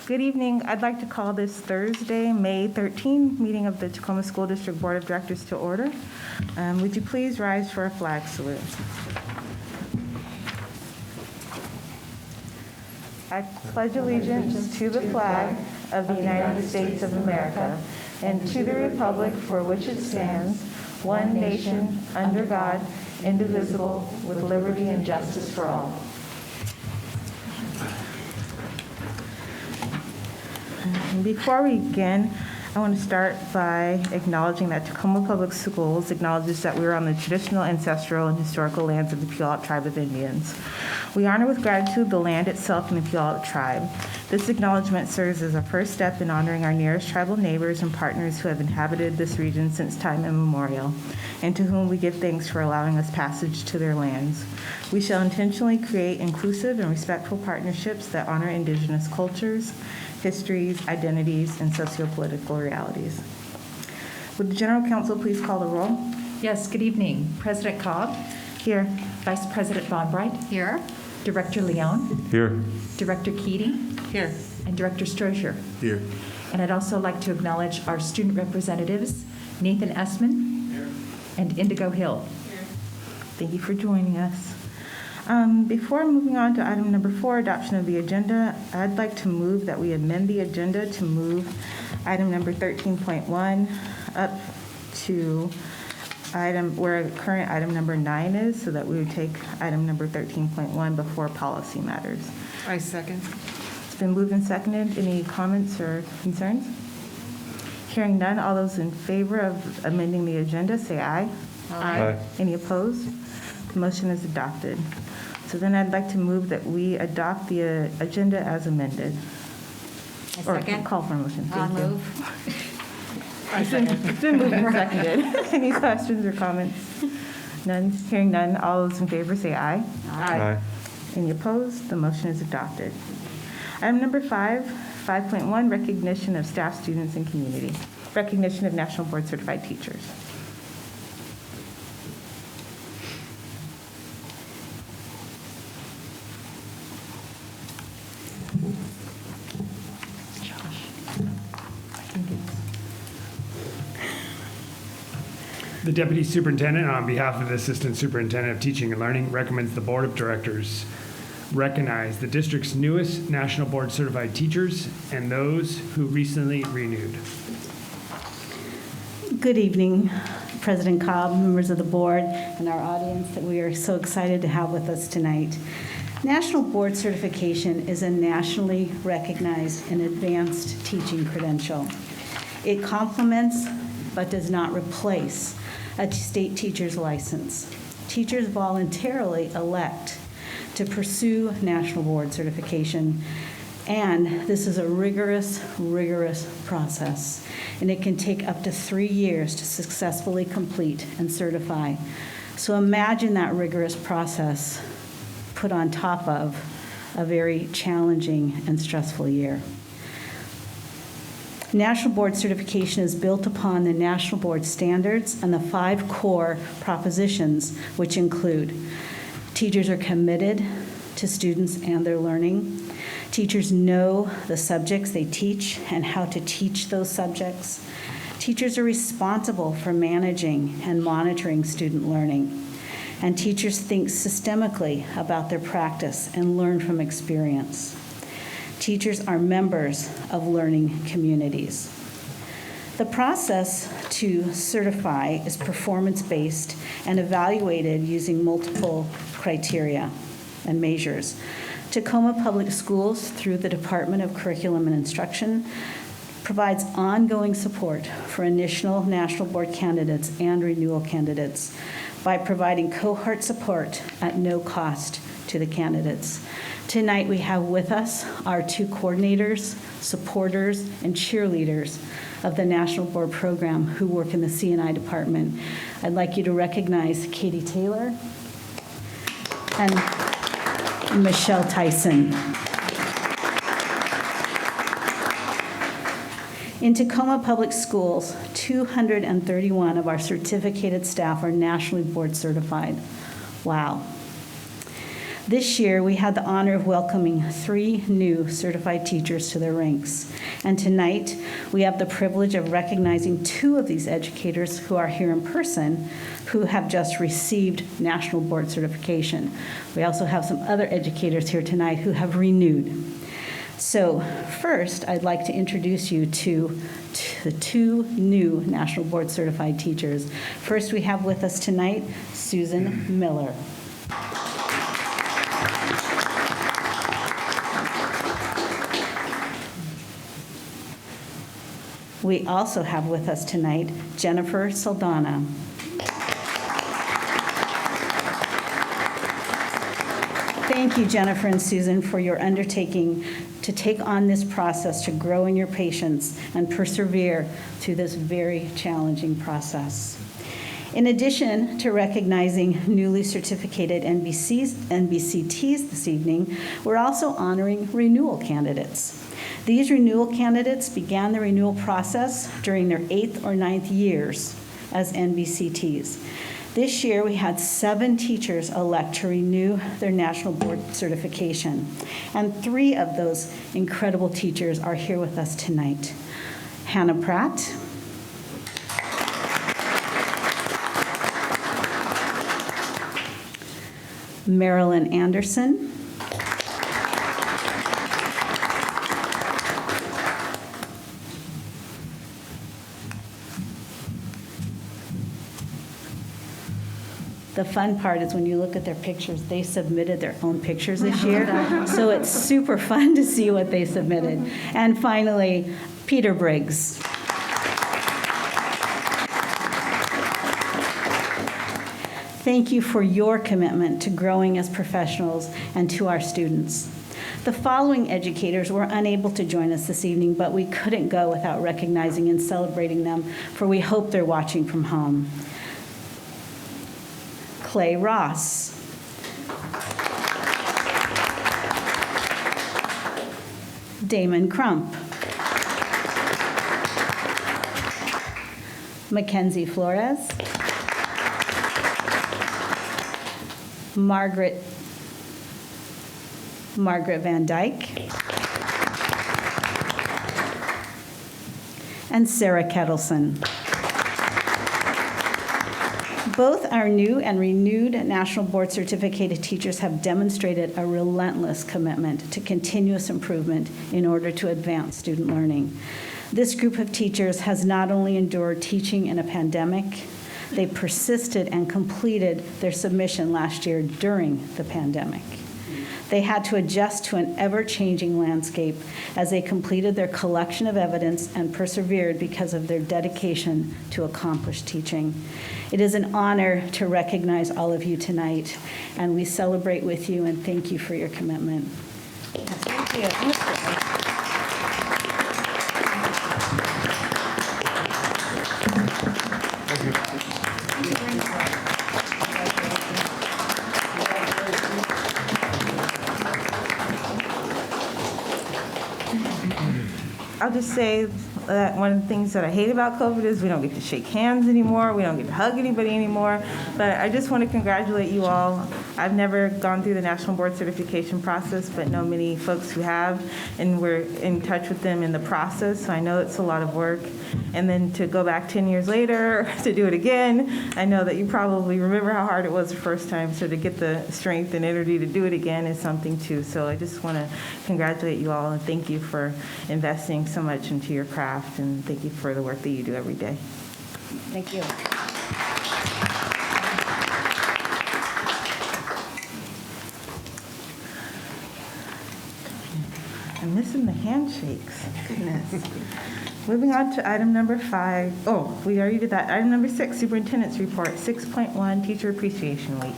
Good evening. I'd like to call this Thursday, May 13th, meeting of the Tacoma School District Board of Directors to order. Would you please rise for a flag salute? I pledge allegiance to the flag of the United States of America and to the republic for which it stands, one nation, under God, indivisible, with liberty and justice for all. Before we begin, I want to start by acknowledging that Tacoma Public Schools acknowledges that we are on the traditional, ancestral, and historical lands of the Puyallup Tribe of Indians. We honor with gratitude the land itself and the Puyallup Tribe. This acknowledgement serves as a first step in honoring our nearest tribal neighbors and partners who have inhabited this region since time immemorial, and to whom we give thanks for allowing us passage to their lands. We shall intentionally create inclusive and respectful partnerships that honor indigenous cultures, histories, identities, and socio-political realities. Would the General Counsel please call the roll? Yes, good evening. President Cobb. Here. Vice President Von Bright. Here. Director Leon. Here. Director Keating. Here. And Director Strozier. Here. And I'd also like to acknowledge our student representatives, Nathan Essman. Here. And Indigo Hill. Here. Thank you for joining us. Before moving on to item number 4, adoption of the agenda, I'd like to move that we amend the agenda to move item number 13.1 up to where current item number 9 is, so that we would take item number 13.1 before policy matters. I second. It's been moved and seconded. Any comments or concerns? Hearing none, all those in favor of amending the agenda say aye. Aye. Any opposed? The motion is adopted. So then I'd like to move that we adopt the agenda as amended. I Or second. call for a motion. I'll Thank you. move. It's been moved and seconded. Any questions or comments? None. Hearing none, all those in favor say aye. Aye. Any opposed? The motion is adopted. Item number 5.1, recognition of staff, students, and community. Recognition of National Board Certified Teachers. The Deputy Superintendent, on behalf of the Assistant Superintendent of Teaching and Learning, recommends the Board of Directors recognize the district's newest National Board Certified teachers and those who recently renewed. Good evening, President Cobb, members of the board, and our audience that we are so excited to have with us tonight. National Board Certification is a nationally recognized and advanced teaching credential. It complements but does not replace a state teacher's license. Teachers voluntarily elect to pursue National Board Certification, and this is a rigorous process, and it can take up to 3 years to successfully complete and certify. So imagine that rigorous process put on top of a very challenging and stressful year. National Board Certification is built upon the National Board standards and the 5 core propositions, which include teachers are committed to students and their learning. Teachers know the subjects they teach and how to teach those subjects. Teachers are responsible for managing and monitoring student learning. And teachers think systemically about their practice and learn from experience. Teachers are members of learning communities. The process to certify is performance-based and evaluated using multiple criteria and measures. Tacoma Public Schools, through the Department of Curriculum and Instruction, provides ongoing support for initial National Board candidates and renewal candidates by providing cohort support at no cost to the candidates. Tonight we have with us our 2 coordinators, supporters, and cheerleaders of the National Board Program who work in the C&I department. I'd like you to recognize Katie Taylor and Michelle Tyson. In Tacoma Public Schools, 231 of our certificated staff are nationally board certified. Wow. This year, we had the honor of welcoming 3 new certified teachers to their ranks. And tonight, we have the privilege of recognizing 2 of these educators who are here in person, who have just received National Board certification. We also have some other educators here tonight who have renewed. So first, I'd like to introduce you to the 2 new National Board certified teachers. First, we have with us tonight Susan Miller. We also have with us tonight Jennifer Saldana. Thank you, Jennifer and Susan, for your undertaking to take on this process to grow in your patience and persevere through this very challenging process. In addition to recognizing newly certificated NBCTs this evening, we're also honoring renewal candidates. These renewal candidates began the renewal process during their 8th or 9th years as NBCTs. This year, we had 7 teachers elect to renew their National Board certification, and 3 of those incredible teachers are here with us tonight. Hannah Pratt, Marilyn Anderson, the fun part is when you look at their pictures, they submitted their own pictures this year. So it's super fun to see what they submitted. And finally, Peter Briggs. Thank you for your commitment to growing as professionals and to our students. The following educators were unable to join us this evening, but we couldn't go without recognizing and celebrating them, for we hope they're watching from home. Clay Ross. Damon Crump. Mackenzie Flores. Margaret Van Dyke. And Sarah Kettleson. Both our new and renewed National Board certificated teachers have demonstrated a relentless commitment to continuous improvement in order to advance student learning. This group of teachers has not only endured teaching in a pandemic, they persisted and completed their submission last year during the pandemic. They had to adjust to an ever-changing landscape as they completed their collection of evidence and persevered because of their dedication to accomplished teaching. It is an honor to recognize all of you tonight, and we celebrate with you and thank you for your commitment. Thank you. I'll just say that one of the things that I hate about COVID is we don't get to shake hands anymore. We don't get to hug anybody anymore. But I just want to congratulate you all. I've never gone through the National Board certification process, but know many folks who have, and we're in touch with them in the process. So I know it's a lot of work. And then to go back 10 years later to do it again, I know that you probably remember how hard it was the first time. So to get the strength and energy to do it again is something too. So I just want to congratulate you all and thank you for investing so much into your craft, and thank you for the work that you do every day. Thank you. I'm missing the handshakes. Goodness. Moving on to item number 5. Oh, we already did that. Item number 6, Superintendent's Report, 6.1, Teacher Appreciation Week.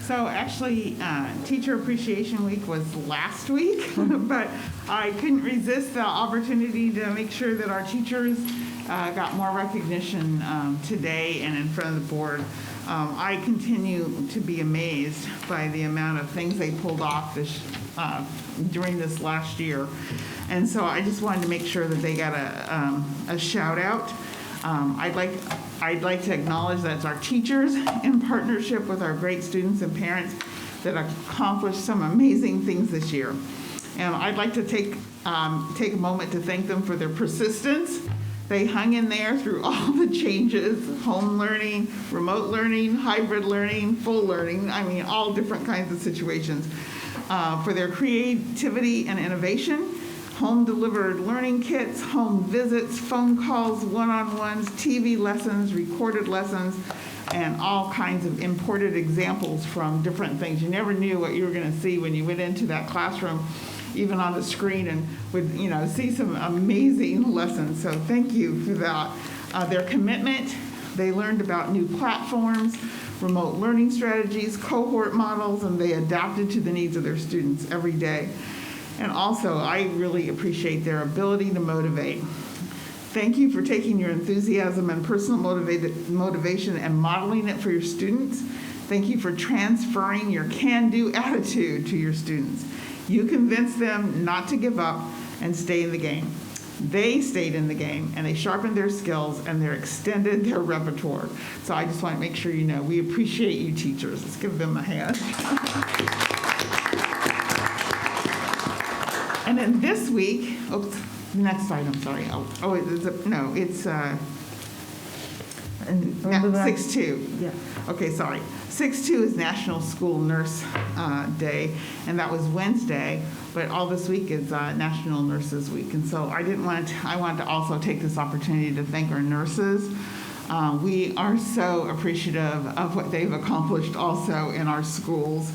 So actually, Teacher Appreciation Week was last week, but I couldn't resist the opportunity to make sure that our teachers got more recognition today and in front of the board. I continue to be amazed by the amount of things they pulled off during this last year. And so I just wanted to make sure that they got a shout out. I'd like I'd like to acknowledge that it's our teachers in partnership with our great students and parents that accomplished some amazing things this year. And I'd like to take a moment to thank them for their persistence. They hung in there through all the changes, home learning, remote learning, hybrid learning, full learning, I mean, all different kinds of situations. For their creativity and innovation, home-delivered learning kits, home visits, phone calls, one-on-ones, TV lessons, recorded lessons, and all kinds of imported examples from different things. You never knew what you were going to see when you went into that classroom, even on the screen, and would see some amazing lessons. So thank you for that. Their commitment, they learned about new platforms, remote learning strategies, cohort models, and they adapted to the needs of their students every day. And also, I really appreciate their ability to motivate. Thank you for taking your enthusiasm and personal motivation and modeling it for your students. Thank you for transferring your can-do attitude to your students. You convinced them not to give up and stay in the game. They stayed in the game, and they sharpened their skills, and they extended their repertoire. So I just want to make sure you know we appreciate you, teachers. Let's give them a hand. And then this week, next item, sorry. It's 6-2. Yeah. Okay, sorry. 6-2 is National School Nurse Day, and that was Wednesday, but all this week is National Nurses Week. And so I wanted to also take this opportunity to thank our nurses. We are so appreciative of what they've accomplished also in our schools.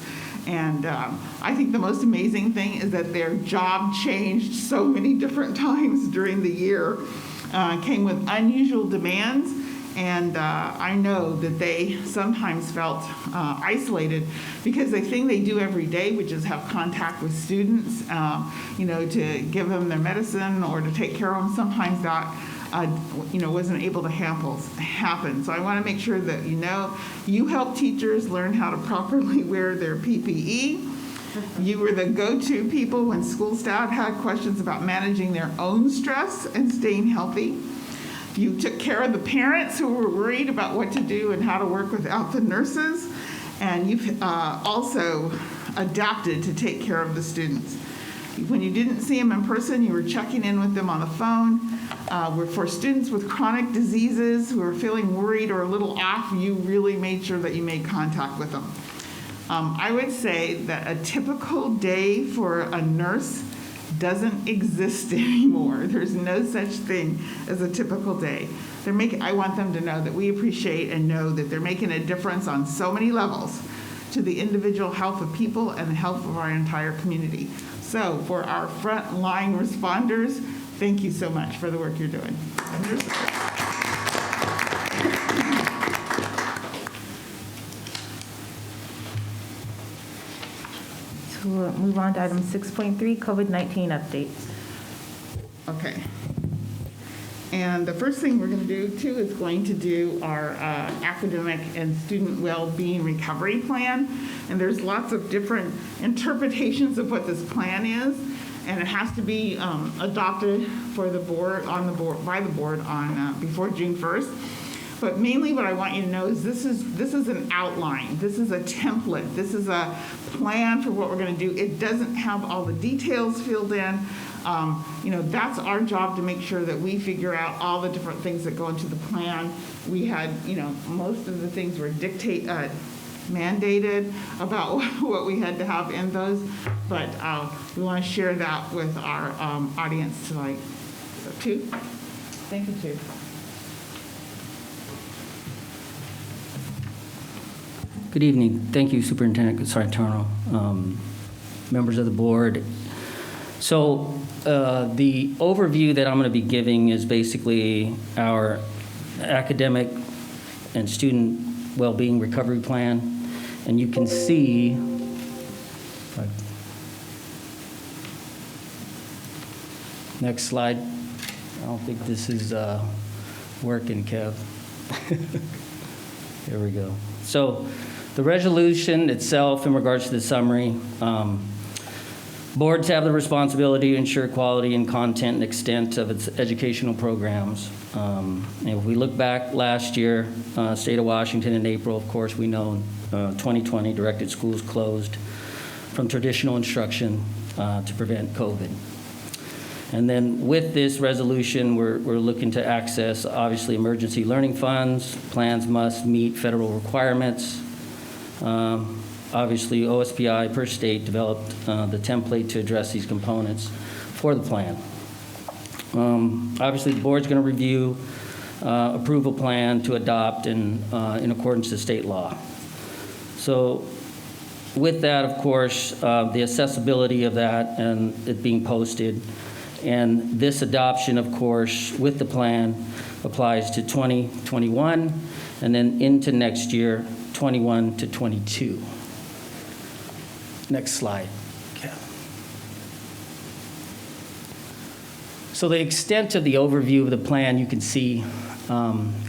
And I think the most amazing thing is that their job changed so many different times during the year, came with unusual demands, and I know that they sometimes felt isolated because the thing they do every day, which is have contact with students, to give them their medicine or to take care of them, sometimes that wasn't able to happen. So I want to make sure that you help teachers learn how to properly wear their PPE. You were the go-to people when school staff had questions about managing their own stress and staying healthy. You took care of the parents who were worried about what to do and how to work without the nurses. And you've also adapted to take care of the students. When you didn't see them in person, you were checking in with them on the phone. For students with chronic diseases who are feeling worried or a little off, you really made sure that you made contact with them. I would say that a typical day for a nurse doesn't exist anymore. There's no such thing as a typical day. I want them to know that we appreciate and know that they're making a difference on so many levels to the individual health of people and the health of our entire community. So for our frontline responders, thank you so much for the work you're doing. So we'll move on to item 6.3, COVID-19 updates. Okay. And the first thing we're going to do, too, is going to do our academic and student well-being recovery plan. And there's lots of different interpretations of what this plan is, and it has to be adopted by the board on before June 1st. But mainly what I want you to know is this is an outline. This is a template. This is a plan for what we're going to do. It doesn't have all the details filled in. That's our job to make sure that we figure out all the different things that go into the plan. We had, most of the things were mandated about what we had to have in those, but we want to share that with our audience tonight. So, Tu? Thank you, Tu. Good evening. Thank you, Superintendent Sartano, members of the board. So the overview that I'm going to be giving is basically our academic and student well-being recovery plan. And you can see, next slide. I don't think this is working, Kev. There we go. So the resolution itself, in regards to the summary, Boards have the responsibility to ensure quality and content and extent of its educational programs. And if we look back last year, state of Washington in April, of course, we know 2020 directed schools closed from traditional instruction to prevent COVID. And then with this resolution, we're looking to access, obviously, emergency learning funds. Plans must meet federal requirements. Obviously, OSPI per state developed the template to address these components for the plan. Obviously, the board's going to review approval plan to adopt in accordance to state law. So with that, of course, the accessibility of that and it being posted, and this adoption, of course, with the plan applies to 2021 and then into next year, 21 to 22. Next slide. Okay. So the extent of the overview of the plan, you can see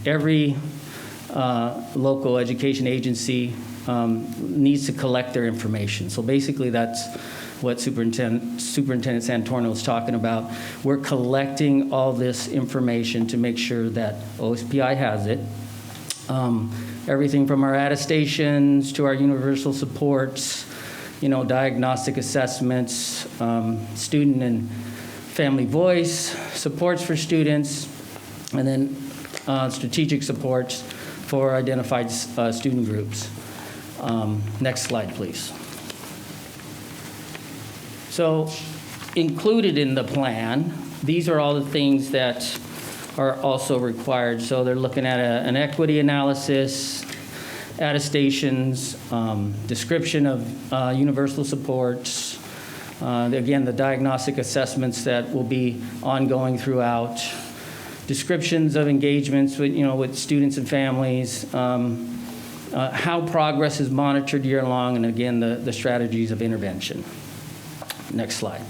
every local education agency needs to collect their information. So basically that's what Superintendent Santorno is talking about. We're collecting all this information to make sure that OSPI has it. Everything from our attestations to our universal supports, diagnostic assessments, student and family voice, supports for students, and then strategic supports for identified student groups. Next slide, please. So included in the plan, these are all the things that are also required. So they're looking at an equity analysis, attestations, description of universal supports, again, the diagnostic assessments that will be ongoing throughout, descriptions of engagements with students and families, how progress is monitored year long, and again, the strategies of intervention. Next slide.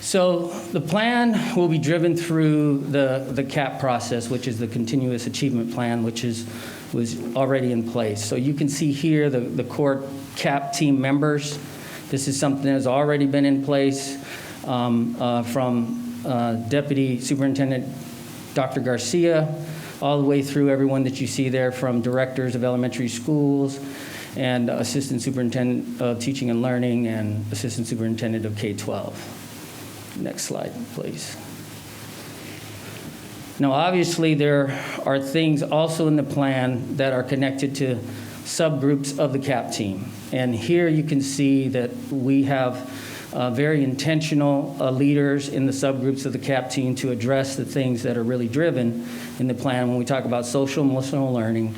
So the plan will be driven through the CAP process, which is the Continuous Achievement Plan, which was already in place. So you can see here the core CAP team members. This is something that has already been in place from Deputy Superintendent Dr. Garcia, all the way through everyone that you see there, from directors of elementary schools and Assistant Superintendent of Teaching and Learning and Assistant Superintendent of K-12. Next slide, please. Now, obviously, there are things also in the plan that are connected to subgroups of the CAP team. And here you can see that we have very intentional leaders in the subgroups of the CAP team to address the things that are really driven in the plan. When we talk about social emotional learning,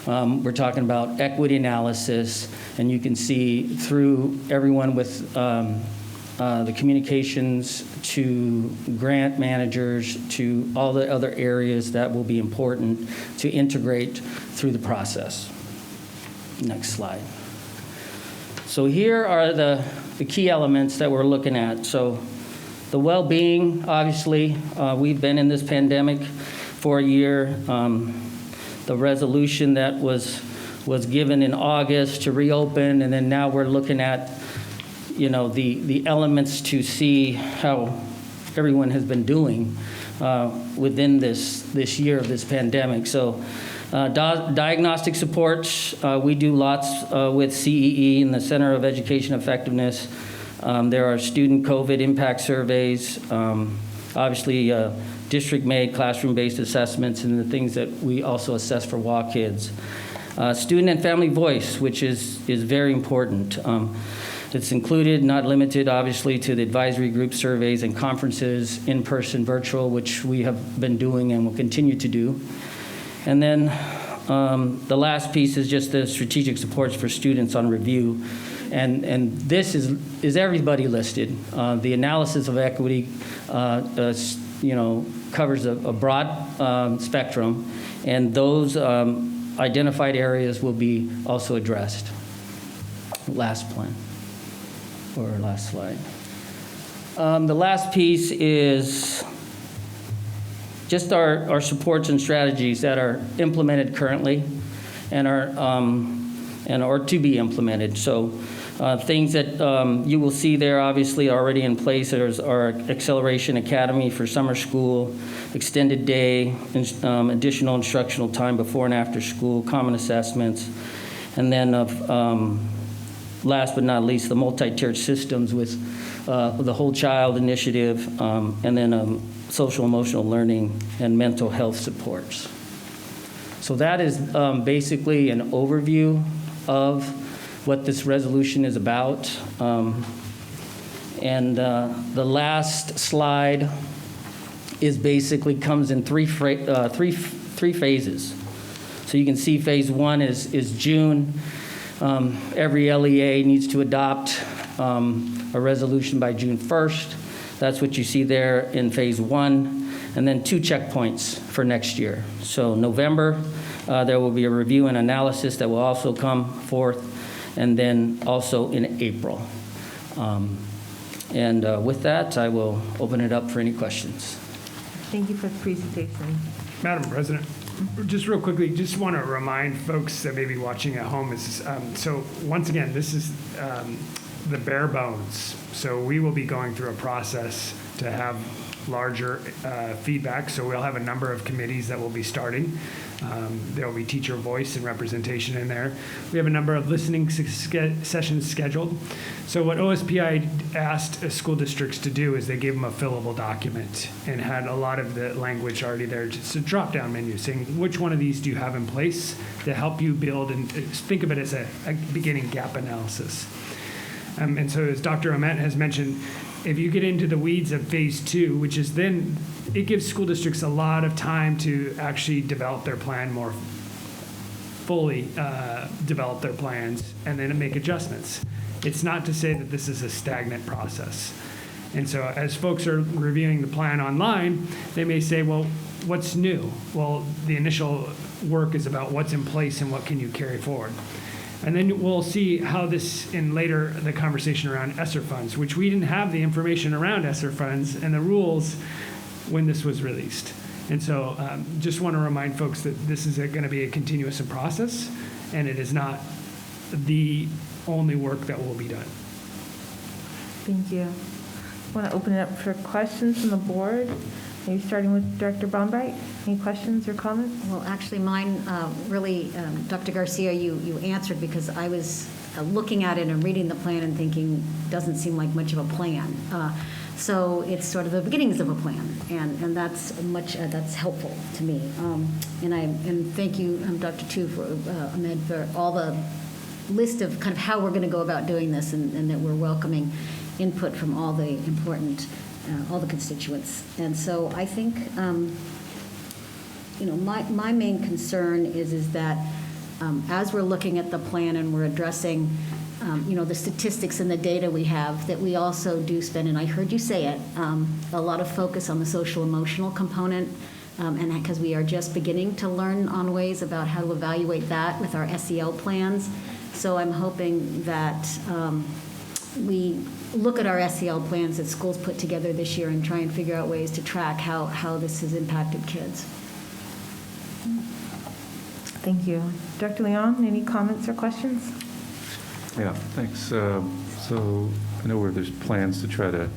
we're talking about equity analysis, and you can see through everyone with the communications to grant managers to all the other areas that will be important to integrate through the process. Next slide. So here are the key elements that we're looking at. So the well-being, obviously, we've been in this pandemic for a year. The resolution that was given in August to reopen, and then now we're looking at the elements to see how everyone has been doing within this year of this pandemic. So diagnostic supports, we do lots with CEE in the Center of Education Effectiveness. There are student COVID impact surveys, obviously district-made classroom-based assessments, and the things that we also assess for WA kids. Student and family voice, which is very important. It's included, not limited, obviously, to the advisory group surveys and conferences, in-person, virtual, which we have been doing and will continue to do. And then the last piece is just the strategic supports for students on review. And this is everybody listed. The analysis of equity, covers a broad spectrum, and those identified areas will be also addressed. Last plan. Or last slide. The last piece is just our supports and strategies that are implemented currently and are or to be implemented. So things that you will see there obviously already in place. There's our Acceleration Academy for summer school, extended day, additional instructional time before and after school, common assessments, and then last but not least, the multi-tiered systems with the Whole Child Initiative, and then social emotional learning and mental health supports. So that is basically an overview of what this resolution is about. And the last slide is basically comes in three phases. So you can see phase one is June. Every LEA needs to adopt a resolution by June 1st. That's what you see there in phase one. And then 2 checkpoints for next year. So November, there will be a review and analysis that will also come forth, and then also in April. With that, I will open it up for any questions. Thank you for the presentation. Madam President, just real quickly, just want to remind folks that may be watching at home, so once again, this is the bare bones. So we will be going through a process to have larger feedback. So we'll have a number of committees that will be starting. There will be teacher voice and representation in there. We have a number of listening sessions scheduled. So what OSPI asked school districts to do is they gave them a fillable document and had a lot of the language already there. Just a drop-down menu saying, which one of these do you have in place to help you build, and think of it as a beginning gap analysis. And so as Dr. Ament has mentioned, if you get into the weeds of phase 2, which is then, it gives school districts a lot of time to actually develop their plan more fully, develop their plans, and then make adjustments. It's not to say that this is a stagnant process. And so as folks are reviewing the plan online, they may say, well, what's new? Well, the initial work is about what's in place and what can you carry forward. And then we'll see how this, in later, the conversation around Esser Funds, which we didn't have the information around Esser Funds and the rules when this was released. And so just want to remind folks that this is going to be a continuous process, and it is not the only work that will be done. Thank you. I want to open it up for questions from the board. Maybe starting with Director Bombright. Any questions or comments? Well, actually, mine really, Dr. Garcia, you answered, because I was looking at it and reading the plan and thinking, doesn't seem like much of a plan. So it's sort of the beginnings of a plan, and that's helpful to me. And thank you, Dr. Tu, for Ahmed, for all the list of kind of how we're going to go about doing this, and that we're welcoming input from all the important. All the constituents. And so I think, my main concern is that as we're looking at the plan and we're addressing, the statistics and the data we have, that we also do spend, and I heard you say it, a lot of focus on the social emotional component, and because we are just beginning to learn on ways about how to evaluate that with our SEL plans. So I'm hoping that we look at our SEL plans that schools put together this year and try and figure out ways to track how this has impacted kids. Thank you. Dr. Leon, any comments or questions? Yeah, thanks. So I know where there's plans to try to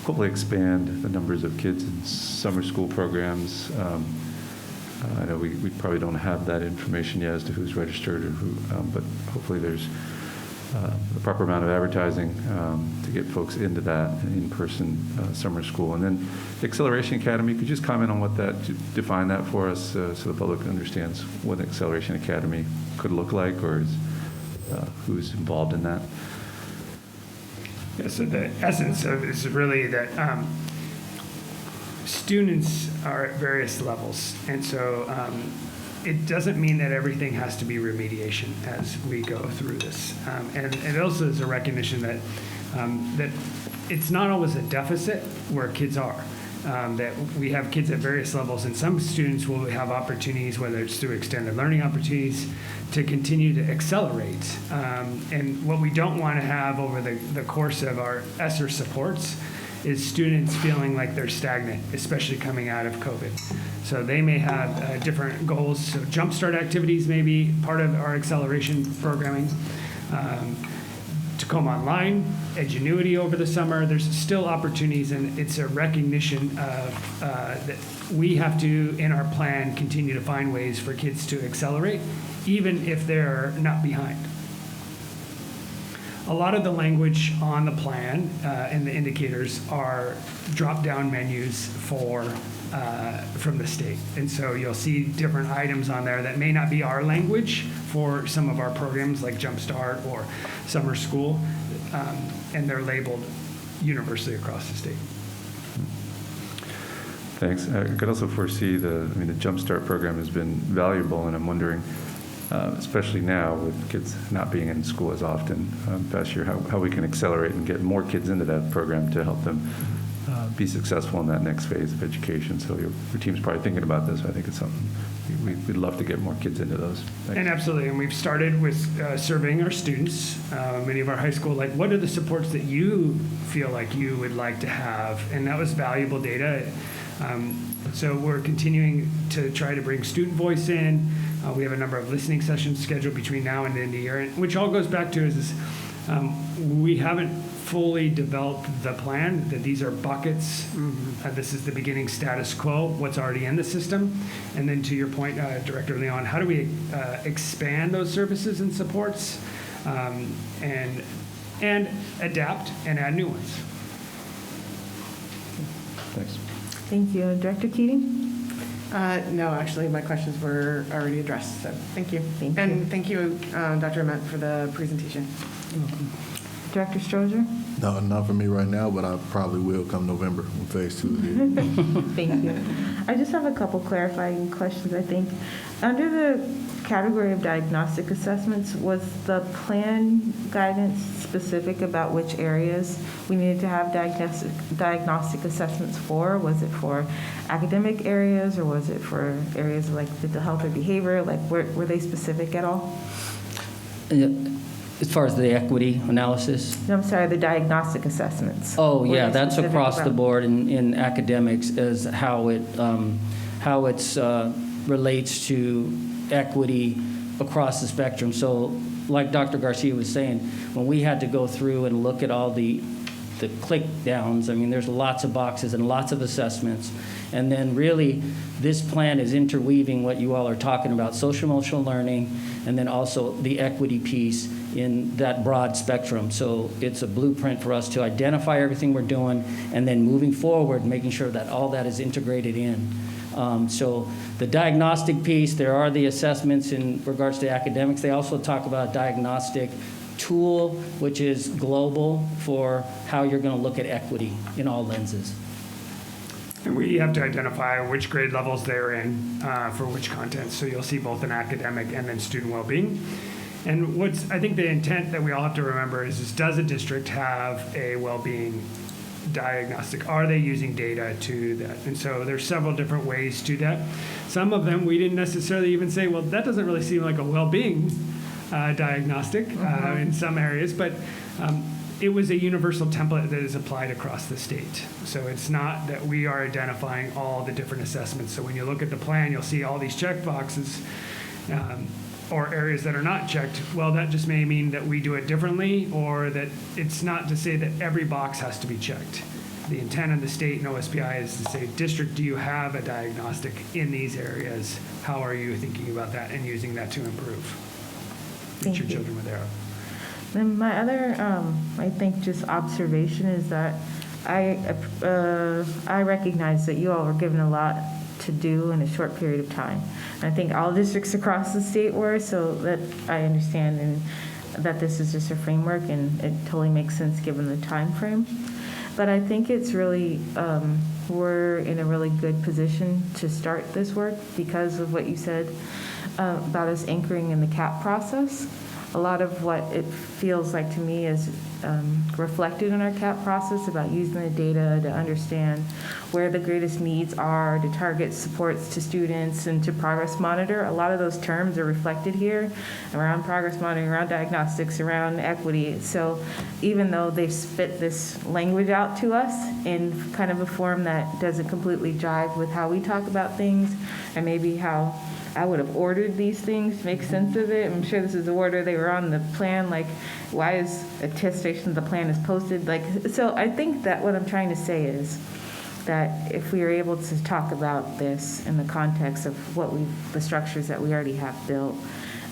hopefully expand the numbers of kids in summer school programs. I know we probably don't have that information yet as to who's registered or who, but hopefully there's the proper amount of advertising to get folks into that in-person summer school. And then Acceleration Academy, could you just comment on what that, define that for us so the public understands what an Acceleration Academy could look like, or who's involved in that? Yeah, so the essence of it is really that students are at various levels. And so it doesn't mean that everything has to be remediation as we go through this. And it also is a recognition that that it's not always a deficit where kids are. That we have kids at various levels, and some students will have opportunities, whether it's through extended learning opportunities, to continue to accelerate. And what we don't want to have over the course of our ESSER supports is students feeling like they're stagnant, especially coming out of COVID. So they may have different goals. So Jumpstart activities may be part of our acceleration programming. Tacoma Online, Edgenuity over the summer. There's still opportunities, and it's a recognition of that we have to, in our plan, continue to find ways for kids to accelerate, even if they're not behind. A lot of the language on the plan and the indicators are drop-down menus from the state. And so you'll see different items on there that may not be our language for some of our programs like Jumpstart or Summer School, and they're labeled universally across the state. Thanks. I could also foresee the Jumpstart program has been valuable, and I'm wondering, especially now with kids not being in school as often past year, how we can accelerate and get more kids into that program to help them be successful in that next phase of education. So your team's probably thinking about this. I think it's something we'd love to get more kids into those. Thanks. And absolutely, and we've started with surveying our students, many of our high school, like what are the supports that you feel like you would like to have? And that was valuable data. So we're continuing to try to bring student voice in. We have a number of listening sessions scheduled between now and the end of the year, which all goes back to is we haven't fully developed the plan, that these are buckets. This is the beginning status quo, what's already in the system. And then to your point, Director Leon, how do we expand those services and supports and adapt and add new ones? Thanks. Thank you. Director Keating? No, actually, my questions were already addressed, so thank you. And thank you, Dr. Ament, for the presentation. Director Strozier? No, not for me right now, but I probably will come November when phase 2 is here. Thank you. I just have a couple clarifying questions, I think. Under the category of diagnostic assessments, was the plan guidance specific about which areas we needed to have diagnostic assessments for? Was it for academic areas, or was it for areas like mental health or behavior? Like, were they specific at all? As far as the equity analysis? No, I'm sorry, the diagnostic assessments. Oh, Were yeah, they that's specific across the about- board in academics as how it relates to equity across the spectrum. So like Dr. Garcia was saying, when we had to go through and look at all the click downs, I mean, there's lots of boxes and lots of assessments. And then really, this plan is interweaving what you all are talking about, social emotional learning, and then also the equity piece in that broad spectrum. So it's a blueprint for us to identify everything we're doing, and then moving forward, making sure that all that is integrated in. So the diagnostic piece, there are the assessments in regards to academics. They also talk about diagnostic tool, which is global for how you're going to look at equity in all lenses. And we have to identify which grade levels they're in for which content. So you'll see both in academic and then student well-being. And I think the intent that we all have to remember is does a district have a well-being diagnostic? Are they using data to that? And so there's several different ways to that. Some of them we didn't necessarily even say, well, that doesn't really seem like a well-being diagnostic in some areas, but it was a universal template that is applied across the state. So it's not that we are identifying all the different assessments. So when you look at the plan, you'll see all these check boxes or areas that are not checked. Well, that just may mean that we do it differently, or that it's not to say that every box has to be checked. The intent of the state and OSPI is to say, district, do you have a diagnostic in these areas? How are you thinking about that and using that to improve? Get your children where they are. Then my other, I think, just observation is that I recognize that you all were given a lot to do in a short period of time. And I think all districts across the state were, so that I understand and that this is just a framework, and it totally makes sense given the time frame. But I think it's really, we're in a really good position to start this work because of what you said about us anchoring in the CAP process. a lot of what it feels like to me is reflected in our CAP process about using the data to understand where the greatest needs are, to target supports to students, and to progress monitor. A lot of those terms are reflected here around progress monitoring, around diagnostics, around equity. So even though they've spit this language out to us in kind of a form that doesn't completely jive with how we talk about things, and maybe how I would have ordered these things to make sense of it. I'm sure this is the order they were on the plan. Like, why is attestation of the plan is posted? Like, so I think that what I'm trying to say is that if we are able to talk about this in the context of the structures that we already have built,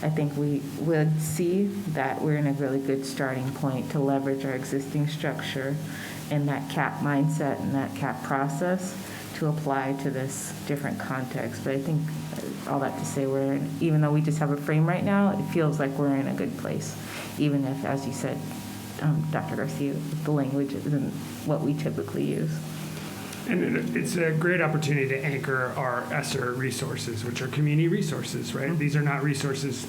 I think we would see that we're in a really good starting point to leverage our existing structure and that CAP mindset and that CAP process to apply to this different context. But I think all that to say, even though we just have a frame right now, it feels like we're in a good place, even if, as you said, Dr. Garcia, the language isn't what we typically use. And it's a great opportunity to anchor our Esser resources, which are community resources, right? These are not resources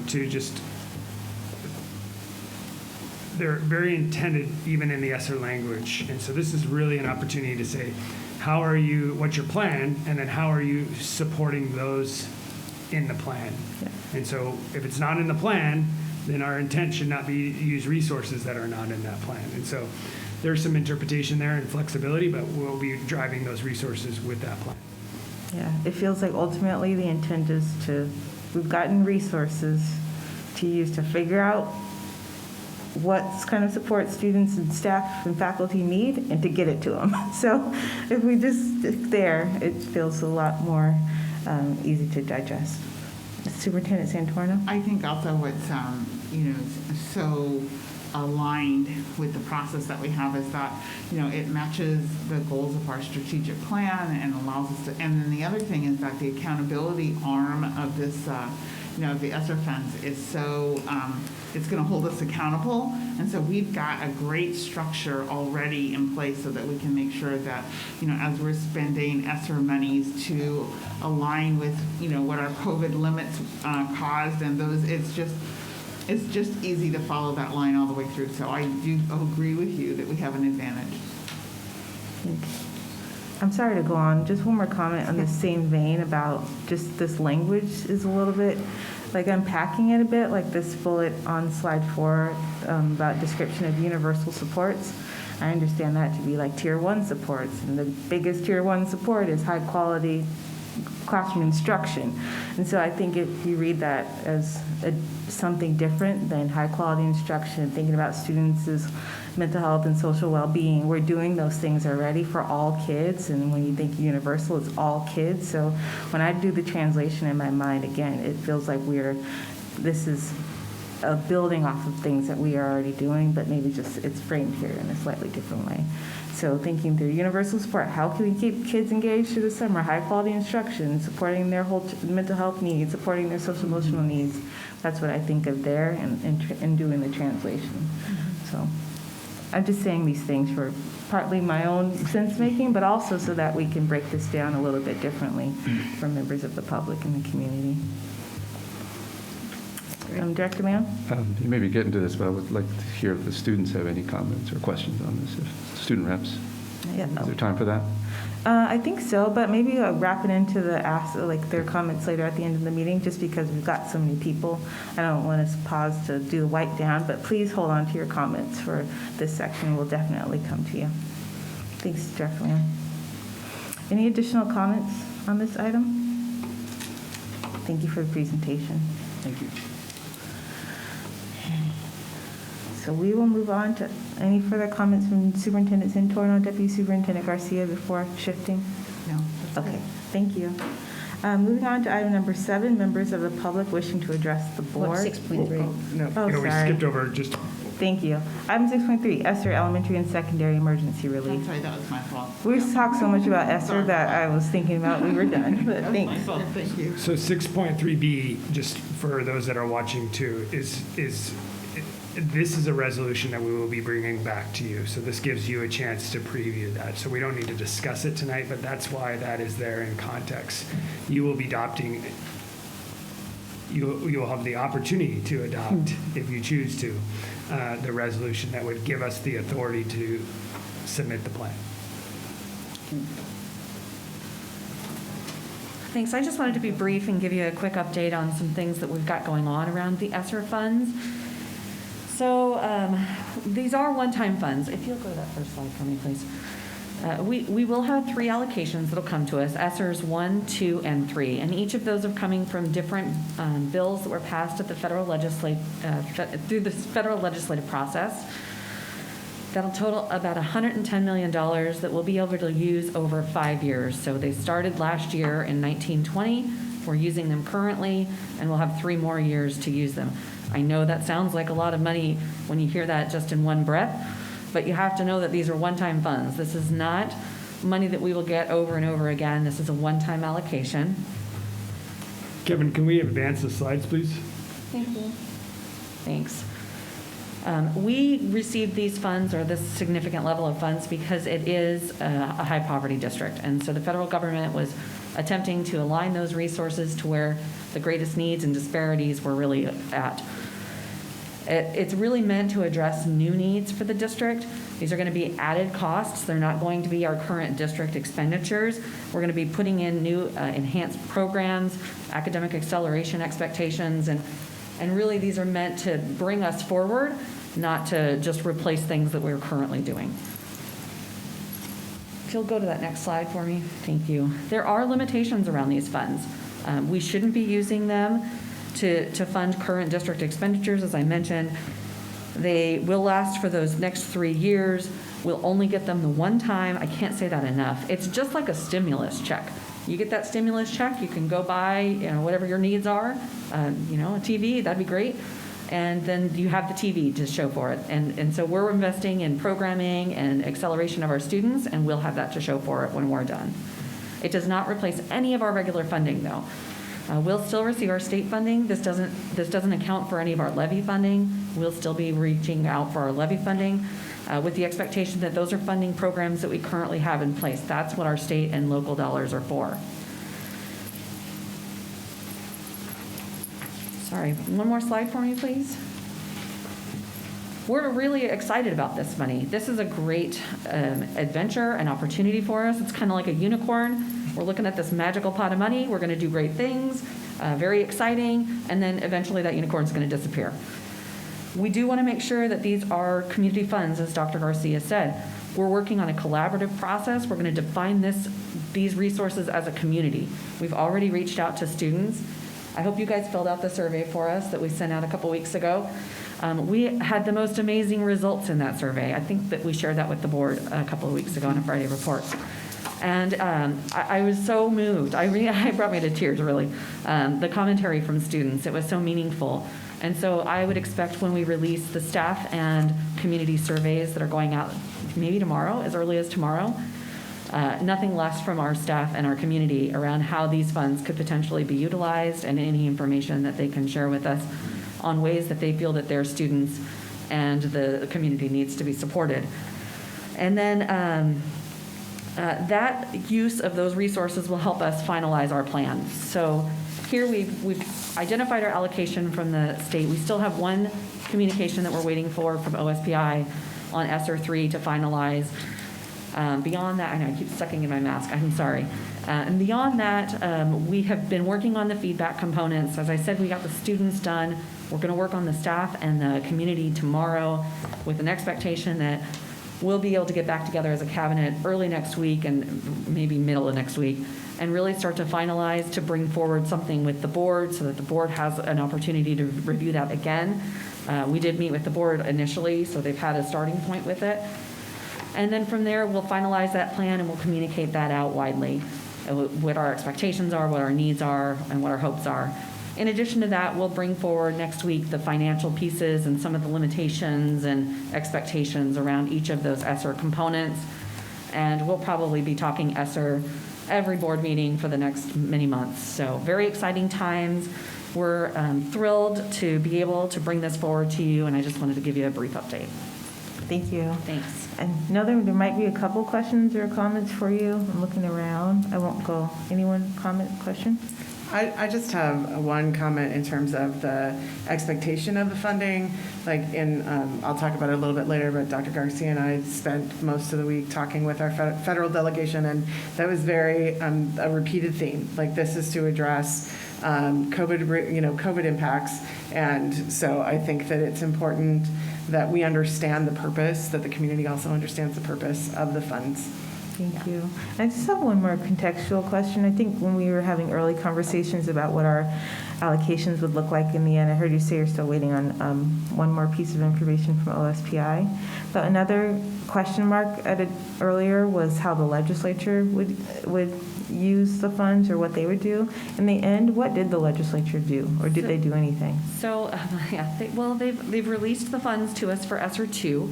to just, they're very intended even in the Esser language. And so this is really an opportunity to say, what's your plan? And then how are you supporting those in the plan? Yeah. And so if it's not in the plan, then our intent should not be to use resources that are not in that plan. And so there's some interpretation there and flexibility, but we'll be driving those resources with that plan. Yeah, it feels like ultimately the intent is we've gotten resources to use to figure out what kind of support students and staff and faculty need and to get it to them. So if we just stick there, it feels a lot more easy to digest. Superintendent Santorno? I think also what's, so aligned with the process that we have is that, it matches the goals of our strategic plan and allows us to, and then the other thing is that the accountability arm of this, the Esser Funds is so, it's going to hold us accountable. And so we've got a great structure already in place so that we can make sure that, as we're spending Esser monies to align with, what our COVID limits caused and those, it's just easy to follow that line all the way through. So I do agree with you that we have an advantage. I'm sorry to go on. Just one more comment on the same vein about just this language is a little bit, like unpacking it a bit, like this bullet on slide 4 about description of universal supports. I understand that to be like tier 1 supports, and the biggest tier 1 support is high quality classroom instruction. And so I think if you read that as something different than high quality instruction, thinking about students' mental health and social well-being, we're doing those things already for all kids. And when you think universal, it's all kids. So when I do the translation in my mind, again, it feels like this is a building off of things that we are already doing, but maybe just it's framed here in a slightly different way. So thinking through universal support, how can we keep kids engaged through the summer? High quality instruction, supporting their whole mental health needs, supporting their social emotional needs. That's what I think of there and doing the translation. So I'm just saying these things for partly my own sense making, but also so that we can break this down a little bit differently for members of the public and the community. Director Lamb? You may be getting to this, but I would like to hear if the students have any comments or questions on this. If student reps, Yeah. is there time for that? I think so, but maybe wrap it into their comments later at the end of the meeting, just because we've got so many people. I don't want us to pause to do the wipe down, but please hold on to your comments for this section. We'll definitely come to you. Thanks, Director Lamb. Any additional comments on this item? Thank you for the presentation. Thank you. So we will move on to any further comments from Superintendent Santorno, Deputy Superintendent Garcia before shifting? No. Okay, thank you. Moving on to item number 7, members of the public wishing to address the board. What, 6.3? No. Oh, We sorry. skipped over just, Thank you. Item 6.3, Esser Elementary and Secondary Emergency I'm Relief. sorry, that was my fault. We've talked so much about Esser that I was thinking about we were done, but That was my thanks. fault, thank you. so 6.3B, just for those that are watching too, is this is a resolution that we will be bringing back to you. So this gives you a chance to preview that. So we don't need to discuss it tonight, but that's why that is there in context. You will be adopting you'll have the opportunity to adopt, if you choose to, the resolution that would give us the authority to submit the plan. Thanks. I just wanted to be brief and give you a quick update on some things that we've got going on around the Esser Funds. So these are one-time funds. If you'll go to that first slide for me, please. We will have 3 allocations that'll come to us, Essers 1, 2, and 3. And each of those are coming from different bills that were passed at the through the federal legislative process. That'll total about $110 million that we'll be able to use over 5 years. So they started last year in 1920. We're using them currently, and we'll have 3 more years to use them. I know that sounds like a lot of money when you hear that just in one breath, but you have to know that these are one-time funds. This is not money that we will get over and over again. This is a one-time allocation. Kevin, can we advance the slides, please? Thank you. Thanks. We received these funds, or this significant level of funds, because it is a high poverty district. And so the federal government was attempting to align those resources to where the greatest needs and disparities were really at. It's really meant to address new needs for the district. These are going to be added costs. They're not going to be our current district expenditures. We're going to be putting in new enhanced programs, academic acceleration expectations, and really these are meant to bring us forward, not to just replace things that we're currently doing. If you'll go to that next slide for me. Thank you. There are limitations around these funds. We shouldn't be using them to fund current district expenditures, as I mentioned. They will last for those next 3 years. We'll only get them the one time. I can't say that enough. It's just like a stimulus check. You get that stimulus check, you can go buy, whatever your needs are, a TV, that'd be great. And then you have the TV to show for it. And so we're investing in programming and acceleration of our students, and we'll have that to show for it when we're done. It does not replace any of our regular funding, though. We'll still receive our state funding. This doesn't account for any of our levy funding. We'll still be reaching out for our levy funding with the expectation that those are funding programs that we currently have in place. That's what our state and local dollars are for. Sorry, one more slide for me, please. We're really excited about this money. This is a great adventure and opportunity for us. It's kind of like a unicorn. We're looking at this magical pot of money. We're going to do great things, very exciting, and then eventually that unicorn is going to disappear. We do want to make sure that these are community funds, as Dr. Garcia said. We're working on a collaborative process. We're going to define these resources as a community. We've already reached out to students. I hope you guys filled out the survey for us that we sent out a couple weeks ago. We had the most amazing results in that survey. I think that we shared that with the board a couple of weeks ago in a Friday report. And I was so moved. It brought me to tears, really. The commentary from students, it was so meaningful. And so I would expect when we release the staff and community surveys that are going out maybe tomorrow, as early as tomorrow, nothing less from our staff and our community around how these funds could potentially be utilized and any information that they can share with us on ways that they feel that their students and the community needs to be supported. And then that use of those resources will help us finalize our plans. So here we've identified our allocation from the state. We still have one communication that we're waiting for from OSPI on Esser 3 to finalize. Beyond that, I know I keep sucking in my mask, I'm sorry. And beyond that, we have been working on the feedback components. As I said, we got the students done. We're going to work on the staff and the community tomorrow with an expectation that we'll be able to get back together as a cabinet early next week and maybe middle of next week and really start to finalize to bring forward something with the board so that the board has an opportunity to review that again. We did meet with the board initially, so they've had a starting point with it. And then from there, we'll finalize that plan and we'll communicate that out widely, what our expectations are, what our needs are, and what our hopes are. In addition to that, we'll bring forward next week the financial pieces and some of the limitations and expectations around each of those Esser components. And we'll probably be talking Esser every board meeting for the next many months. So very exciting times. We're thrilled to be able to bring this forward to you, and I just wanted to give you a brief update. Thank you. Thanks. I know there might be a couple questions or comments for you. I'm looking around. I won't go. Anyone comment, question? I just have one comment in terms of the expectation of the funding. Like I'll talk about it a little bit later, but Dr. Garcia and I spent most of the week talking with our federal delegation, and that was very a repeated theme. Like, this is to address COVID impacts, and so I think that it's important that we understand the purpose, that the community also understands the purpose of the funds. Thank you. I just have one more contextual question. I think when we were having early conversations about what our allocations would look like in the end, I heard you say you're still waiting on one more piece of information from OSPI. But another question mark added earlier was how the legislature would use the funds, or what they would do. In the end, what did the legislature do, or did they do anything? So, they've released the funds to us for ESSER 2,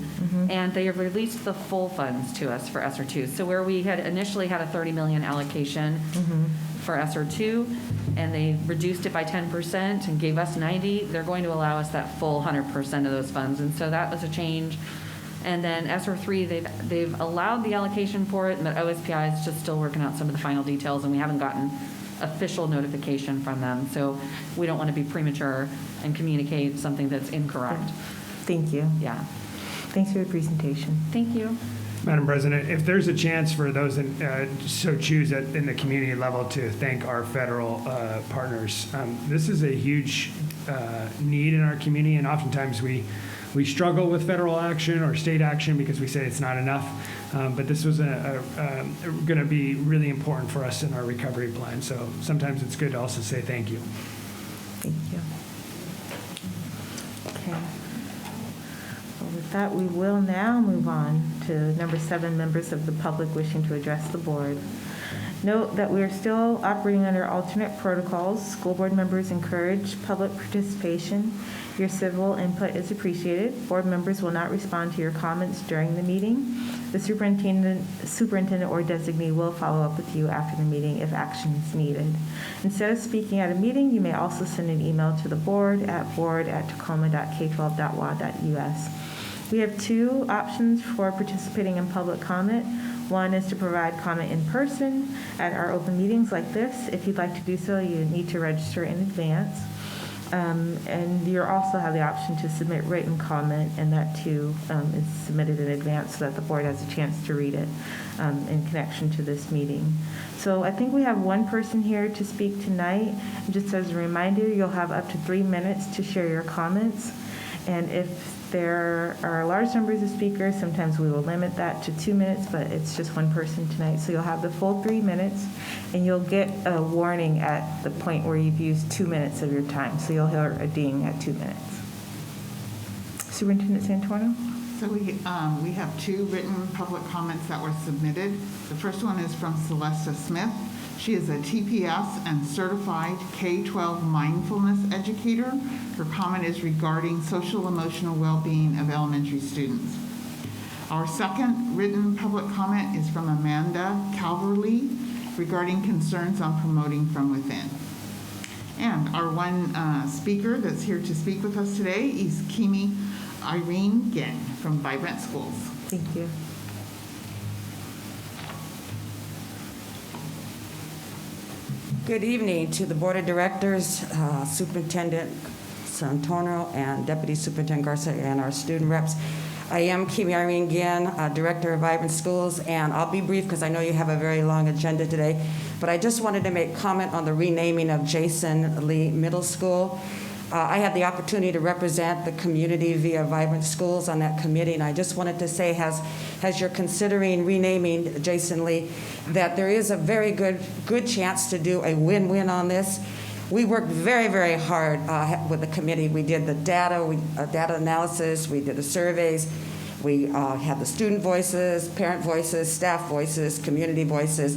and they have released the full funds to us for ESSER 2. So where we had initially had a $30 million allocation for ESSER 2, and they reduced it by 10% and gave us 90, they're going to allow us that full 100% of those funds. And so that was a change. And then ESSER 3, they've allowed the allocation for it, but OSPI is just still working out some of the final details, and we haven't gotten official notification from them. So we don't want to be premature and communicate something that's incorrect. Thank you. Yeah. Thanks for your presentation. Thank you. Madam President, if there's a chance for those that so choose in the community level to thank our federal partners, this is a huge need in our community, and oftentimes we struggle with federal action or state action because we say it's not enough. But this was going to be really important for us in our recovery plan. So sometimes it's good to also say thank you. Thank you. Okay. Well, with that, we will now move on to number 7, members of the public wishing to address the board. Note that we are still operating under alternate protocols. School board members encourage public participation. Your civil input is appreciated. Board members will not respond to your comments during the meeting. The superintendent or designee will follow up with you after the meeting if action is needed. Instead of speaking at a meeting, you may also send an email to the board at board@tacoma.k12.wa.us. We have 2 options for participating in public comment. One is to provide comment in person at our open meetings like this. If you'd like to do so, you need to register in advance. And you also have the option to submit written comment, and that too is submitted in advance so that the board has a chance to read it in connection to this meeting. So I think we have one person here to speak tonight. Just as a reminder, you'll have up to 3 minutes to share your comments. And if there are large numbers of speakers, sometimes we will limit that to 2 minutes, but it's just one person tonight. So you'll have the full 3 minutes, and you'll get a warning at the point where you've used 2 minutes of your time. So you'll hear a ding at 2 minutes. Superintendent Santorno? So we have 2 written public comments that were submitted. The first one is from Celesta Smith. She is a TPS and certified K-12 mindfulness educator. Her comment is regarding social emotional well-being of elementary students. Our second written public comment is from Amanda Calverley regarding concerns on promoting from within. And our one speaker that's here to speak with us today is Kimi Irene Ginn from Vibrant Schools. Thank you. Good evening to the Board of Directors, Superintendent Santorno, and Deputy Superintendent Garcia, and our student reps. I am Kimi Irene Ginn, Director of Vibrant Schools, and I'll be brief because I know you have a very long agenda today, but I just wanted to make comment on the renaming of Jason Lee Middle School. I had the opportunity to represent the community via Vibrant Schools on that committee, and I just wanted to say, as you're considering renaming Jason Lee, that there is a very good chance to do a win-win on this. We worked very, very hard with the committee. We did the data analysis, we did the surveys, we had the student voices, parent voices, staff voices, community voices,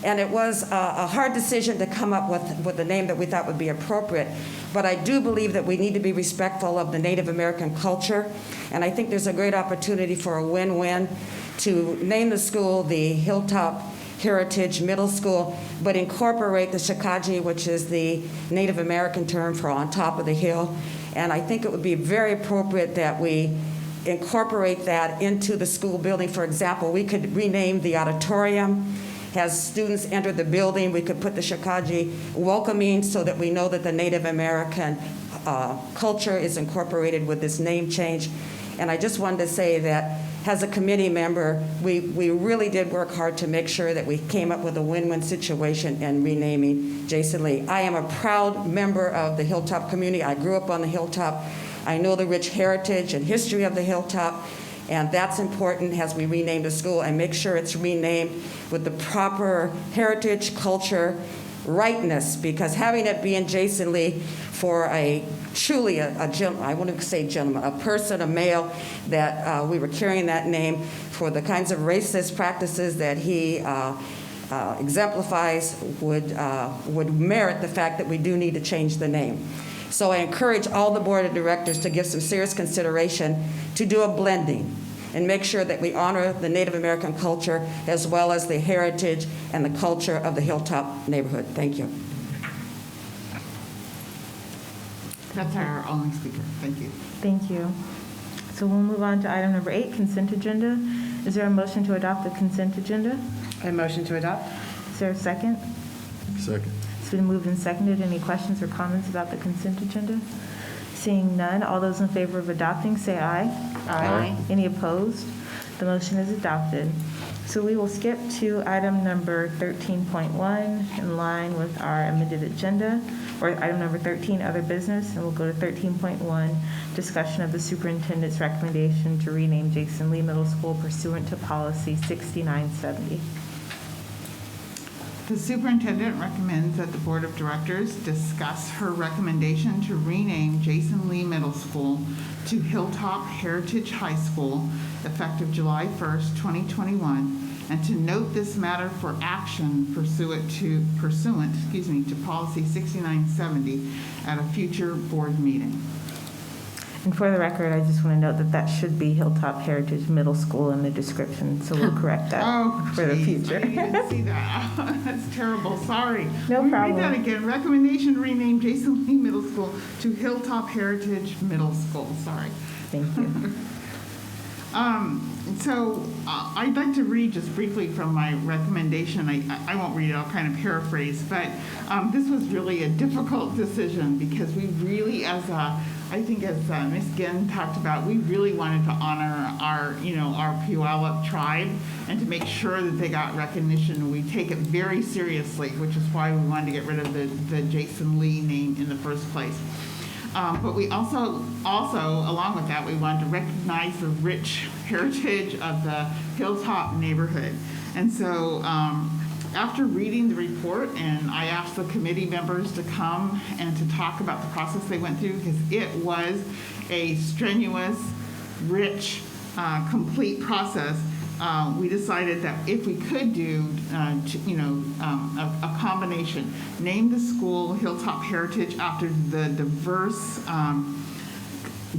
and it was a hard decision to come up with the name that we thought would be appropriate. But I do believe that we need to be respectful of the Native American culture, and I think there's a great opportunity for a win-win to name the school the Hilltop Heritage Middle School, but incorporate the Shikaji, which is the Native American term for on top of the hill. And I think it would be very appropriate that we incorporate that into the school building. For example, we could rename the auditorium As students enter the building, we could put the Shakaji welcoming so that we know that the Native American culture is incorporated with this name change. And I just wanted to say that as a committee member, we really did work hard to make sure that we came up with a win-win situation in renaming Jason Lee. I am a proud member of the Hilltop community. I grew up on the Hilltop. I know the rich heritage and history of the Hilltop, and that's important as we rename the school and make sure it's renamed with the proper heritage, culture, rightness, because having it be in Jason Lee for a truly a gentleman, I wouldn't say gentleman, a person, a male, that we were carrying that name for the kinds of racist practices that he exemplifies would merit the fact that we do need to change the name. So I encourage all the board of directors to give some serious consideration to do a blending and make sure that we honor the Native American culture as well as the heritage and the culture of the Hilltop neighborhood. Thank you. That's our only speaker. Thank you. Thank you. So we'll move on to item number 8, consent agenda. Is there a motion to adopt the consent agenda? I motion to adopt. Is there a second? Second. It's been moved and seconded. Any questions or comments about the consent agenda? Seeing none, all those in favor of adopting say aye. Aye. Any opposed? The motion is adopted. So we will skip to item number 13.1 in line with our amended agenda, or item number 13, other business, and we'll go to 13.1, discussion of the superintendent's recommendation to rename Jason Lee Middle School pursuant to policy 6970. The superintendent recommends that the board of directors discuss her recommendation to rename Jason Lee Middle School to Hilltop Heritage High School effective July 1st, 2021, and to note this matter for action pursuant to policy 6970 at a future board meeting. And for the record, I just want to note that that should be Hilltop Heritage Middle School in the description, so we'll correct that for the geez, future. I didn't even see that. That's terrible. Sorry. No problem. Read that again. Recommendation to rename Jason Lee Middle School to Hilltop Heritage Middle School. Sorry. Thank you. So I'd like to read just briefly from my recommendation. I won't read it, I'll kind of paraphrase, but this was really a difficult decision because we really, as Ms. Ginn talked about, we really wanted to honor our Puyallup tribe and to make sure that they got recognition. We take it very seriously, which is why we wanted to get rid of the Jason Lee name in the first place. But we also, along with that, we wanted to recognize the rich heritage of the Hilltop neighborhood. And so after reading the report, and I asked the committee members to come and to talk about the process they went through, because it was a strenuous, rich, complete process. We decided that if we could do, a combination, name the school Hilltop Heritage after the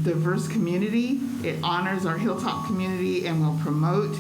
diverse community. It honors our Hilltop community and will promote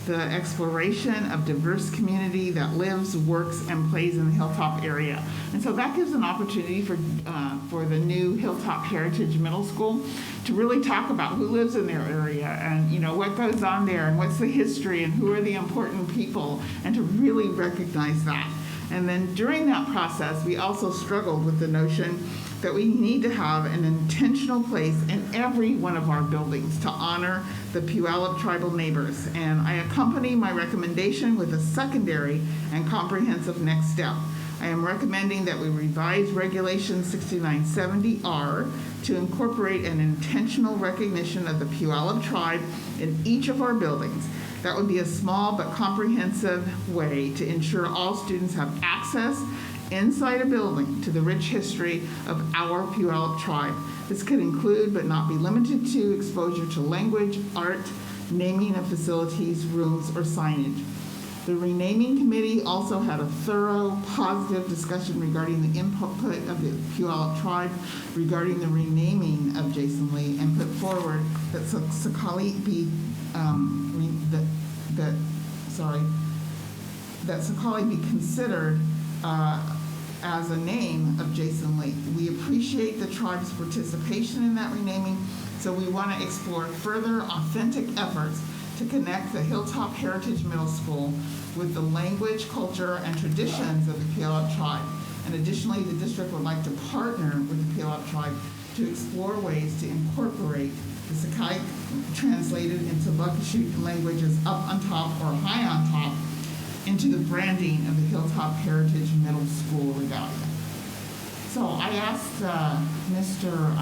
the exploration of diverse community that lives, works, and plays in the Hilltop area. And so that gives an opportunity for the new Hilltop Heritage Middle School to really talk about who lives in their area and what goes on there and what's the history and who are the important people, and to really recognize that. And then during that process, we also struggled with the notion that we need to have an intentional place in every one of our buildings to honor the Puyallup tribal neighbors. And I accompany my recommendation with a secondary and comprehensive next step. I am recommending that we revise Regulation 6970R to incorporate an intentional recognition of the Puyallup tribe in each of our buildings. That would be a small but comprehensive way to ensure all students have access inside a building to the rich history of our Puyallup tribe. This could include, but not be limited to, exposure to language, art, naming of facilities, rooms, or signage. The renaming committee also had a thorough, positive discussion regarding the input of the Puyallup tribe regarding the renaming of Jason Lee, and put forward that Sakali be considered as a name of Jason Lee. We appreciate the tribe's participation in that renaming, so we want to explore further authentic efforts to connect the Hilltop Heritage Middle School with the language, culture, and traditions of the Puyallup tribe. And additionally, the district would like to partner with the Puyallup tribe to explore ways to incorporate the Sakai translated into Muckleshoot languages up on top or high on top into the branding of the Hilltop Heritage Middle School regalia. So I asked Mr.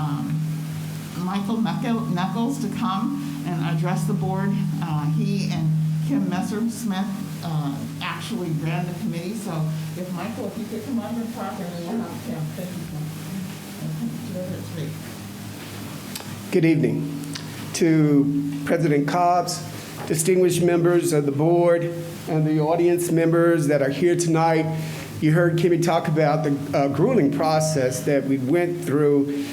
Michael Knuckles to come and address the board. He and Kim Messer-Smith actually ran the committee. So if Michael, if you could come up and talk, and we'll have Kim. Thank you, Kim. Good evening to President Cobbs, distinguished members of the board, and the audience members that are here tonight. You heard Kimmy talk about the grueling process that we went through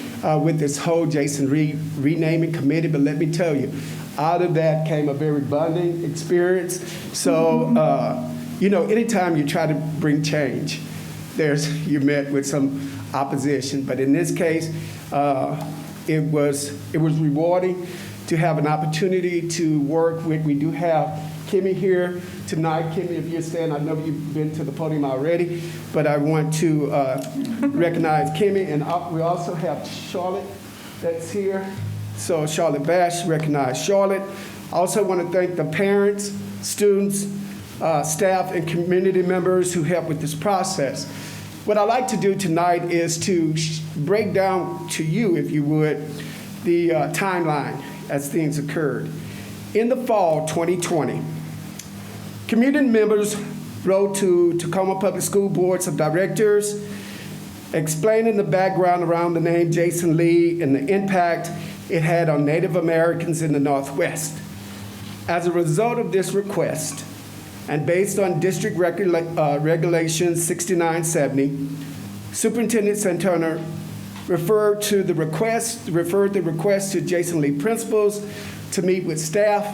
with this whole Jason renaming committee, but let me tell you, out of that came a very bonding experience. So, anytime you try to bring change, you're met with some opposition. But in this case, it was rewarding to have an opportunity to work with. We do have Kimmy here tonight. Kimmy, if you're staying, I know you've been to the podium already, but I want to recognize Kimmy, and we also have Charlotte that's here. So Charlotte Bash, recognize Charlotte. I also want to thank the parents, students, staff, and community members who helped with this process. What I'd like to do tonight is to break down to you, if you would, the timeline as things occurred. In the fall 2020, community members wrote to Tacoma Public School Boards of Directors explaining the background around the name Jason Lee and the impact it had on Native Americans in the Northwest. As a result of this request, and based on District Regulation 6970, Superintendent Santana referred the request to Jason Lee principals to meet with staff,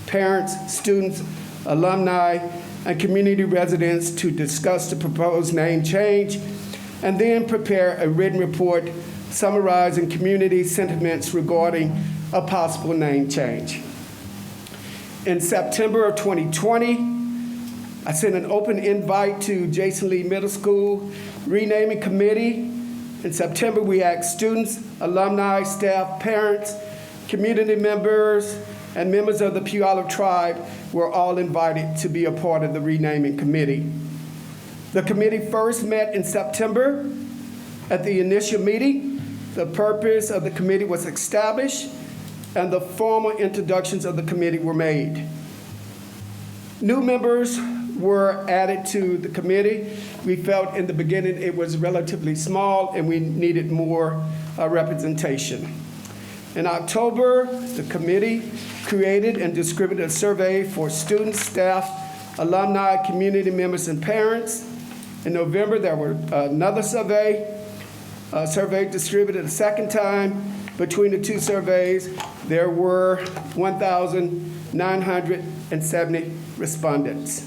parents, students, alumni, and community residents to discuss the proposed name change, and then prepare a written report summarizing community sentiments regarding a possible name change. In September of 2020, I sent an open invite to Jason Lee Middle School renaming committee. In September, we asked students, alumni, staff, parents, community members, and members of the Puyallup tribe were all invited to be a part of the renaming committee. The committee first met in September. At the initial meeting, the purpose of the committee was established and the formal introductions of the committee were made. New members were added to the committee. We felt in the beginning it was relatively small and we needed more representation. In October, the committee created and distributed a survey for students, staff, alumni, community members, and parents. In November, there were another survey distributed a second time. Between the two surveys, there were 1,970 respondents.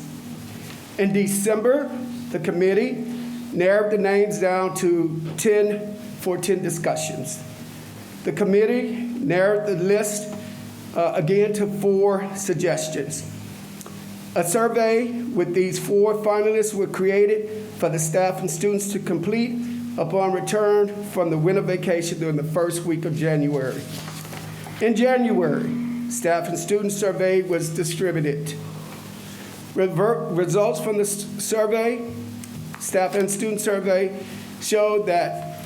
In December, the committee narrowed the names down to 10 for 10 discussions. The committee narrowed the list again to 4 suggestions. A survey with these 4 finalists were created for the staff and students to complete upon return from the winter vacation during the first week of January. In January, staff and student survey was distributed. Results from the survey, staff and student survey, showed that,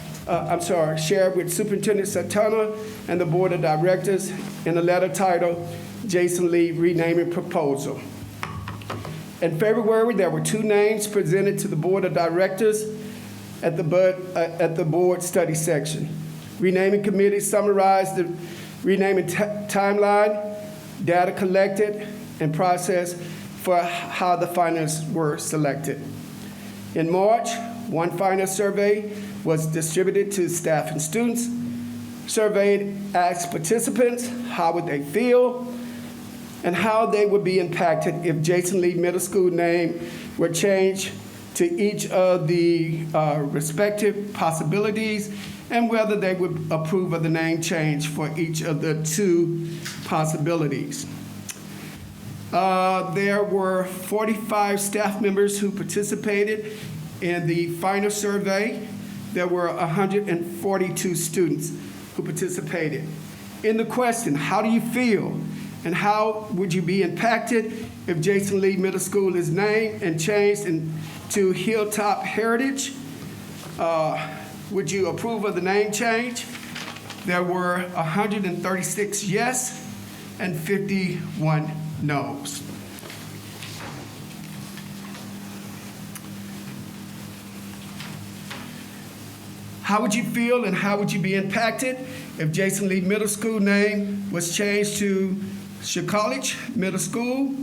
shared with Superintendent Santana and the Board of Directors in a letter titled Jason Lee Renaming Proposal. In February, there were 2 names presented to the Board of Directors at the board study section. Renaming committee summarized the renaming timeline, data collected, and process for how the finalists were selected. In March, 1 final survey was distributed to staff and students. Surveyed asked participants how would they feel and how they would be impacted if Jason Lee Middle School name were changed to each of the respective possibilities and whether they would approve of the name change for each of the 2 possibilities. There were 45 staff members who participated in the final survey. There were 142 students who participated. In the question, how do you feel and how would you be impacted if Jason Lee Middle School is named and changed to Hilltop Heritage? Would you approve of the name change? There were 136 yes and 51 no's. How would you feel and how would you be impacted if Jason Lee Middle School name was changed to College Middle School?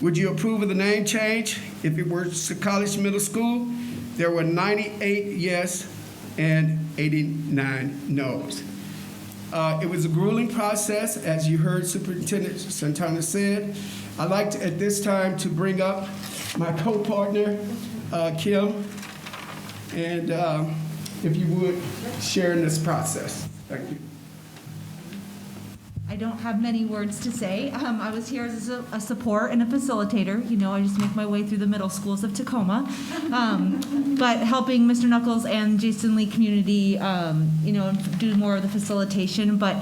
Would you approve of the name change if it were College Middle School? There were 98 yes and 89 no's. It was a grueling process, as you heard Superintendent Santana said. I'd like to, at this time, to bring up my co-partner, Kim, and if you would share in this process. Thank you. I don't have many words to say. I was here as a support and a facilitator. You know, I just make my way through the middle schools of Tacoma. But helping Mr. Knuckles and Jason Lee community, you know, do more of the facilitation. But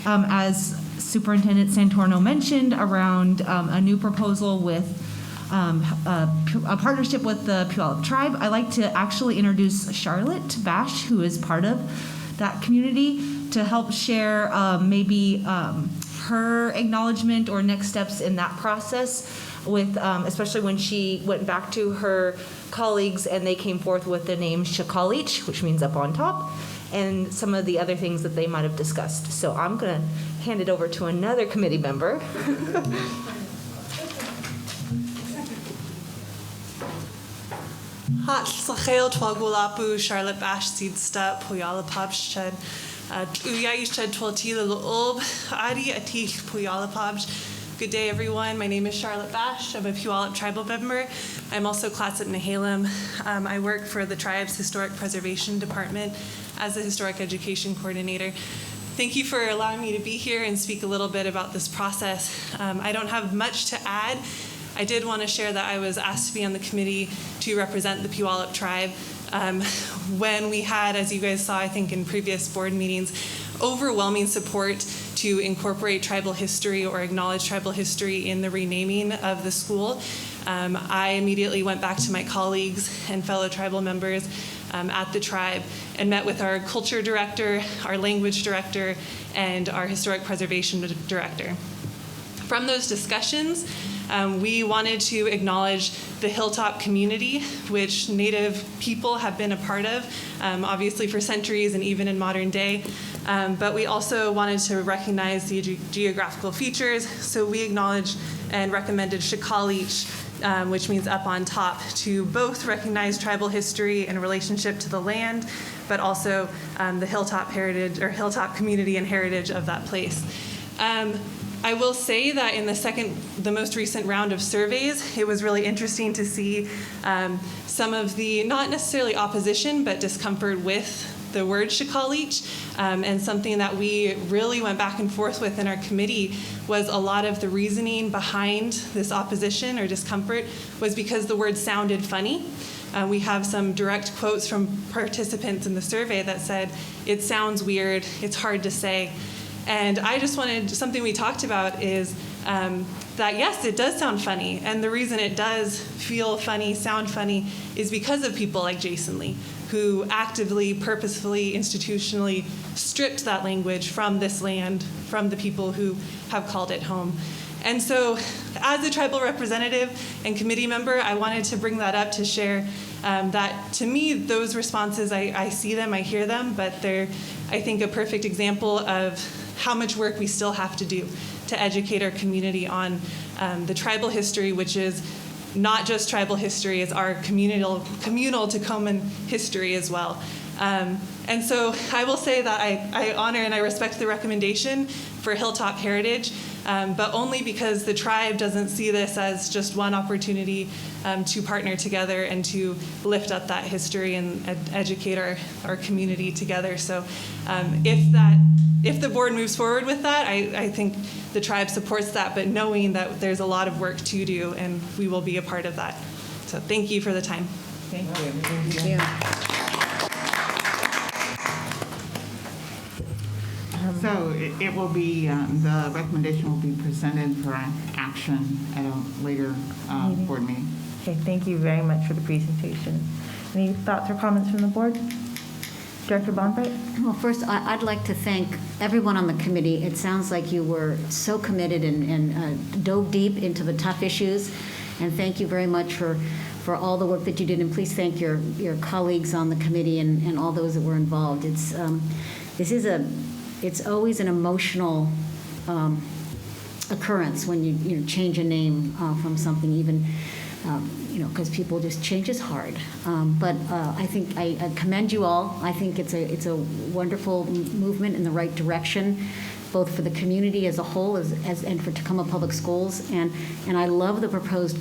as Superintendent Santorno mentioned around a new proposal with a partnership with the Puyallup Tribe, I'd like to actually introduce Charlotte Bash, who is part of that community, to help share maybe her acknowledgement or next steps in that process with, especially when she went back to her colleagues and they came forth with the name Shakalich, which means up on top, and some of the other things that they might have discussed. So I'm going to hand it over to another committee member. Hat Slachel Twagulapu, Charlotte Bash Seedsta, Puyalapabshed, Uyayished Twaltila Lulb, Adi Atich Puyalapabs. Good day, everyone. My name is Charlotte Bash. I'm a Puyallup tribal member. I'm also class at Nehalem. I work for the tribe's Historic Preservation Department as a Historic Education Coordinator. Thank you for allowing me to be here and speak a little bit about this process. I don't have much to add. I did want to share that I was asked to be on the committee to represent the Puyallup tribe when we had, as you guys saw, I think in previous board meetings, overwhelming support to incorporate tribal history or acknowledge tribal history in the renaming of the school. I immediately went back to my colleagues and fellow tribal members at the tribe and met with our culture director, our language director, and our historic preservation director. From those discussions, we wanted to acknowledge the Hilltop community, which Native people have been a part of, obviously for centuries and even in modern day. But we also wanted to recognize the geographical features, so we acknowledged and recommended Shakalich, which means up on top, to both recognize tribal history and relationship to the land, but also the Hilltop heritage or Hilltop community and heritage of that place. I will say that in the most recent round of surveys, it was really interesting to see some of the, not necessarily opposition, but discomfort with the word Shakalich, and something that we really went back and forth with in our committee was a lot of the reasoning behind this opposition or discomfort was because the word sounded funny. We have some direct quotes from participants in the survey that said, it sounds weird, it's hard to say. And I just wanted, something we talked about is that yes, it does sound funny. And the reason it does feel funny, sound funny, is because of people like Jason Lee, who actively, purposefully, institutionally stripped that language from this land, from the people who have called it home. And so as a tribal representative and committee member, I wanted to bring that up to share that to me, those responses, I see them, I hear them, but they're, I think, a perfect example of how much work we still have to do to educate our community on the tribal history, which is not just tribal history, it's our communal Tacoman history as well. And so I will say that I honor and I respect the recommendation for Hilltop Heritage. but only because the tribe doesn't see this as just one opportunity to partner together and to lift up that history and educate our community together. So if the board moves forward with that, I think the tribe supports that, but knowing that there's a lot of work to do, and we will be a part of that. So thank you for the time. Thank you. Thank you. So it will be, the recommendation will be presented for action at a later board meeting. Okay, thank you very much for the presentation. Any thoughts or comments from the board? Director Bonbright? Well, first, I'd like to thank everyone on the committee. It sounds like you were so committed and dove deep into the tough issues. And thank you very much for all the work that you did. And please thank your colleagues on the committee and all those that were involved. It's always an emotional occurrence when you change a name from something, even because people just change is hard. But I think I commend you all. I think it's a wonderful movement in the right direction, both for the community as a whole and for Tacoma Public Schools. And I love the proposed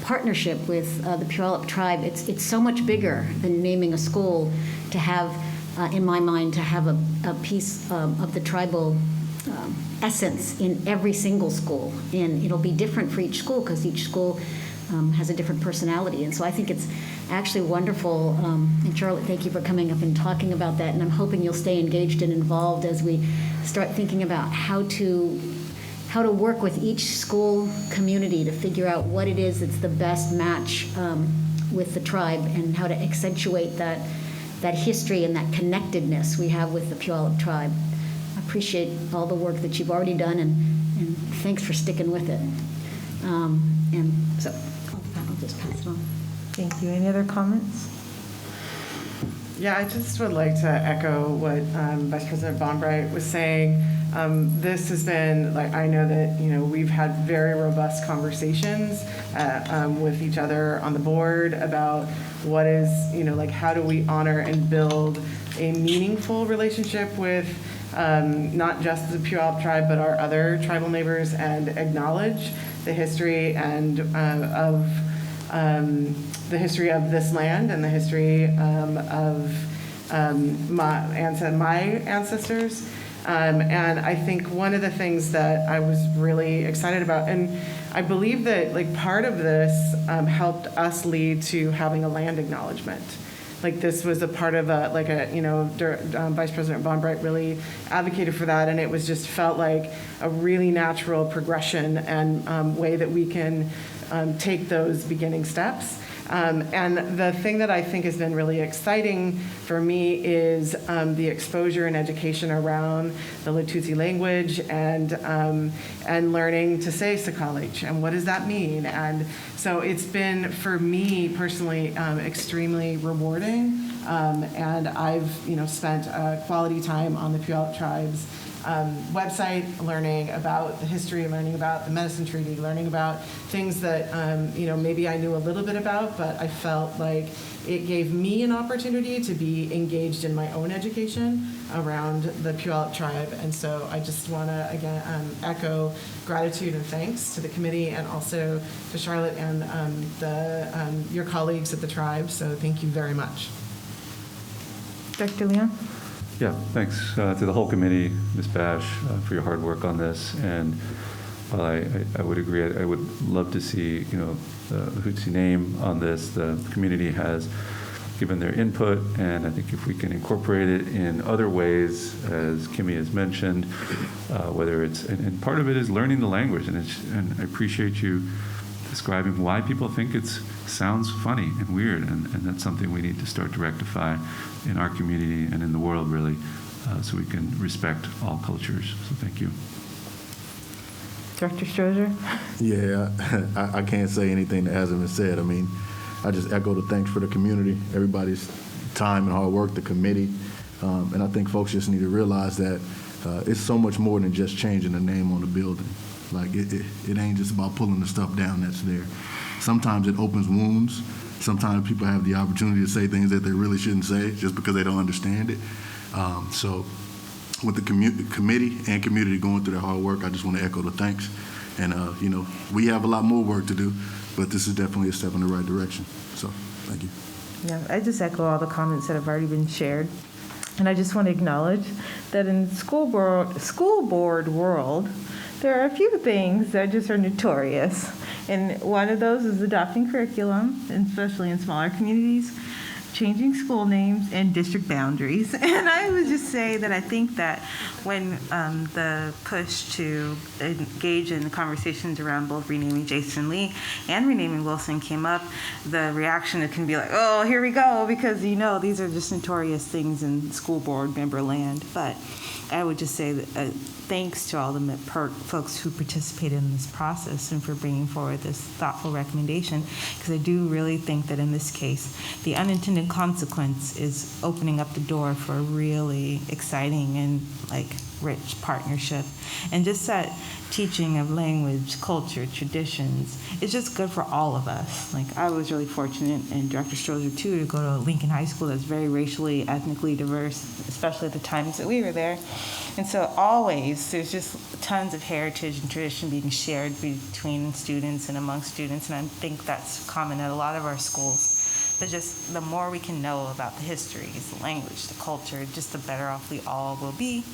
partnership with the Puyallup tribe. It's so much bigger than naming a school to have. In my mind, to have a piece of the tribal essence in every single school. And it'll be different for each school because each school has a different personality. And so I think it's actually wonderful. And Charlotte, thank you for coming up and talking about that. And I'm hoping you'll stay engaged and involved as we start thinking about how to work with each school community to figure out what it is that's the best match with the tribe and how to accentuate that history and that connectedness we have with the Puyallup tribe. I appreciate all the work that you've already done, and thanks for sticking with it. And so I'll just pass it on. Thank you. Any other comments? Yeah, I just would like to echo what Vice President Bonbright was saying. This has been, I know that, we've had very robust conversations with each other on the board about what is, how do we honor and build a meaningful relationship with not just the Puyallup tribe, but our other tribal neighbors, and acknowledge the history and of this land and the history of my ancestors. And I think one of the things that I was really excited about, and I believe that part of this helped us lead to having a land acknowledgement. This was a part of Vice President Bonbright really advocated for that, and it was just felt like a really natural progression and way that we can take those beginning steps. And the thing that I think has been really exciting for me is the exposure and education around the Latutsi language and learning to say Sakalik and what does that mean. And so it's been, for me personally, extremely rewarding. And I've spent quality time on the Puyallup tribe's website, learning about the history, learning about the medicine treaty, learning about things that maybe I knew a little bit about, but I felt like it gave me an opportunity to be engaged in my own education around the Puyallup tribe. And so I just want to again echo gratitude and thanks to the committee and also to Charlotte and your colleagues at the tribe. So thank you very much. Director Leon? Yeah, thanks to the whole committee, Ms. Bash, for your hard work on this. And while I would agree, I would love to see, the Hootsie name on this. The community has given their input, and I think if we can incorporate it in other ways, as Kimmy has mentioned, whether it's, and part of it is learning the language, and I appreciate you describing why people think it sounds funny and weird, and that's something we need to start to rectify in our community and in the world, really, so we can respect all cultures. So thank you. Director Strozer? Yeah, I can't say anything that hasn't been said. I mean, I just echo the thanks for the community, everybody's time and hard work, the committee, and I think folks just need to realize that it's so much more than just changing the name on the building. It ain't just about pulling the stuff down that's there. Sometimes it opens wounds. Sometimes people have the opportunity to say things that they really shouldn't say just because they don't understand it. So with the committee and community going through their hard work. I just want to echo the thanks. And, we have a lot more work to do, but this is definitely a step in the right direction. So, thank you. Yeah, I just echo all the comments that have already been shared. And I just want to acknowledge that in the school board world, there are a few things that just are notorious. And one of those is adopting curriculum, especially in smaller communities, changing school names, and district boundaries. And I would just say that I think that when the push to engage in the conversations around both renaming Jason Lee and renaming Wilson came up, the reaction can be like, oh, here we go, because these are just notorious things in school board member land. But I would just say that thanks to all the folks who participated in this process and for bringing forward this thoughtful recommendation, because I do really think that in this case, the unintended consequence is opening up the door for a really exciting and rich partnership. And just that teaching of language, culture, traditions, it's just good for all of us. I was really fortunate, and Director Strozer too, to go to Lincoln High School that's very racially, ethnically diverse, especially at the times that we were there. And so always there's just tons of heritage and tradition being shared between students and among students, and I think that's common at a lot of our schools. But just the more we can know about the histories, the language, the culture, just the better off we all will be.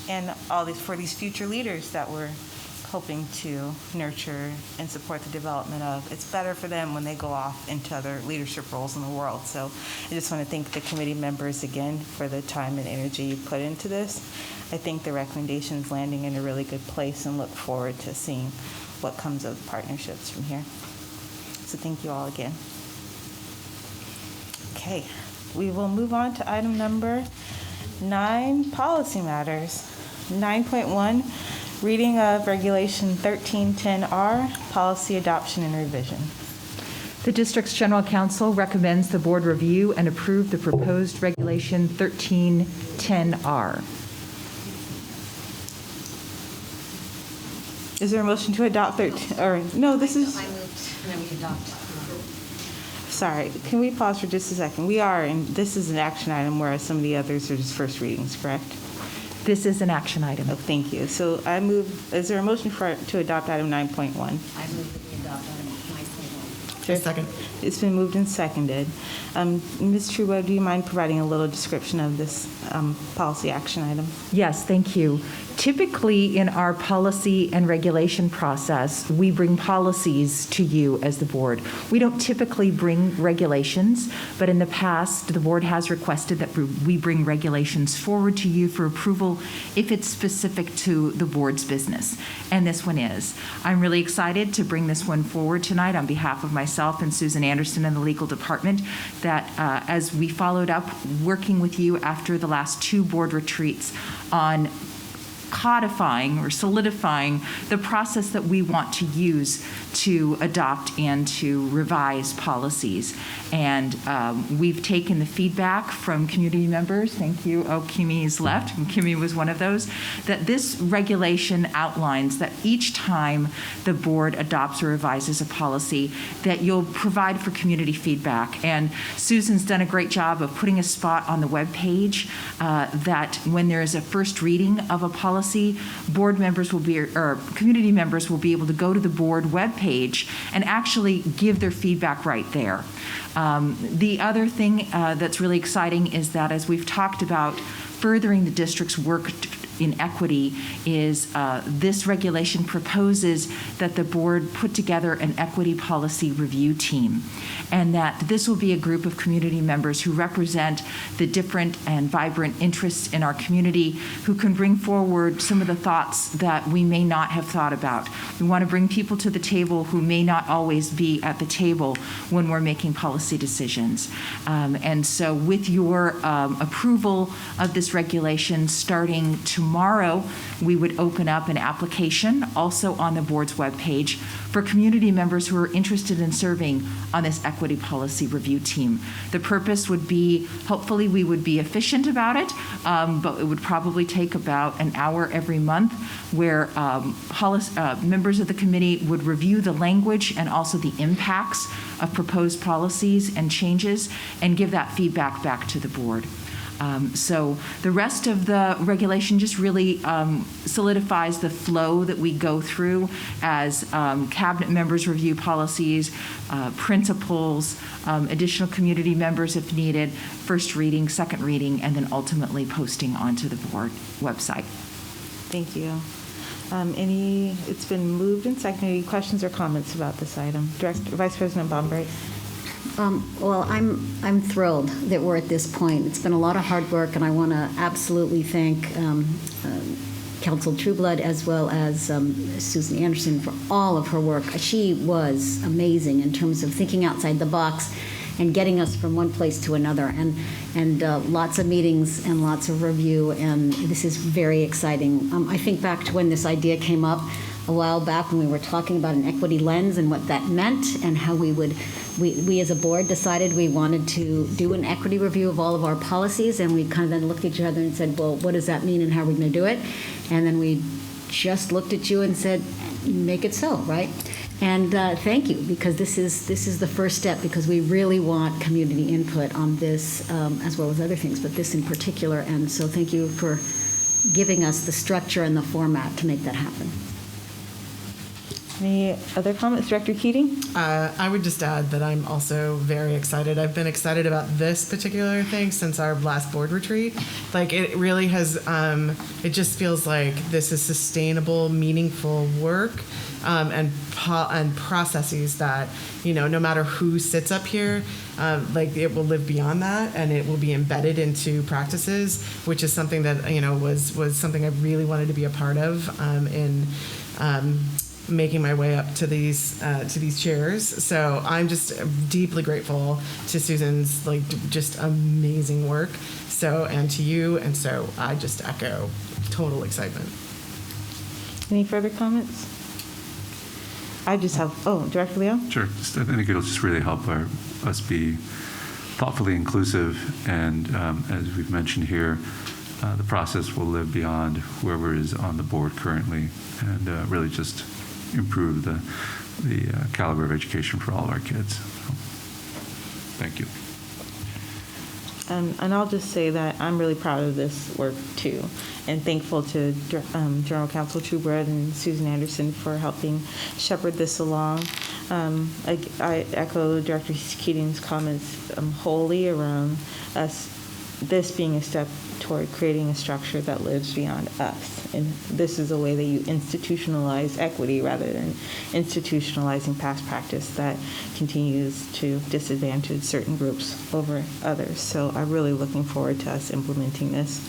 And all these for these future leaders that we're hoping to nurture and support the development of. It's better for them when they go off into other leadership roles in the world. So I just want to thank the committee members again for the time and energy you put into this. I think the recommendation's landing in a really good place and look forward to seeing what comes of the partnerships from here. So thank you all again. Okay, we will move on to item number 9, policy matters. 9.1, reading of Regulation 1310R, policy adoption and revision. The district's general counsel recommends the board review and approve the proposed Regulation 1310R. Is there a motion to adopt 13, or no, this is... I moved, and then we adopt. Sorry, can we pause for just a second? This is an action item, whereas some of the others are just first readings, correct? This is an action item. Oh, thank you. So I move, is there a motion to adopt item 9.1? I move that we adopt item 9.1. Sure. Second. It's been moved and seconded. Ms. Trudeau, do you mind providing a little description of this policy action item? Yes, thank you. Typically, in our policy and regulation process, we bring policies to you as the board. We don't typically bring regulations, but in the past, the board has requested that we bring regulations forward to you for approval if it's specific to the board's business, and this one is. I'm really excited to bring this one forward tonight on behalf of myself and Susan Anderson and the legal department, that as we followed up working with you after the last 2 board retreats on codifying or solidifying the process that we want to use to adopt and to revise policies. And we've taken the feedback from community members. Thank you. Oh, Kimi is left, and Kimi was one of those. That this regulation outlines that each time the board adopts or revises a policy, that you'll provide for community feedback. And Susan's done a great job of putting a spot on the webpage that when there is a first reading of a policy, board members will be, or community members will be able to go to the board webpage and actually give their feedback right there. The other thing that's really exciting is that as we've talked about furthering the district's work in equity is this regulation proposes that the board put together an equity policy review team, and that this will be a group of community members who represent the different and vibrant interests in our community, who can bring forward some of the thoughts that we may not have thought about. We want to bring people to the table who may not always be at the table when we're making policy decisions. And so with your approval of this regulation starting tomorrow, we would open up an application also on the board's webpage for community members who are interested in serving on this equity policy review team. The purpose would be, hopefully we would be efficient about it, but it would probably take about an hour every month where members of the committee would review the language and also the impacts of proposed policies and changes and give that feedback back to the board. So the rest of the regulation just really solidifies the flow that we go through as cabinet members review policies, principals, additional community members if needed, first reading, second reading, and then ultimately posting onto the board website. Thank you. It's been moved and seconded. Any questions or comments about this item? Vice President Bombright. Well, I'm thrilled that we're at this point. It's been a lot of hard work, and I want to absolutely thank Council Trueblood as well as Susan Anderson for all of her work. She was amazing in terms of thinking outside the box and getting us from one place to another, and lots of meetings and lots of review, and this is very exciting. I think back to when this idea came up a while back when we were talking about an equity lens and what that meant, and how we as a board decided we wanted to do an equity review of all of our policies, and we kind of then looked at each other and said, well, what does that mean and how are we going to do it? And then we just looked at you and said, make it so, right? And thank you, because this is the first step, because we really want community input on this as well as other things, but this in particular. And so thank you for giving us the structure and the format to make that happen. Any other comments? Director Keating? I would just add that I'm also very excited. I've been excited about this particular thing since our last board retreat. Like, it really has, it just feels like this is sustainable, meaningful work and processes that, no matter who sits up here, like, it will live beyond that, and it will be embedded into practices, which is something that, was something I really wanted to be a part of in making my way up to these chairs. So I'm just deeply grateful to Susan's just amazing work. So, and to you, and so I just echo total excitement. Any further comments? I just have, Director Leo? Sure. I think it'll just really help us be thoughtfully inclusive, and as we've mentioned here, the process will live beyond whoever is on the board currently, and really just improve the caliber of education for all of our kids. So, thank you. And I'll just say that I'm really proud of this work too, and thankful to General Counsel Trueblood and Susan Anderson for helping shepherd this along. I echo Director Keating's comments wholly around this being a step toward creating a structure that lives beyond us. And this is a way that you institutionalize equity rather than institutionalizing past practice that continues to disadvantage certain groups over others. So I'm really looking forward to us implementing this.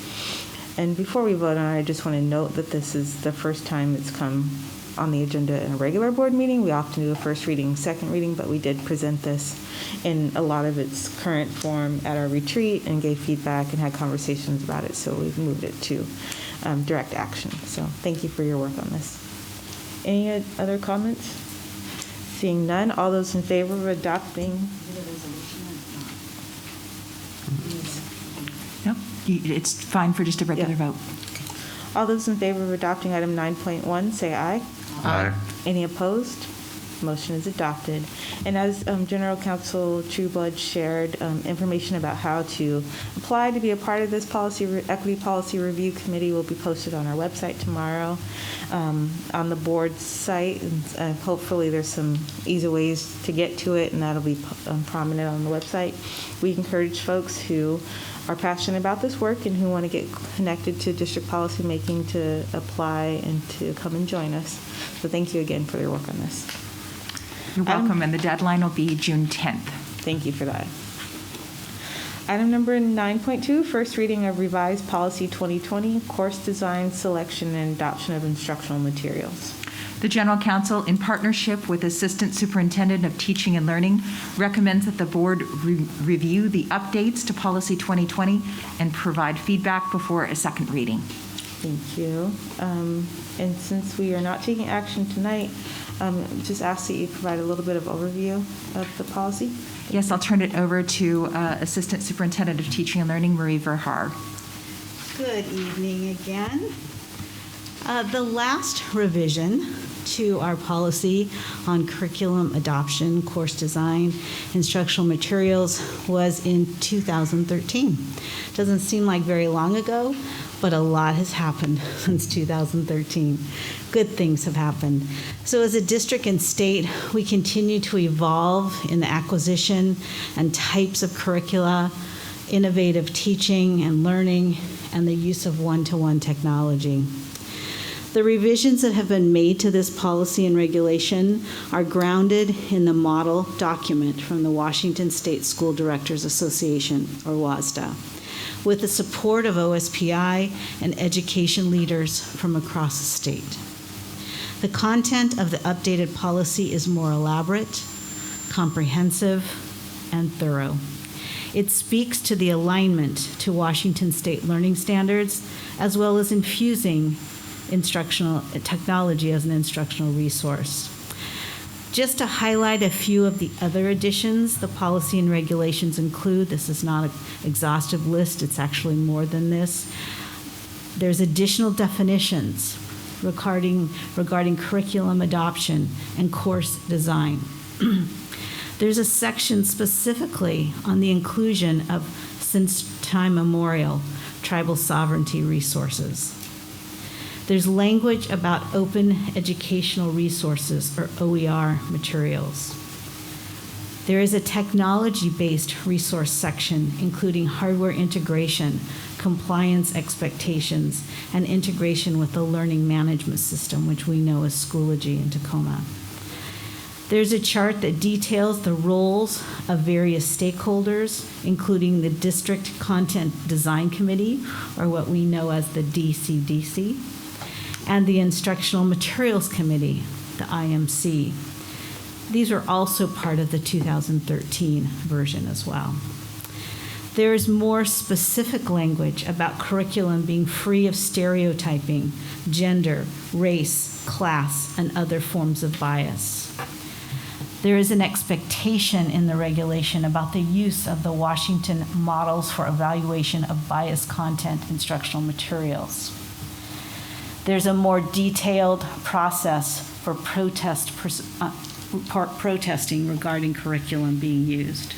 And before we vote on it, I just want to note that this is the first time it's come on the agenda in a regular board meeting. We often do a first reading, second reading, but we did present this in a lot of its current form at our retreat and gave feedback and had conversations about it. So we've moved it to direct action. So thank you for your work on this. Any other comments? Seeing none, all those in favor of adopting? No, it's fine for just a regular vote. All those in favor of adopting item 9.1, say aye. Aye. Any opposed? Motion is adopted. And as General Counsel Trueblood shared, information about how to apply to be a part of this equity policy review committee will be posted on our website tomorrow, on the board's site. And hopefully there's some easy ways to get to it, and that'll be prominent on the website. We encourage folks who are passionate about this work and who want to get connected to district policy making to apply and to come and join us. So thank you again for your work on this. You're welcome, and the deadline will be June 10th. Thank you for that. Item number 9.2, first reading of revised policy 2020, course design, selection, and adoption of instructional materials. The General Counsel, in partnership with Assistant Superintendent of Teaching and Learning, recommends that the board review the updates to Policy 2020 and provide feedback before a second reading. Thank you. And since we are not taking action tonight, just ask that you provide a little bit of overview of the policy. Yes, I'll turn it over to Assistant Superintendent of Teaching and Learning, Marie Verhaar. Good evening again. The last revision to our policy on curriculum adoption, course design, instructional materials was in 2013. Doesn't seem like very long ago, but a lot has happened since 2013. Good things have happened. So as a district and state, we continue to evolve in the acquisition and types of curricula, innovative teaching and learning, and the use of one-to-one technology. The revisions that have been made to this policy and regulation are grounded in the model document from the Washington State School Directors Association, or WASDA, with the support of OSPI and education leaders from across the state. The content of the updated policy is more elaborate, comprehensive, and thorough. It speaks to the alignment to Washington State learning standards, as well as infusing instructional technology as an instructional resource. Just to highlight a few of the other additions the policy and regulations include, this is not an exhaustive list, it's actually more than this. There's additional definitions regarding curriculum adoption and course design. There's a section specifically on the inclusion of, since time immemorial, tribal sovereignty resources. There's language about open educational resources, or OER materials. There is a technology-based resource section, including hardware integration, compliance expectations, and integration with the learning management system, which we know as Schoology in Tacoma. There's a chart that details the roles of various stakeholders, including the District Content Design Committee, or what we know as the DCDC, and the Instructional Materials Committee, the IMC. These are also part of the 2013 version as well. There is more specific language about curriculum being free of stereotyping, gender, race, class, and other forms of bias. There is an expectation in the regulation about the use of the Washington models for evaluation of bias content instructional materials. There's a more detailed process for protesting regarding curriculum being used.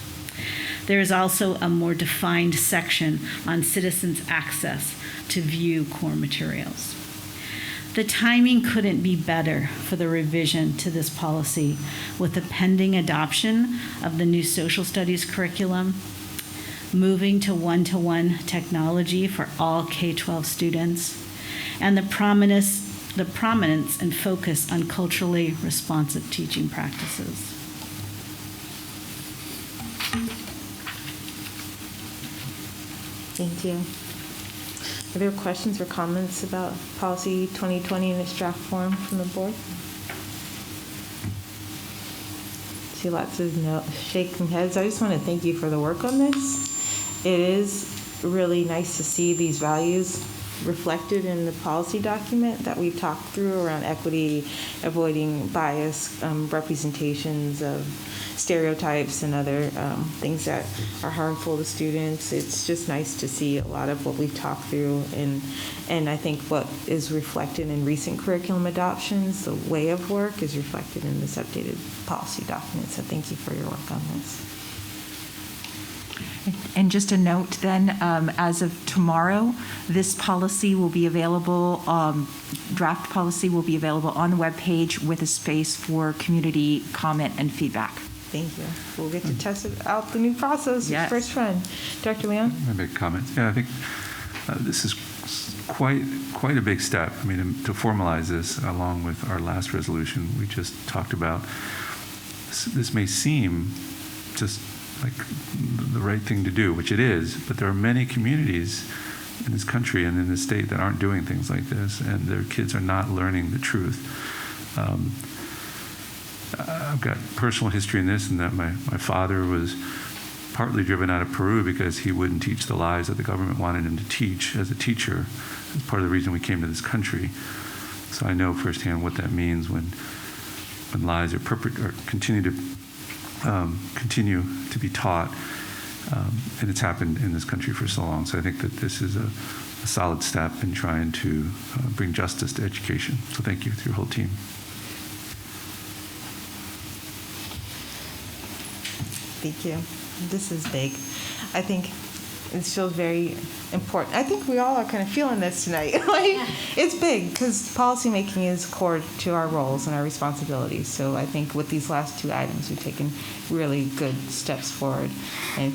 There is also a more defined section on citizens' access to view core materials. The timing couldn't be better for the revision to this policy, with the pending adoption of the new social studies curriculum, moving to one-to-one technology for all K-12 students, and the prominence and focus on culturally responsive teaching practices. Thank you. Are there questions or comments about policy 2020 in its draft form from the board? See lots of shaking heads. I just want to thank you for the work on this. It is really nice to see these values reflected in the policy document that we've talked through around equity, avoiding bias, representations of stereotypes and other things that are harmful to students. It's just nice to see a lot of what we've talked through, and I think what is reflected in recent curriculum adoptions, the way of work, is reflected in this updated policy document. So thank you for your work on this. And just a note then, as of tomorrow, this policy will be available, draft policy will be available on the webpage with a space for community comment and feedback. Thank you. We'll get to test out the new process. Yes. First fun. Dr. Leon? I make comments. Yeah, I think this is quite a big step. I mean, to formalize this along with our last resolution we just talked about, this may seem just like the right thing to do, which it is, but there are many communities in this country and in this state that aren't doing things like this, and their kids are not learning the truth. I've got personal history in this, in that my father was partly driven out of Peru because he wouldn't teach the lies that the government wanted him to teach as a teacher. That's part of the reason we came to this country. So I know firsthand what that means when lies are continue to be taught, and it's happened in this country for so long. So I think that this is a a solid step in trying to bring justice to education. So thank you to your whole team. Thank you. This is big. I think it feels very important. I think we all are kind of feeling this tonight. Like, it's big because policymaking is core to our roles and our responsibilities. So I think with these last two items, we've taken really good steps forward, and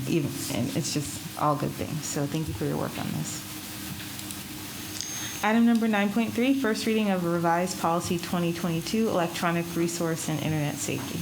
it's just all good things. So thank you for your work on this. Item number 9.3, first reading of revised policy 2022, electronic resource and internet safety.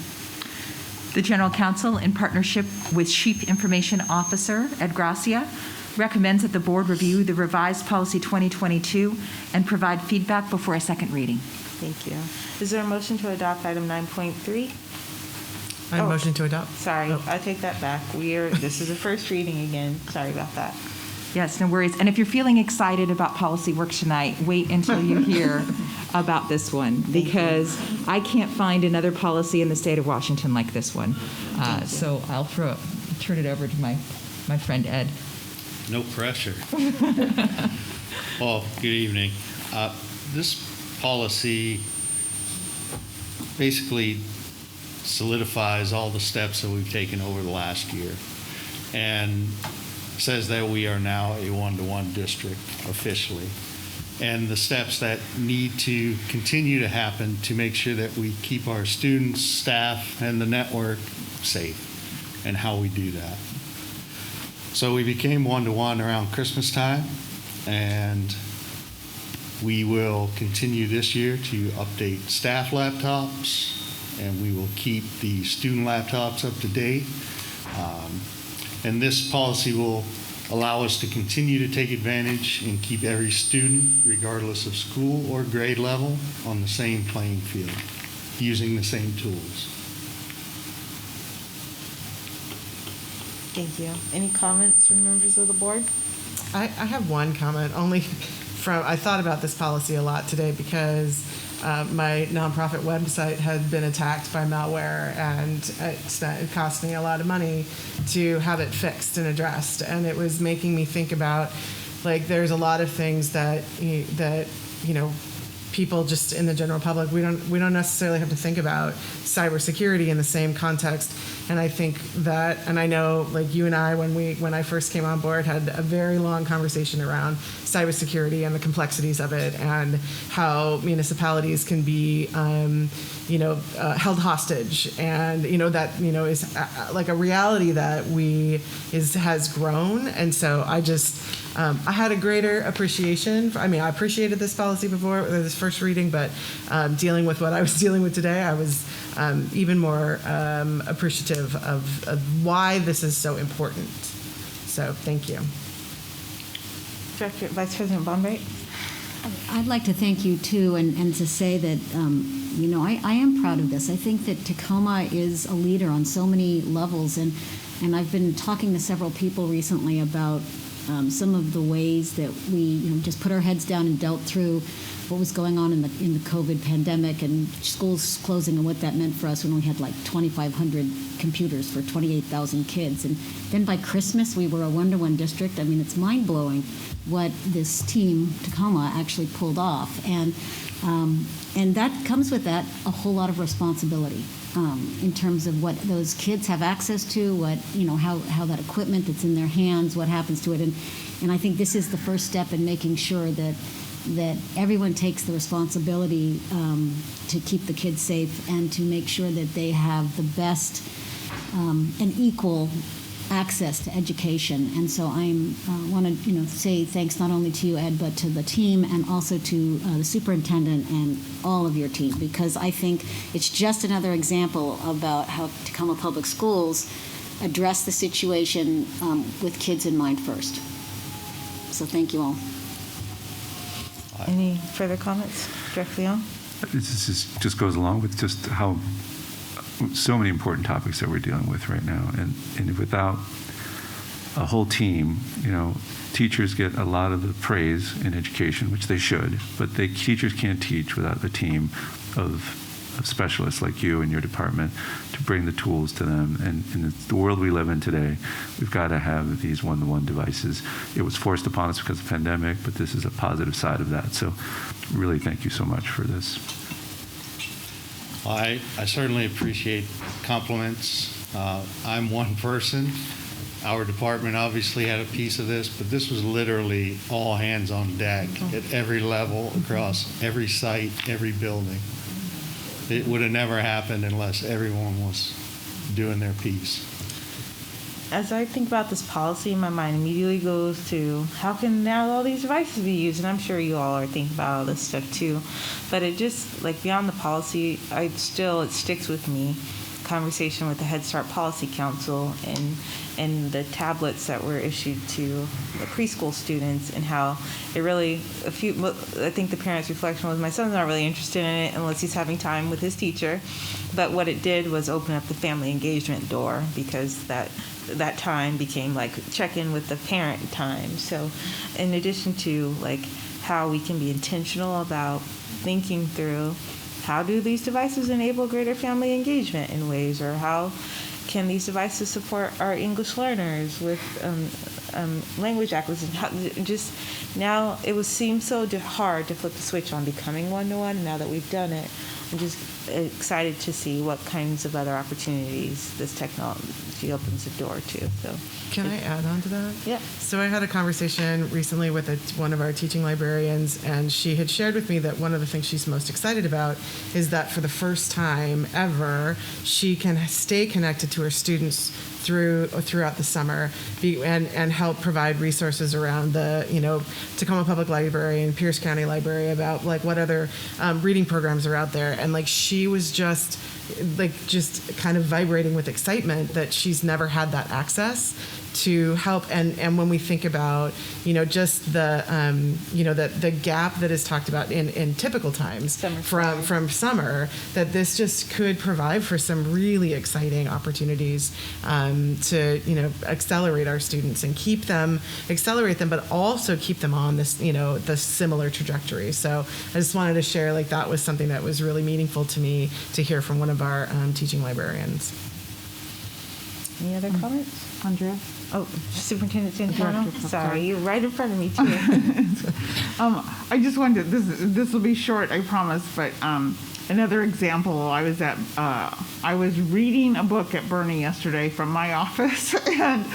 The General Counsel, in partnership with Chief Information Officer Ed Gracia, recommends that the board review the revised policy 2022 and provide feedback before a second reading. Thank you. Is there a motion to adopt item 9.3? I motion to adopt. Sorry, I take that back. This is a first reading again. Sorry about that. Yes, no worries. And if you're feeling excited about policy work tonight, wait until you hear about this one, because I can't find another policy in the state of Washington like this one. So I'll turn it over to my friend Ed. No pressure. Well, good evening. This policy basically solidifies all the steps that we've taken over the last year, and says that we are now a one-to-one district officially, and the steps that need to continue to happen to make sure that we keep our students, staff, and the network safe, and how we do that. So we became one-to-one around Christmas time, and we will continue this year to update staff laptops, and we will keep the student laptops up to date. And this policy will allow us to continue to take advantage and keep every student, regardless of school or grade level, on the same playing field, using the same tools. Thank you. Any comments from members of the board? I have one comment, I thought about this policy a lot today because my nonprofit website had been attacked by malware, and it cost me a lot of money to have it fixed and addressed. And it was making me think about, like, there's a lot of things that people just in the general public, we don't necessarily have to think about cybersecurity in the same context. And I think that, and I know, like, you and I, when I first came on board, had a very long conversation around cybersecurity and the complexities of it, and how municipalities can be, held hostage, and that is like a reality that has grown. And so I just I had a greater appreciation. I appreciated this policy before this first reading, but dealing with what I was dealing with today, I was even more appreciative of why this is so important. So thank you. Director, Vice President Bombright. I'd like to thank you too, and to say that I am proud of this. I think that Tacoma is a leader on so many levels, and I've been talking to several people recently about some of the ways that we just put our heads down and dealt through what was going on in the COVID pandemic and schools closing, and what that meant for us when we had like 2,500 computers for 28,000 kids. And then by Christmas, we were a one-to-one district. It's mind-blowing what this team, Tacoma, actually pulled off. And that comes with that a whole lot of responsibility in terms of what those kids have access to, what how that equipment that's in their hands, what happens to it. And I think this is the first step in making sure that everyone takes the responsibility to keep the kids safe and to make sure that they have the best and equal access to education. And so I want to say thanks not only to you, Ed, but to the team, and also to the superintendent and all of your team, because I think it's just another example about how Tacoma Public Schools address the situation with kids in mind first. So thank you all. Any further comments? Director Leon? This just goes along with just how so many important topics that we're dealing with right now, and without a whole team, teachers get a lot of the praise in education, which they should, but teachers can't teach without a team of of specialists like you and your department to bring the tools to them. And in the world we live in today, we've got to have these one-to-one devices. It was forced upon us because of the pandemic, but this is a positive side of that. So really thank you so much for this. I certainly appreciate compliments. I'm one person. Our department obviously had a piece of this, but this was literally all hands on deck at every level, across every site, every building. It would have never happened unless everyone was doing their piece. As I think about this policy, my mind immediately goes to how can now all these devices be used? And I'm sure you all are thinking about all this stuff too. But it just, like, beyond the policy, it sticks with me. Conversation with the Head Start Policy Council and the tablets that were issued to the preschool students, and how it really, I think the parents' reflection was, my son's not really interested in it unless he's having time with his teacher. But what it did was open up the family engagement door, because that time became like check-in with the parent time. So in addition to like how we can be intentional about thinking through how do these devices enable greater family engagement in ways, or how can these devices support our English learners with language acquisition? Just now, it seems so hard to flip the switch on becoming one-to-one. And now that we've done it, I'm just excited to see what kinds of other opportunities this technology opens the door to. So, can I add on to that? Yeah. So I had a conversation recently with one of our teaching librarians, and she had shared with me that one of the things she's most excited about is that for the first time ever, she can stay connected to her students throughout the summer, and help provide resources around the Tacoma Public Library and Pierce County Library about like what other reading programs are out there. And like she was just kind of vibrating with excitement that she's never had that access to help. And when we think about just the gap that is talked about in typical times from summer, that this just could provide for some really exciting opportunities to accelerate our students and accelerate them, but also keep them on this the similar trajectory. So I just wanted to share, like, that was something that was really meaningful to me to hear from one of our teaching librarians. Any other comments? Andrea? Oh, Superintendent Santana? Sorry, you're right in front of me, too. I just wanted to, this will be short, I promise, but another example, I was reading a book at Bernie yesterday from my office, and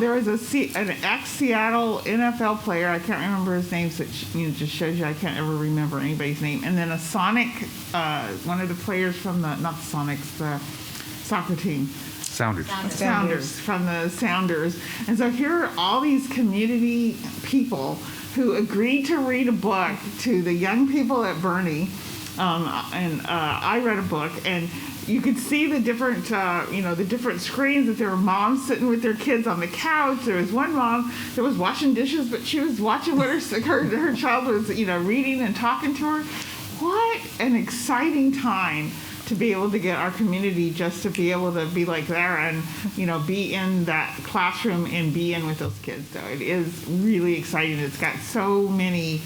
there was an ex-Seattle NFL player, I can't remember his name, so it just shows you I can't ever remember anybody's name, and then a Sonic, one of the players from the soccer team. Sounders, from the Sounders. And so here are all these community people who agreed to read a book to the young people at Bernie. I read a book, and you could see the different, the different screens, that there were moms sitting with their kids on the couch. There was one mom that was washing dishes, but she was watching what her child was, reading and talking to her. What an exciting time to be able to get our community just to be able to be like there and, be in that classroom and be in with those kids. So it is really exciting. It's got so many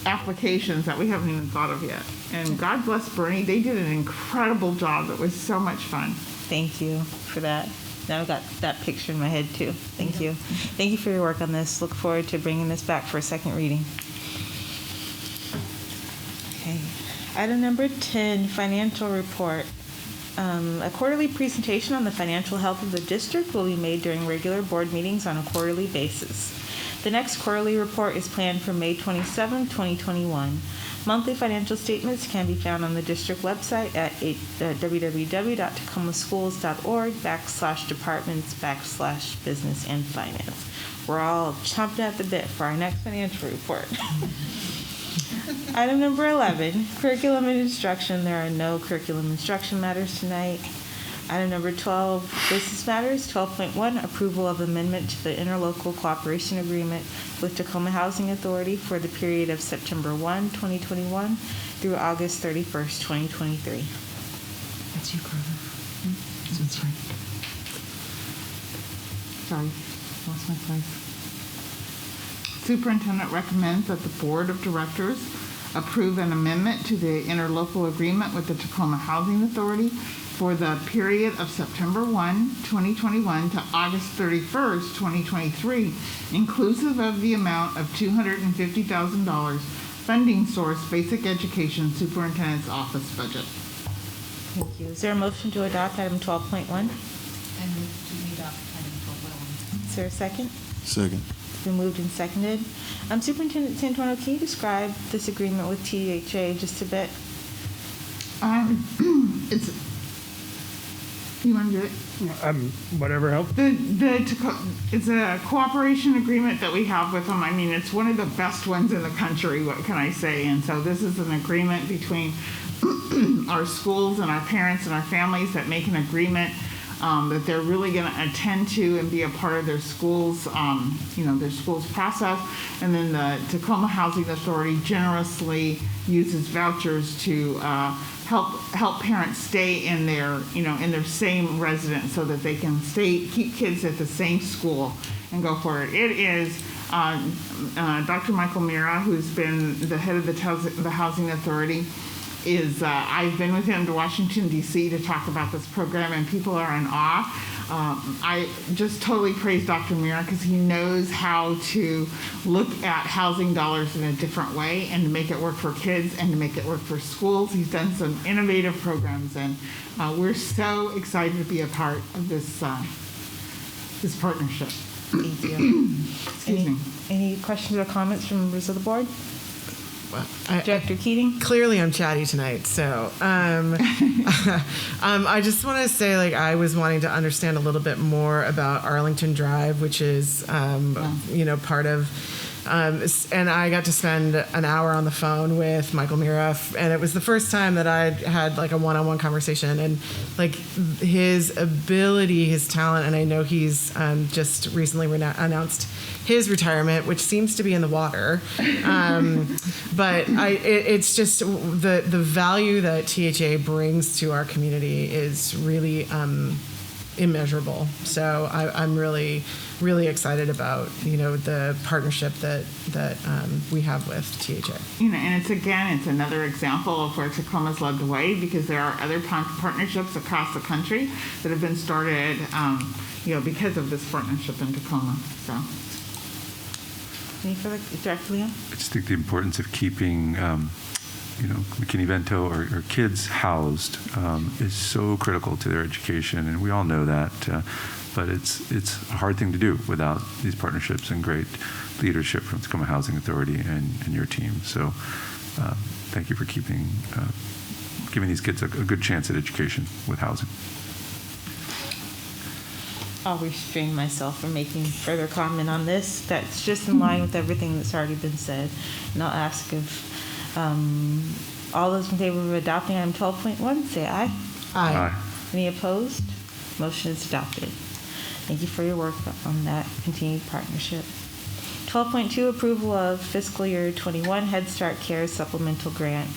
applications that we haven't even thought of yet. And God bless Bernie. They did an incredible job. It was so much fun. Thank you for that. Now I've got that picture in my head, too. Thank you. Thank you for your work on this. Look forward to bringing this back for a second reading. Okay. Item number 10, financial report. A quarterly presentation on the financial health of the district will be made during regular board meetings on a quarterly basis. The next quarterly report is planned for May 27, 2021. Monthly financial statements can be found on the district website at www.tacomaschools.org/departments/business and finance. We're all chomping at the bit for our next financial report. Item number 11, curriculum and instruction. There are no curriculum instruction matters tonight. Item number 12, business matters. 12.1, approval of amendment to the interlocal cooperation agreement with Tacoma Housing Authority for the period of September 1, 2021 through August 31st, 2023. That's you, Carla. That's right. Sorry, lost my place. Superintendent recommends that the Board of Directors approve an amendment to the interlocal agreement with the Tacoma Housing Authority for the period of September 1, 2021 to August 31st, 2023, inclusive of the amount of $250,000 funding source basic education superintendent's office budget. Thank you. Is there a motion to adopt item 12.1? And move to adopt item 12.1. Is there a second? Second. It's been moved and seconded. Superintendent Santorno, can you describe this agreement with THA just a bit? It's, you want to do it? Whatever helps. It's a cooperation agreement that we have with them. I mean, it's one of the best ones in the country, what can I say? And so this is an agreement between our schools and our parents and our families that make an agreement that they're really going to attend to and be a part of their schools, their schools process. And then the Tacoma Housing Authority generously uses vouchers to help parents stay in their same residence so that they can keep kids at the same school and go forward. It is Dr. Michael Mira, who's been the head of the Housing Authority. I've been with him to Washington, D.C. to talk about this program, and people are in awe. I just totally praise Dr. Mira because he knows how to look at housing dollars in a different way and to make it work for kids and to make it work for schools. He's done some innovative programs, and we're so excited to be a part of this partnership. Thank you. Excuse me. Any questions or comments from members of the board? Director Keating? Clearly, I'm chatty tonight, so I just want to say, I was wanting to understand a little bit more about Arlington Drive, which is, part of. And I got to spend an hour on the phone with Michael Mira, and it was the first time that I had a one-on-one conversation, and his ability, his talent, and I know he's just recently announced his retirement, which seems to be in the water. But it's just the value that THA brings to our community is really immeasurable. So I'm really excited about the partnership that we have with THA. And it's another example of where Tacoma's led the way, because there are other partnerships across the country that have been started because of this partnership in Tacoma. So. Any further, Director Leon? I just think the importance of keeping McKinney-Vento or kids housed is so critical to their education, and we all know that. But it's a hard thing to do without these partnerships and great leadership from Tacoma Housing Authority and your team. So thank you for giving these kids a good chance at education with housing. I'll restrain myself from making further comment on this. That's just in line with everything that's already been said. And I'll ask if all those in favor of adopting item 12.1, say aye. Aye. Any opposed? Motion is adopted. Thank you for your work on that continued partnership. 12.2, approval of fiscal year 21 Head Start Cares Supplemental Grant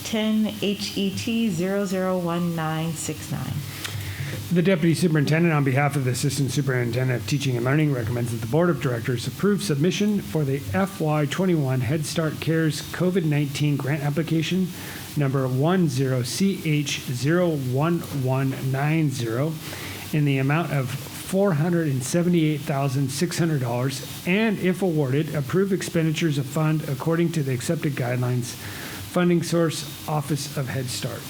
10 HET 001969. The Deputy Superintendent, on behalf of the Assistant Superintendent of Teaching and Learning, recommends that the Board of Directors approve submission for the FY21 Head Start Cares COVID-19 grant application number 10CH01190 in the amount of $478,600, and if awarded, approve expenditures of fund according to the accepted guidelines. Funding source, Office of Head Start.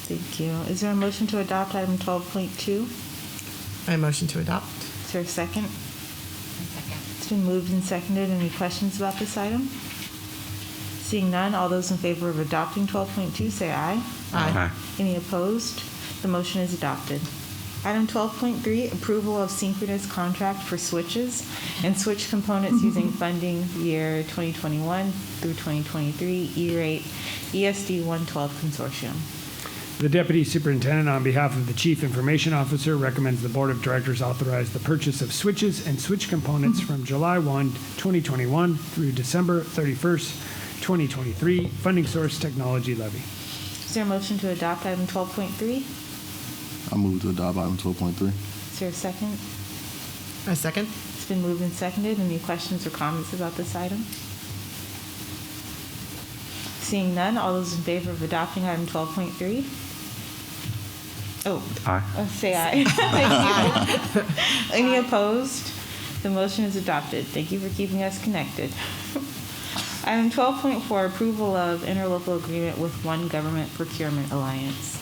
Thank you. Is there a motion to adopt item 12.2? I motion to adopt. Is there a second? Second. It's been moved and seconded. Any questions about this item? Seeing none, all those in favor of adopting 12.2 say aye. Aye. Any opposed? The motion is adopted. Item 12.3, approval of synchronous contract for switches and switch components using funding year 2021 through 2023 E-rate ESD 112 consortium. The Deputy Superintendent, on behalf of the Chief Information Officer, recommends the Board of Directors authorize the purchase of switches and switch components from July 1, 2021 through December 31st, 2023. Funding source, technology levy. Is there a motion to adopt item 12.3? I move to adopt item 12.3. Is there a second? A second. It's been moved and seconded. Any questions or comments about this item? Seeing none, all those in favor of adopting item 12.3? Oh. Aye. Say aye. Thank you. Any opposed? The motion is adopted. Thank you for keeping us connected. Item 12.4, approval of interlocal agreement with One Government Procurement Alliance.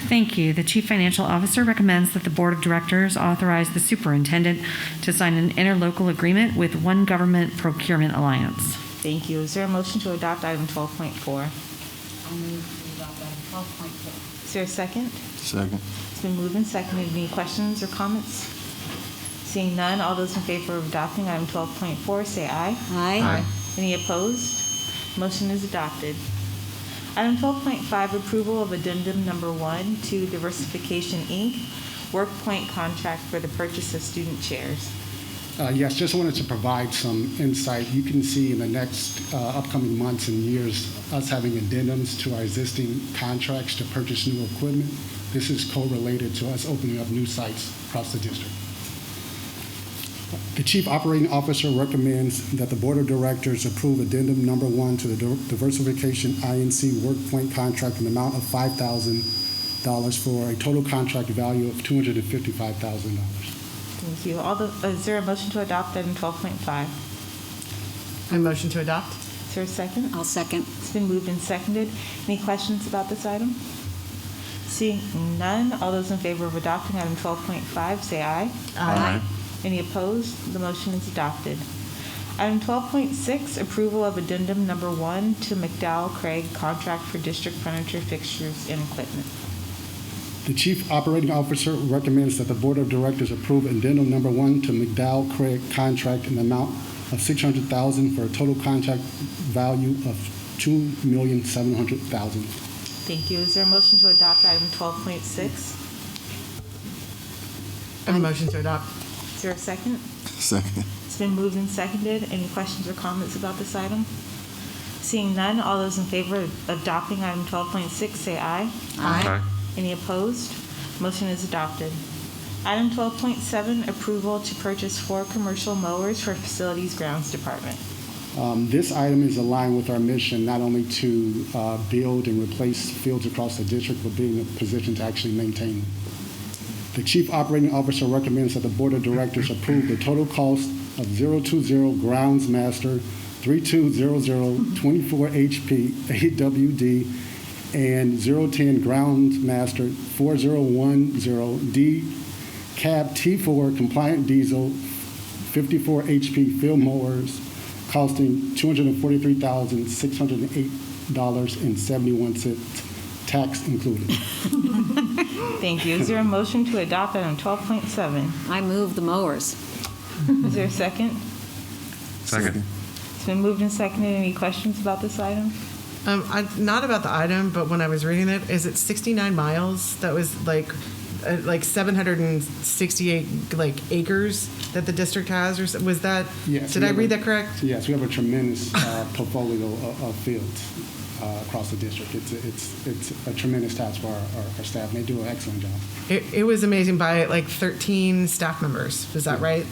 Thank you. The Chief Financial Officer recommends that the Board of Directors authorize the Superintendent to sign an interlocal agreement with One Government Procurement Alliance. Thank you. Is there a motion to adopt item 12.4? I'll move to adopt item 12.4. Is there a second? Second. It's been moved and seconded. Any questions or comments? Seeing none, all those in favor of adopting item 12.4 say aye. Aye. Any opposed? Motion is adopted. Item 12.5, approval of addendum number 1 to Diversification, Inc., WorkPoint contract for the purchase of student chairs. Yes, just wanted to provide some insight. You can see in the next upcoming months and years us having addendums to our existing contracts to purchase new equipment. This is correlated to us opening up new sites across the district. The Chief Operating Officer recommends that the Board of Directors approve addendum number 1 to the Diversification INC WorkPoint contract in the amount of $5,000 for a total contract value of $255,000. Thank you. Is there a motion to adopt item 12.5? I motion to adopt. Is there a second? I'll second. It's been moved and seconded. Any questions about this item? Seeing none, all those in favor of adopting item 12.5 say aye. Aye. Any opposed? The motion is adopted. Item 12.6, approval of addendum number 1 to McDowell Craig contract for district furniture, fixtures, and equipment. The Chief Operating Officer recommends that the Board of Directors approve addendum number 1 to McDowell Craig contract in the amount of $600,000 for a total contract value of $2,700,000. Thank you. Is there a motion to adopt item 12.6? I motion to adopt. Is there a second? Second. It's been moved and seconded. Any questions or comments about this item? Seeing none, all those in favor of adopting item 12.6 say aye. Aye. Any opposed? Motion is adopted. Item 12.7, approval to purchase 4 commercial mowers for Facilities Grounds Department. This item is aligned with our mission not only to build and replace fields across the district, but be in a position to actually maintain them. The Chief Operating Officer recommends that the Board of Directors approve the total cost of 020 Groundsmaster 3200 24 HP AWD and 010 Groundsmaster 4010D Cab T4 compliant diesel 54 HP field mowers costing $243,608.71, tax included. Thank you. Is there a motion to adopt item 12.7? I move the mowers. Is there a second? Second. It's been moved and seconded. Any questions about this item? Not about the item, but when I was reading it, is it 69 miles? That was like 768 acres that the district has, or was that? Yes. Did I read that correct? Yes, we have a tremendous portfolio of fields across the district. It's a tremendous task for our staff, and they do an excellent job. It was amazing by 13 staff members. Is that right?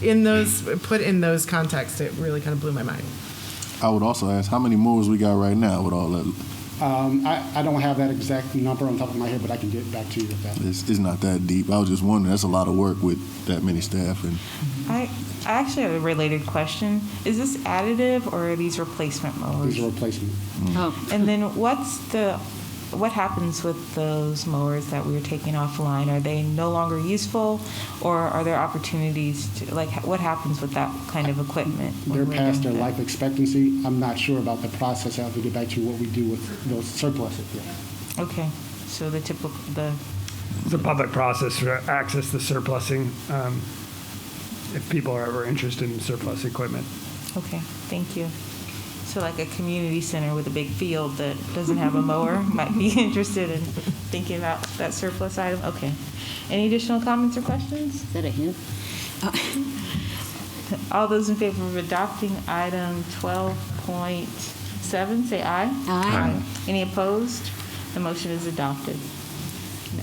In those contexts, it really kind of blew my mind. I would also ask, how many mowers we got right now with all that? I don't have that exact number on top of my head, but I can get back to you with that. It's not that deep. I was just wondering, that's a lot of work with that many staff. And I actually have a related question. Is this additive or are these replacement mowers? These are replacement. Oh. And then what happens with those mowers that we were taking offline? Are they no longer useful, or are there opportunities to, what happens with that kind of equipment? They're past their life expectancy. I'm not sure about the process. I have to get back to you what we do with those surpluses. Yeah. Okay, so the typical, It's a public process to access the surplusing if people are ever interested in surplus equipment. okay, thank you. So like a community center with a big field that doesn't have a mower might be interested in thinking about that surplus item. Okay. Any additional comments or questions? Is that a hint? All those in favor of adopting item 12.7, say aye. Aye. Any opposed? The motion is adopted.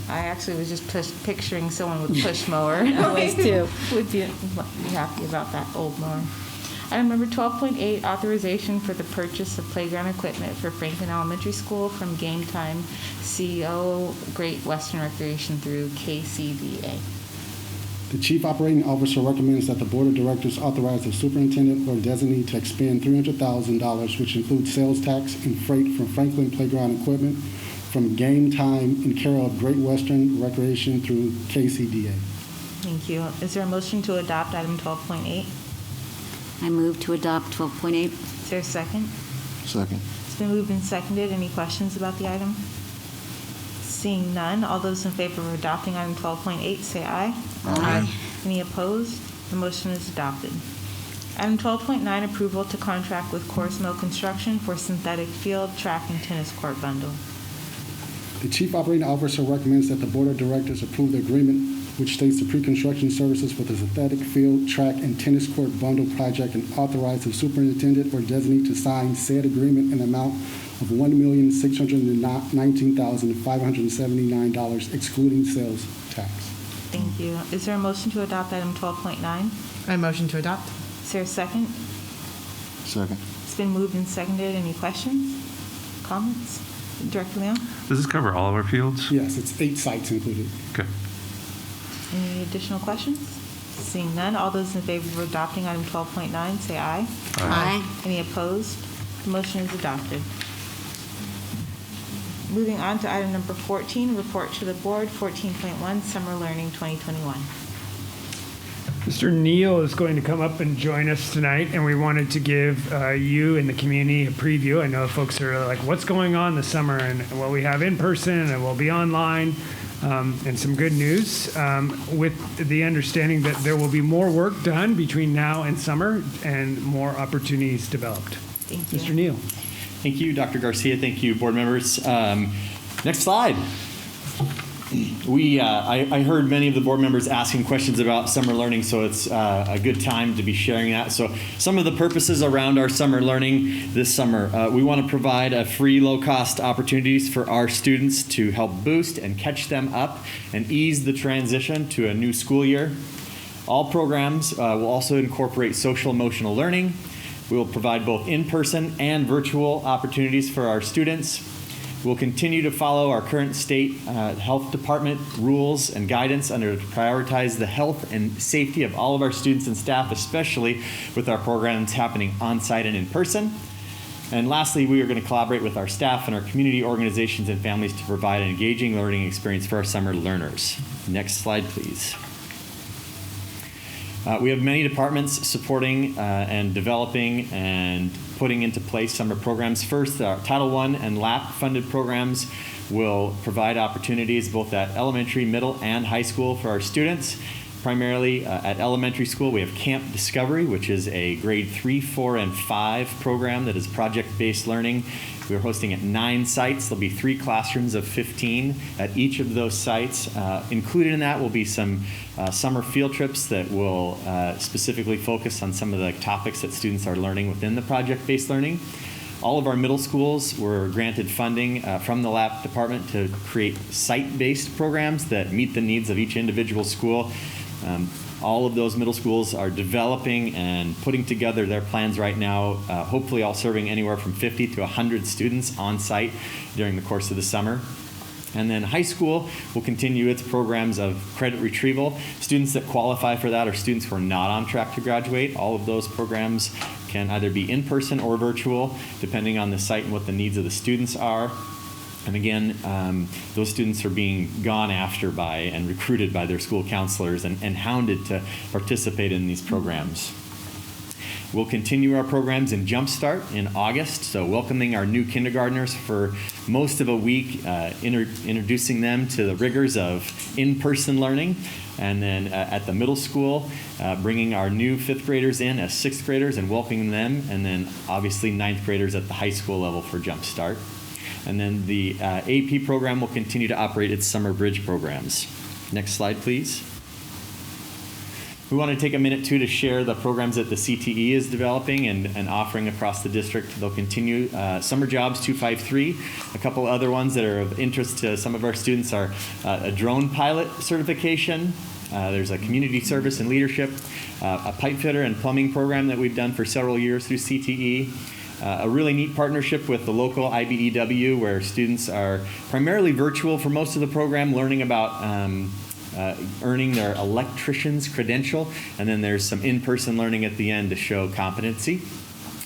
I actually was just picturing someone with a push mower. I was too. Would be happy about that old mower. Item number 12.8, authorization for the purchase of playground equipment for Franklin Elementary School from Game Time CEO Great Western Recreation through KCDA. The Chief Operating Officer recommends that the Board of Directors authorize the superintendent or designee to expend $300,000, which includes sales tax and freight from Franklin Playground equipment from Game Time in care of Great Western Recreation through KCDA. Thank you. Is there a motion to adopt item 12.8? I move to adopt 12.8. Is there a second? Second. It's been moved and seconded. Any questions about the item? Seeing none, all those in favor of adopting item 12.8 say aye. Aye. Any opposed? The motion is adopted. Item 12.9, approval to contract with Course Mill Construction for synthetic field, track, and tennis court bundle. The Chief Operating Officer recommends that the Board of Directors approve the agreement which states the pre-construction services for the synthetic field, track, and tennis court bundle project and authorize the superintendent or designee to sign said agreement in the amount of $1,619,579, excluding sales tax. Thank you. Is there a motion to adopt item 12.9? I motion to adopt. Is there a second? Second. It's been moved and seconded. Any questions? Comments? Director Leon? Does this cover all of our fields? Yes, it's 8 sites included. Okay. Any additional questions? Seeing none, all those in favor of adopting item 12.9 say aye. Aye. Any opposed? The motion is adopted. Moving on to item number 14, report to the board, 14.1, summer learning 2021. Mr. Neal is going to come up and join us tonight, and we wanted to give you and the community a preview. I know folks are like, what's going on this summer? And well, we have in person and we'll be online. And some good news with the understanding that there will be more work done between now and summer and more opportunities developed. Thank you. Mr. Neal. Thank you, Dr. Garcia. Thank you, board members. Next slide. I heard many of the board members asking questions about summer learning, so it's a good time to be sharing that. So some of the purposes around our summer learning this summer, we want to provide a free, low-cost opportunities for our students to help boost and catch them up and ease the transition to a new school year. All programs will also incorporate social-emotional learning. We will provide both in-person and virtual opportunities for our students. We'll continue to follow our current state health department rules and guidance to prioritize the health and safety of all of our students and staff, especially with our programs happening on-site and in person. And lastly, we are going to collaborate with our staff and our community organizations and families to provide an engaging learning experience for our summer learners. Next slide, please. We have many departments supporting and developing and putting into place summer programs. First, our Title I and LAP funded programs will provide opportunities both at elementary, middle, and high school for our students. Primarily at elementary school, we have Camp Discovery, which is a grade 3, 4, and 5 program that is project-based learning. We're hosting at 9 sites. There'll be 3 classrooms of 15 at each of those sites. Included in that will be some summer field trips that will specifically focus on some of the topics that students are learning within the project-based learning. All of our middle schools were granted funding from the LAP department to create site-based programs that meet the needs of each individual school. All of those middle schools are developing and putting together their plans right now, hopefully all serving anywhere from 50 to 100 students on site during the course of the summer. And then high school will continue its programs of credit retrieval. Students that qualify for that are students who are not on track to graduate. All of those programs can either be in person or virtual, depending on the site and what the needs of the students are. And again, those students are being gone after by and recruited by their school counselors and hounded to participate in these programs. We'll continue our programs in Jumpstart in August, so welcoming our new kindergartners for most of a week, introducing them to the rigors of in-person learning. And then at the middle school, bringing our new 5th graders in as 6th graders and welcoming them, and then obviously 9th graders at the high school level for Jumpstart. And then the AP program will continue to operate its summer bridge programs. Next slide, please. We want to take a minute, too, to share the programs that the CTE is developing and offering across the district. They'll continue Summer Jobs 253. A couple other ones that are of interest to some of our students are a drone pilot certification, There's a community service and leadership, a pipe fitter and plumbing program that we've done for several years through CTE. A really neat partnership with the local IBEW where students are primarily virtual for most of the program, learning about earning their electrician's credential, and then there's some in-person learning at the end to show competency.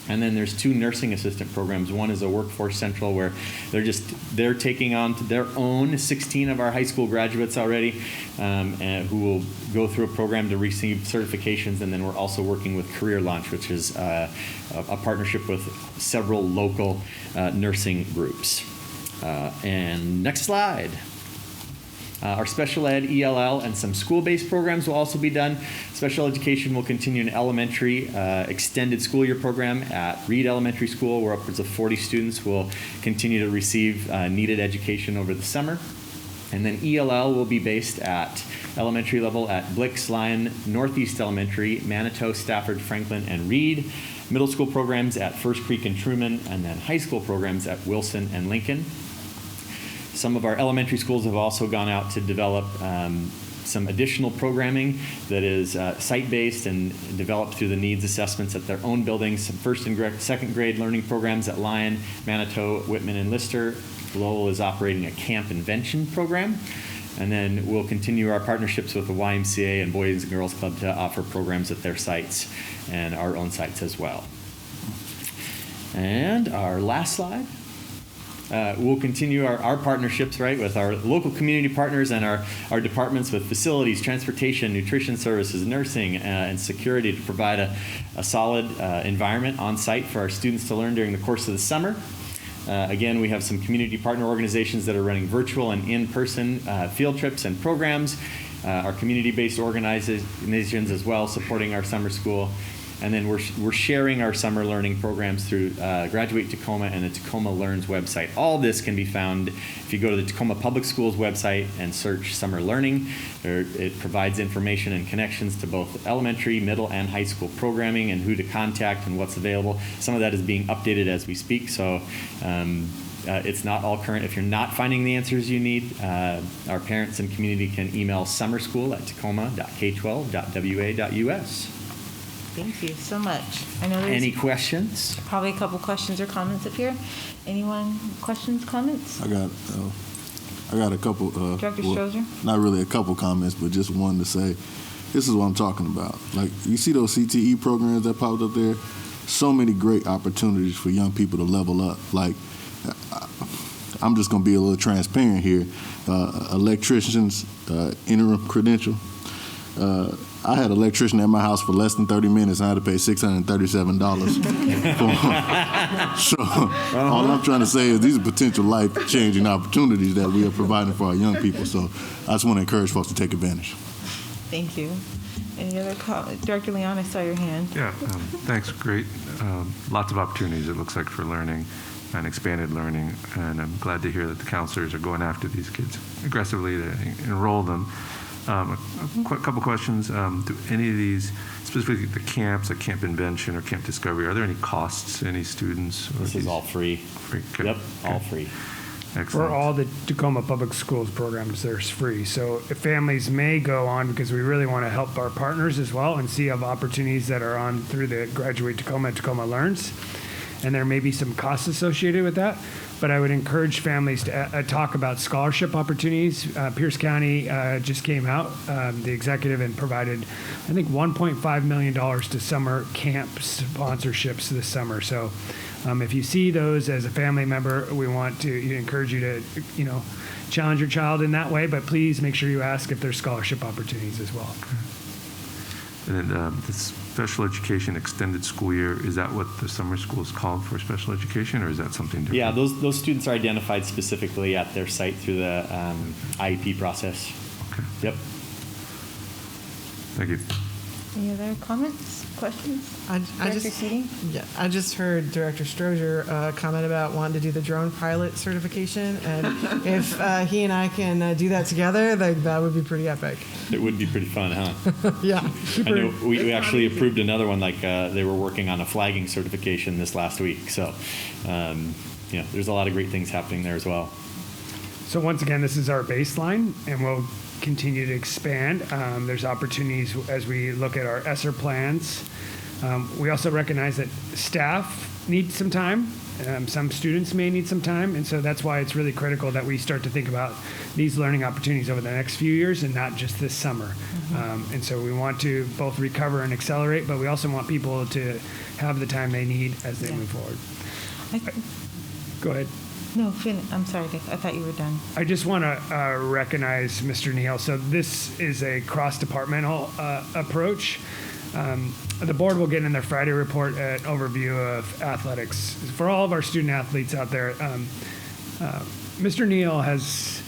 And then there's 2 nursing assistant programs. One is a Workforce Central where they're taking on to their own 16 of our high school graduates already who will go through a program to receive certifications. And then we're also working with Career Launch, which is a partnership with several local nursing groups. And next slide. Our special ed, ELL, and some school-based programs will also be done. Special education will continue an elementary extended school year program at Reed Elementary School, where upwards of 40 students will continue to receive needed education over the summer. And then ELL will be based at elementary level at Blix, Lyon, Northeast Elementary, Manitou, Stafford, Franklin, and Reed. Middle school programs at First Creek and Truman, and then high school programs at Wilson and Lincoln. Some of our elementary schools have also gone out to develop some additional programming that is site-based and developed through the needs assessments at their own buildings. Some first and second grade learning programs at Lyon, Manitou, Whitman, and Lister. Lowell is operating a camp invention program. And then we'll continue our partnerships with the YMCA and Boys and Girls Club to offer programs at their sites and our own sites as well. And our last slide. We'll continue our partnerships, right, with our local community partners and our departments with facilities, transportation, nutrition services, nursing, and security to provide a solid environment on site for our students to learn during the course of the summer. Again, we have some community partner organizations that are running virtual and in-person field trips and programs. Our community-based organizations as well supporting our summer school. And then we're sharing our summer learning programs through Graduate Tacoma and the Tacoma Learns website. All this can be found if you go to the Tacoma Public Schools website and search summer learning. It provides information and connections to both elementary, middle, and high school programming and who to contact and what's available. Some of that is being updated as we speak, so it's not all current. If you're not finding the answers you need, our parents and community can email summerschool@tacoma.k12.wa.us. Thank you so much. I know there's Any questions? probably a couple questions or comments up here. Anyone, questions, comments? I got a couple. Director Strozer? Not really a couple comments, but just one to say, this is what I'm talking about. Like, you see those CTE programs that popped up there? So many great opportunities for young people to level up. Like, I'm just going to be a little transparent here. Electricians, interim credential. I had an electrician at my house for less than 30 minutes, and I had to pay $637 for him. So all I'm trying to say is these are potential life-changing opportunities that we are providing for our young people. So I just want to encourage folks to take advantage. Thank you. Any other comments? Director Leon, I saw your hand. Yeah, thanks. Great. Lots of opportunities, it looks like, for learning and expanded learning. And I'm glad to hear that the counselors are going after these kids aggressively to enroll them. A couple questions. Do any of these, specifically the camps, like Camp Invention or Camp Discovery, are there any costs to any students? This is all free. Free? Okay. Yep, all free. For Excellent. all the Tacoma Public Schools programs, they're free. So if families may go on, because we really want to help our partners as well and see of opportunities that are on through the Graduate Tacoma and Tacoma Learns, and there may be some costs associated with that. But I would encourage families to talk about scholarship opportunities. Pierce County just came out, the executive, and provided, I think, $1.5 million to summer camp sponsorships this summer. So if you see those as a family member, we want to encourage you to, challenge your child in that way. But please make sure you ask if there's scholarship opportunities as well. And then the special education extended school year, is that what the summer school is called for, special education, or is that something different? Yeah, those students are identified specifically at their site through the IEP process. Okay. Yep. Thank you. Any other comments, questions? I Director Seating? I just heard Director Strozer comment about wanting to do the drone pilot certification, and if he and I can do that together, that would be pretty epic. It would be pretty fun, huh? Yeah. I know we actually approved another one, like they were working on a flagging certification this last week. So, there's a lot of great things happening there as well. So once again, this is our baseline, and we'll continue to expand. There's opportunities as we look at our Esser plans. We also recognize that staff need some time. Some students may need some time, and so that's why it's really critical that we start to think about these learning opportunities over the next few years and not just this summer. And so we want to both recover and accelerate, but we also want people to have the time they need as they move forward. Go ahead. No, I'm sorry, Dick. I thought you were done. I just want to recognize Mr. Neal. So this is a cross-departmental approach. The board will get in their Friday report an overview of athletics. For all of our student athletes out there, Mr. Neal has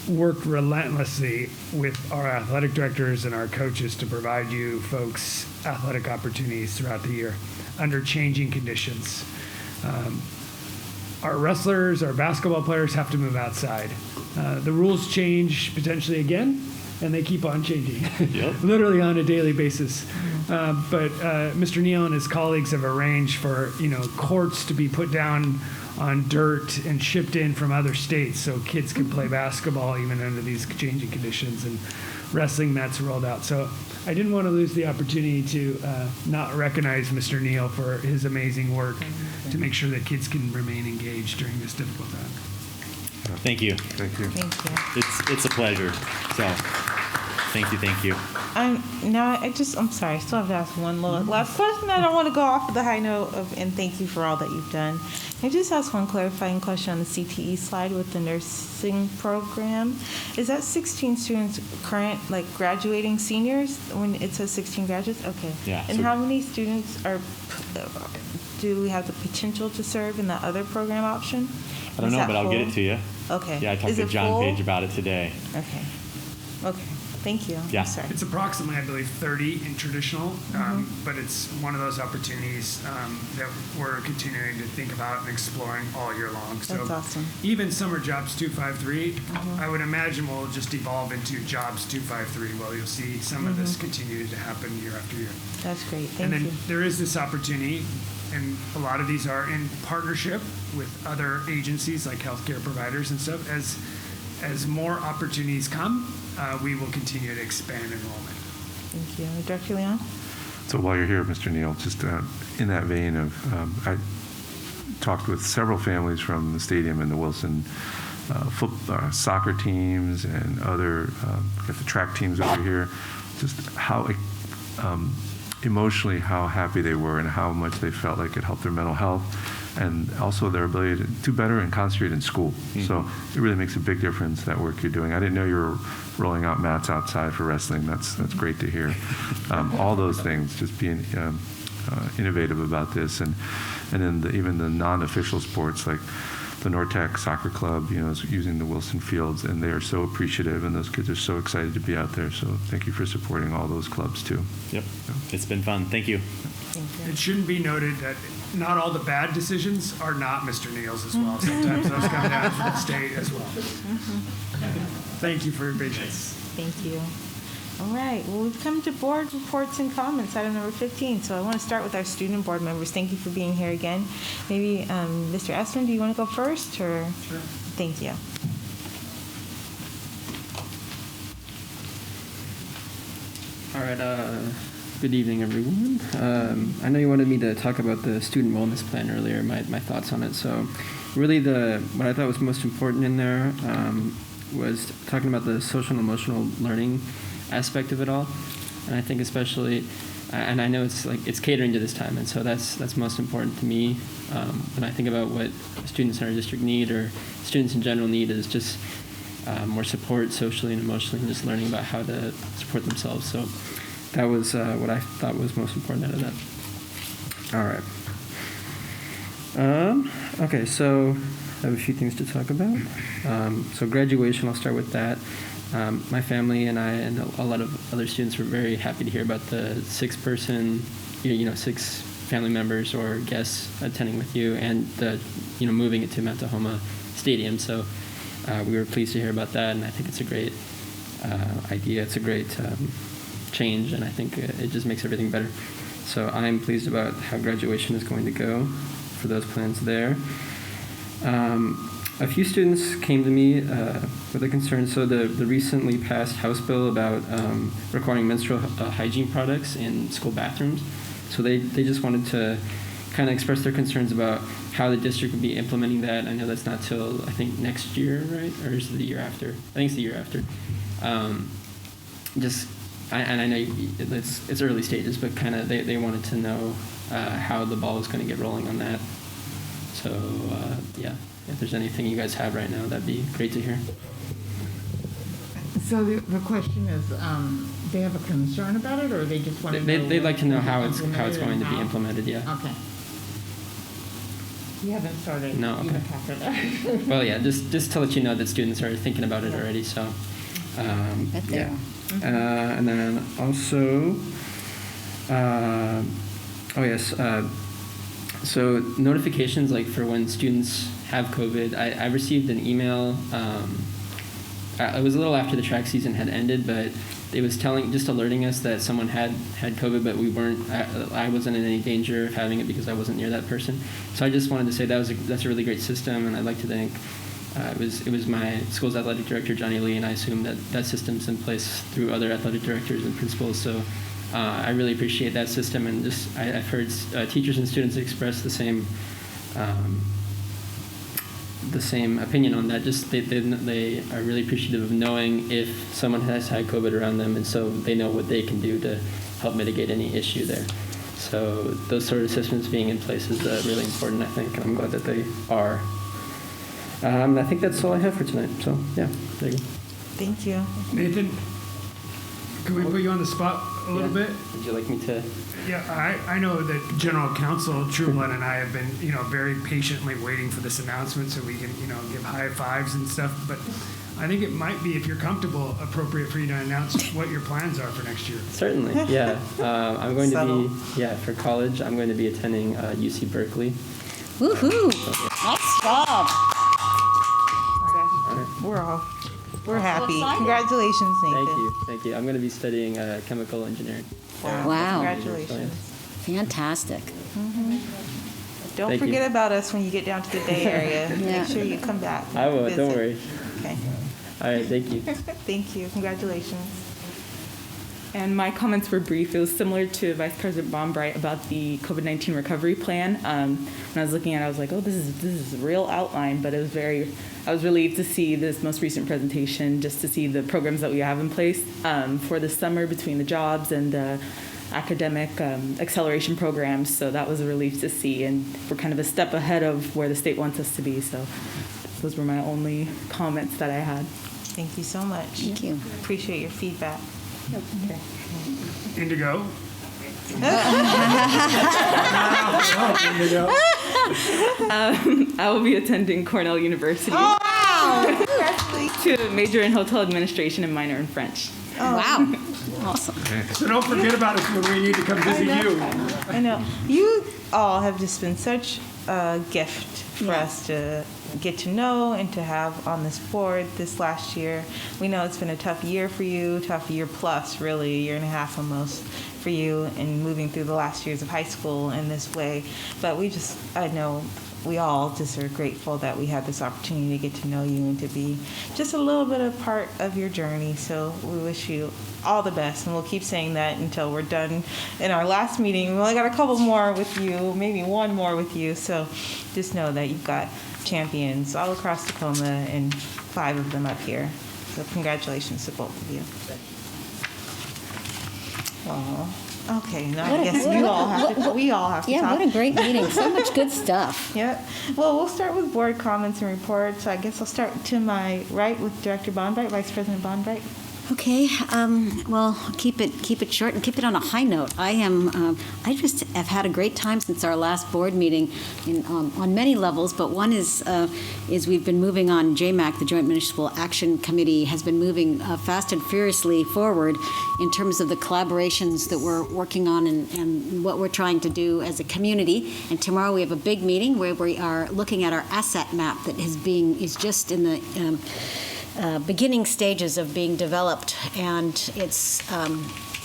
worked relentlessly with our athletic directors and our coaches to provide you folks athletic opportunities throughout the year under changing conditions. Our wrestlers, our basketball players have to move outside. The rules change potentially again, and they keep on changing, literally on a daily basis. But Mr. Neal and his colleagues have arranged for courts to be put down on dirt and shipped in from other states so kids can play basketball even under these changing conditions, and wrestling mats rolled out. So I didn't want to lose the opportunity to not recognize Mr. Neal for his amazing work to make sure that kids can remain engaged during this difficult time. Thank you. Thank you. Thank you. It's a pleasure. So, thank you. I'm sorry, I still have to ask one last question. I don't want to go off the high note and thank you for all that you've done. Can I just ask one clarifying question on the CTE slide with the nursing program? Is that 16 students graduating seniors when it says 16 graduates? Okay. Yeah. And how many students do we have the potential to serve in the other program option? I don't know, but I'll get it to you. Okay. Yeah, I talked to John Page about it today. Okay. Thank you. Yeah. I'm sorry. It's approximately, I believe, 30 in traditional, but it's one of those opportunities that we're continuing to think about and exploring all year long. That's awesome. Even summer jobs 253, I would imagine will just evolve into jobs 253. Well, you'll see some of this continue to happen year after year. That's great. Thank And then you. there is this opportunity, and a lot of these are in partnership with other agencies like healthcare providers and stuff. As more opportunities come, we will continue to expand enrollment. Thank you. Dr. Leon? So while you're here, Mr. Neal, just in that vein of, I talked with several families from the stadium and the Wilson soccer teams and other, got the track teams over here, just how emotionally how happy they were and how much they felt like it helped their mental health and also their ability to do better and concentrate in school. So it really makes a big difference, that work you're doing. I didn't know you were rolling out mats outside for wrestling. That's great to hear. All those things, just being innovative about this. And then even the non-official sports like the Nortec Soccer Club, is using the Wilson Fields, and they are so appreciative, and those kids are so excited to be out there. So thank you for supporting all those clubs too. Yep. It's been fun. Thank you. It shouldn't be noted that not all the bad decisions are not Mr. Neal's as well. Sometimes those come down from the state as well. Thank you for your patience. Thank you. All right. Well, we've come to board reports and comments, item number 15. So I want to start with our student board members. Thank you for being here again. Maybe Mr. Esser, do you want to go first? Or? Sure. Thank you. All right. Good evening, everyone. I know you wanted me to talk about the student wellness plan earlier, my thoughts on it. So really what I thought was most important in there was talking about the social and emotional learning aspect of it all. And I think especially, and I know it's catering to this time, and so that's most important to me. When I think about what students in our district need, or students in general need, is just more support socially and emotionally, and just learning about how to support themselves. So that was what I thought was most important out of that. All right. Okay, so I have a few things to talk about. So graduation, I'll start with that. My family and I and a lot of other students were very happy to hear about the 6-person, 6 family members or guests attending with you, and the, moving it to Mount Tacoma Stadium. So we were pleased to hear about that, and I think it's a great idea. It's a great change, and I think it just makes everything better. So I'm pleased about how graduation is going to go for those plans there. A few students came to me with a concern. So the recently passed House bill about requiring menstrual hygiene products in school bathrooms. So they just wanted to kind of express their concerns about how the district would be implementing that. I know that's not till, I think, next year, right? Or is it the year after? I think it's the year after. And I know it's early stages, but kind of they wanted to know how the ball was going to get rolling on that. So, yeah, if there's anything you guys have right now, that'd be great to hear. So the question is, they have a concern about it, or they just want to know? They'd like to know how it's going to be how? implemented, yeah. Okay. You haven't started. No, okay. even after that. Well, yeah, just to let you know that students are thinking about it already, so, yeah. And then also, oh yes, so notifications like for when students have COVID, I received an email, it was a little after the track season had ended, but it was just alerting us that someone had COVID, but we weren't, I wasn't in any danger of having it because I wasn't near that person. So I just wanted to say that's a really great system, and I'd like to thank, it was my school's athletic director, Johnny Lee, and I assume that system's in place through other athletic directors and principals. So I really appreciate that system, and just I've heard teachers and students express the same opinion on that. Just they are really appreciative of knowing if someone has had COVID around them, and so they know what they can do to help mitigate any issue there. So those sort of systems being in place is really important, I think, and I'm glad that they are. I think that's all I have for tonight. So yeah, there you go. Thank you. Nathan, can we put you on the spot a little bit? Would you like me to? Yeah, I know that General Counsel Trublin and I have been, very patiently waiting for this announcement so we can, give high fives and stuff. But I think it might be, if you're comfortable, appropriate for you to announce what your plans are for next year. Certainly, yeah. I'm going to be, for college, I'm going to be attending UC Berkeley. Woohoo! Nice job. We're happy. Congratulations, Nathan. Thank you. I'm going to be studying chemical engineering. Wow. Congratulations. Fantastic. Don't Thank forget you. about us when you get down to the Bay Area. Yeah. Make sure you come back. I will, visit. don't worry. Okay. All right, thank you. Thank you. Congratulations. And my comments were brief. It was similar to Vice President Bombright about the COVID-19 recovery plan. When I was looking at it, I was like, oh, this is a real outline, but I was relieved to see this most recent presentation, just to see the programs that we have in place for the summer between the jobs and the academic acceleration programs. So that was a relief to see, and we're kind of a step ahead of where the state wants us to be. So those were my only comments that I had. Thank you so much. Thank you. Appreciate your feedback. Okay. Indigo. I will be attending Cornell University. Oh, wow! To major in hotel administration and minor in French. Oh. Wow. Awesome. So don't forget about us when we need to come visit you. I know. You all have just been such a gift for us to get to know and to have on this board this last year. We know it's been a tough year for you, tough year plus, really, a year and a half almost for you in moving through the last years of high school in this way. But I know we all just are grateful that we had this opportunity to get to know you and to be just a little bit of part of your journey. So we wish you all the best, and we'll keep saying that until we're done in our last meeting. We only got a couple more with you, maybe one more with you. So just know that you've got champions all across Tacoma and 5 of them up here. So congratulations to both of you. Oh, okay. Now I guess we all have to Yeah, talk. what a great meeting. So much good stuff. Yep. Well, we'll start with board comments and reports. I guess I'll start to my right with Director Bonbright, Vice President Bonbright. Okay, well, keep it short and keep it on a high note. I just have had a great time since our last board meeting on many levels, but one is we've been moving on. JMAC, the Joint Municipal Action Committee, has been moving fast and furiously forward in terms of the collaborations that we're working on and what we're trying to do as a community. And tomorrow we have a big meeting where we are looking at our asset map that is just in the beginning stages of being developed, and it's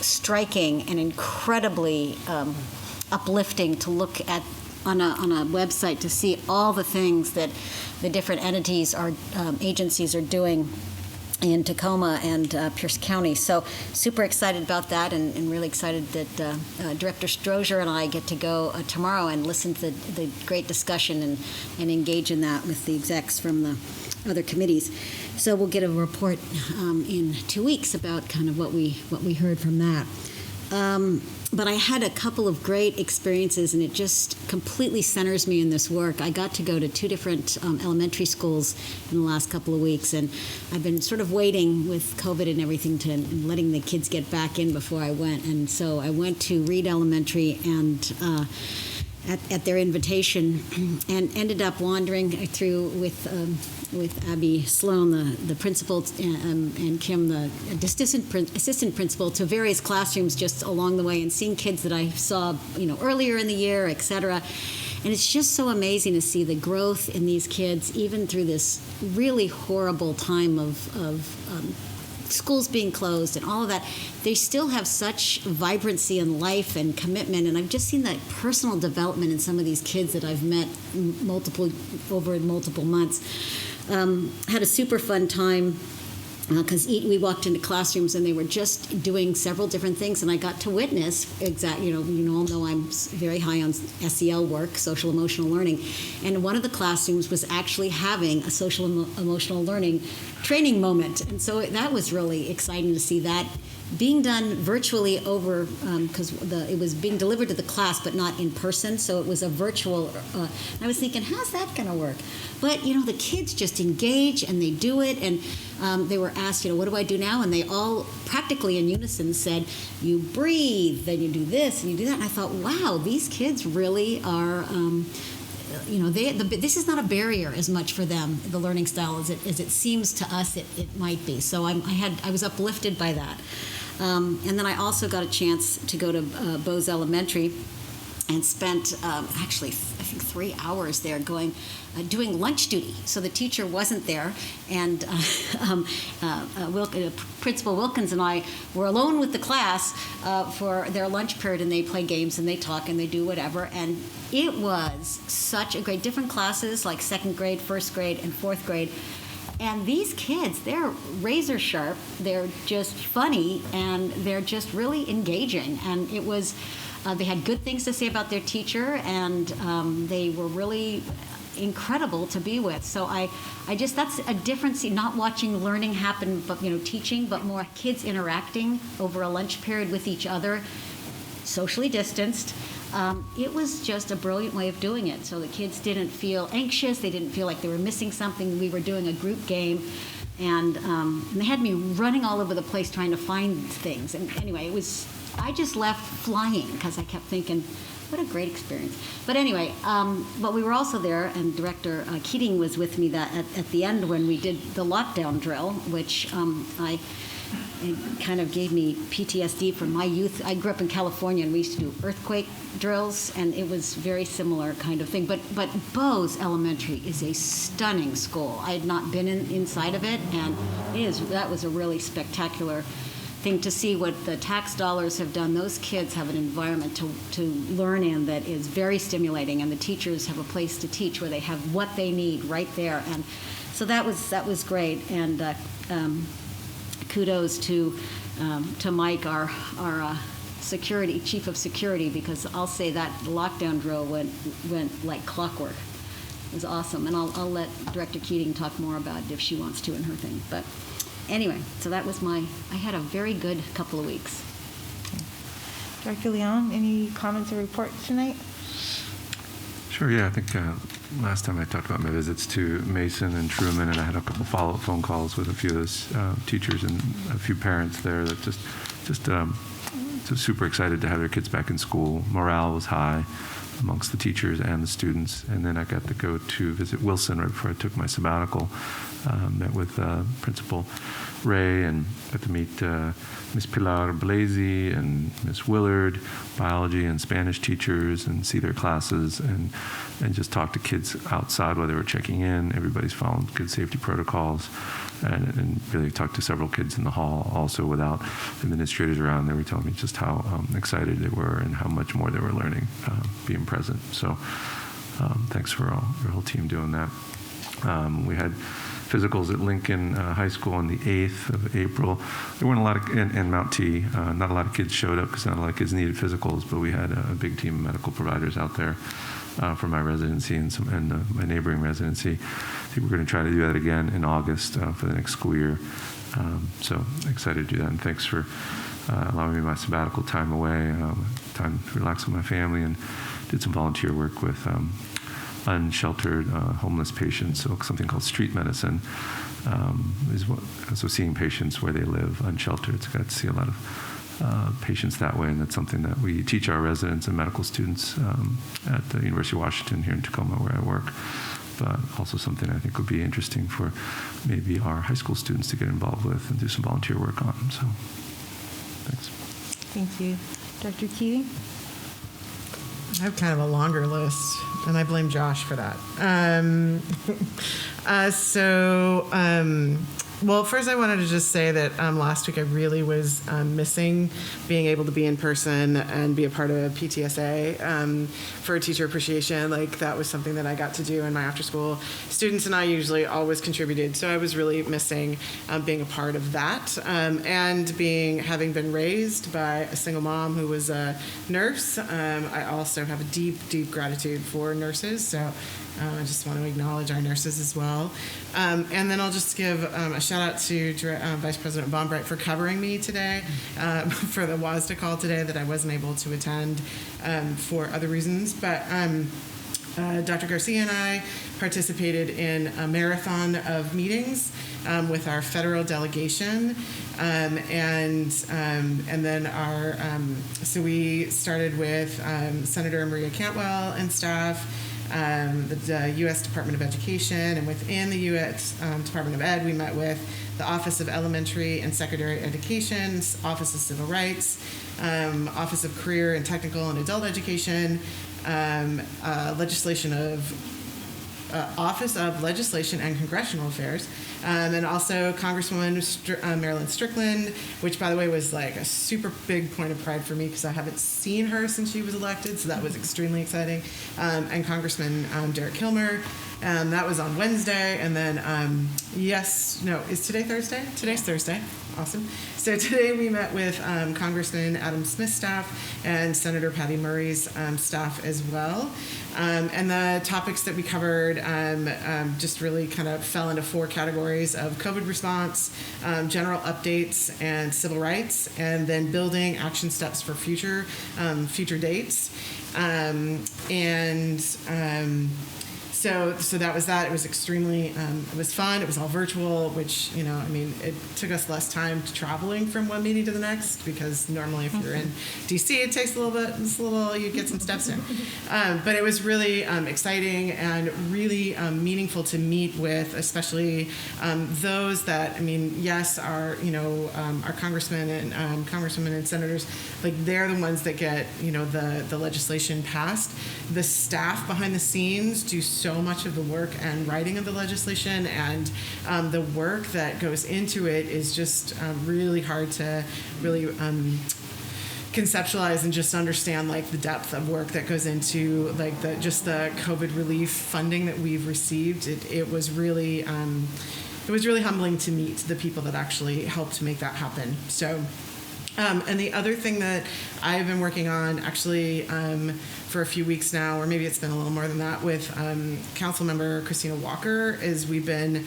striking and incredibly uplifting to look at on a website to see all the things that the different entities or agencies are doing in Tacoma and Pierce County. So super excited about that, and really excited that Director Strozier and I get to go tomorrow and listen to the great discussion and engage in that with the execs from the other committees. So we'll get a report in 2 weeks about kind of what we heard from that. But I had a couple of great experiences, and it just completely centers me in this work. I got to go to 2 different elementary schools in the last couple of weeks, and I've been sort of waiting with COVID and everything and letting the kids get back in before I went. And so I went to Reed Elementary and at their invitation, and ended up wandering through with Abby Sloan, the principal, and Kim, the assistant principal, to various classrooms just along the way, and seeing kids that I saw, earlier in the year, et cetera. And it's just so amazing to see the growth in these kids, even through this really horrible time of schools being closed and all of that. They still have such vibrancy and life and commitment, and I've just seen that personal development in some of these kids that I've met over multiple months. Had a super fun time because we walked into classrooms and they were just doing several different things, and I got to witness you all know I'm very high on SEL work, social emotional learning, and one of the classrooms was actually having a social emotional learning training moment, and so that was really exciting to see that being done virtually over, because it was being delivered to the class but not in person, so it was a virtual. I was thinking, how's that going to work? But the kids just engage and they do it, and they were asked, what do I do now? And they all practically in unison said, you breathe, then you do this and you do that. And I thought, wow, these kids really are. This is not a barrier as much for them, the learning style, as it seems to us it might be. So I was uplifted by that. And then I also got a chance to go to Bose Elementary and spent actually, I think 3 hours there doing lunch duty. So the teacher wasn't there, and Principal Wilkins and I were alone with the class for their lunch period, and they play games and they talk and they do whatever. And it was such a great, different classes like 2nd grade, 1st grade, and 4th grade. And these kids, they're razor sharp, they're just funny, and they're just really engaging. And it was, they had good things to say about their teacher, and they were really incredible to be with. So I just, that's a difference, not watching learning happen, but teaching, but more kids interacting over a lunch period with each other, socially distanced. It was just a brilliant way of doing it. So the kids didn't feel anxious. They didn't feel like they were missing something. We were doing a group game, and they had me running all over the place trying to find things. And anyway, I just left flying because I kept thinking, what a great experience. But anyway, but we were also there, and Director Keating was with me at the end when we did the lockdown drill, which it kind of gave me PTSD from my youth. I grew up in California, and we used to do earthquake drills, and it was very similar kind of thing. But Bose Elementary is a stunning school. I had not been inside of it, and that was a really spectacular thing to see what the tax dollars have done. Those kids have an environment to learn in that is very stimulating, and the teachers have a place to teach where they have what they need right there. And so that was great. And kudos to Mike, our security chief of security, because I'll say that lockdown drill went like clockwork. It was awesome, and I'll let Director Keating talk more about it if she wants to in her thing. But anyway, so that was I had a very good couple of weeks. Director Leon, any comments or reports tonight? Sure, yeah. I think last time I talked about my visits to Mason and Truman, and I had a couple follow-up phone calls with a few of those teachers and a few parents there that just super excited to have their kids back in school. Morale was high amongst the teachers and the students. And then I got to go to visit Wilson right before I took my sabbatical. Met with Principal Ray and got to meet Miss Pilar Blasey and Miss Willard, biology and Spanish teachers, and see their classes and just talk to kids outside while they were checking in. Everybody's following good safety protocols, and really talked to several kids in the hall also without administrators around. They were telling me just how excited they were and how much more they were learning being present. So thanks for your whole team doing that. We had physicals at Lincoln High School on the 8th of April. There weren't a lot of, and Mount T, not a lot of kids showed up because not a lot of kids needed physicals, but we had a big team of medical providers out there for my residency and my neighboring residency. I think we're going to try to do that again in August for the next school year. So excited to do that, and thanks for allowing me my sabbatical time away, time to relax with my family, and did some volunteer work with unsheltered homeless patients, so something called street medicine. So seeing patients where they live unsheltered. So I got to see a lot of patients that way, and that's something that we teach our residents and medical students at the University of Washington here in Tacoma, where I work. But also something I think would be interesting for maybe our high school students to get involved with and do some volunteer work on. So thanks. Thank you. Dr. Keating? I have kind of a longer list, and I blame Josh for that. Well, first I wanted to just say that last week I really was missing being able to be in person and be a part of PTSA for teacher appreciation. Like, that was something that I got to do in my after school. Students and I usually always contributed, so I was really missing being a part of that. And having been raised by a single mom who was a nurse, I also have a deep, deep gratitude for nurses. So I just want to acknowledge our nurses as well. And then I'll just give a shout out to Vice President Bombright for covering me today for the WASDA call today that I wasn't able to attend for other reasons. But Dr. Garcia and I participated in a marathon of meetings with our federal delegation. And then so we started with Senator Maria Cantwell and staff, the U.S. Department of Education, and within the U.S. Department of Ed, we met with the Office of Elementary and Secondary Education, Office of Civil Rights, Office of Career and Technical and Adult Education, Office of Legislation and Congressional Affairs, and also Congresswoman Marilyn Strickland, which, by the way, was like a super big point of pride for me because I haven't seen her since she was elected, so that was extremely exciting, and Congressman Derek Kilmer. That was on Wednesday, and then, is today Thursday? Today's Thursday. Awesome. So today we met with Congressman Adam Smith's staff and Senator Patty Murray's staff as well. And the topics that we covered just really kind of fell into 4 categories of COVID response, general updates, and civil rights, and then building action steps for future dates. So that was that. It was extremely, it was fun. It was all virtual, which, it took us less time traveling from one meeting to the next, because normally if you're in DC, it takes a little bit, you get some steps in. But it was really exciting and really meaningful to meet with, especially those that, yes, our congressmen and congresswomen and senators, like, they're the ones that get, the legislation passed. The staff behind the scenes do so much of the work and writing of the legislation, and the work that goes into it is just really hard to really conceptualize and just understand, like, the depth of work that goes into, like, the COVID relief funding that we've received. It was really humbling to meet the people that actually helped to make that happen. So. And the other thing that I've been working on, actually, for a few weeks now, or maybe it's been a little more than that, with Councilmember Christina Walker, is we've been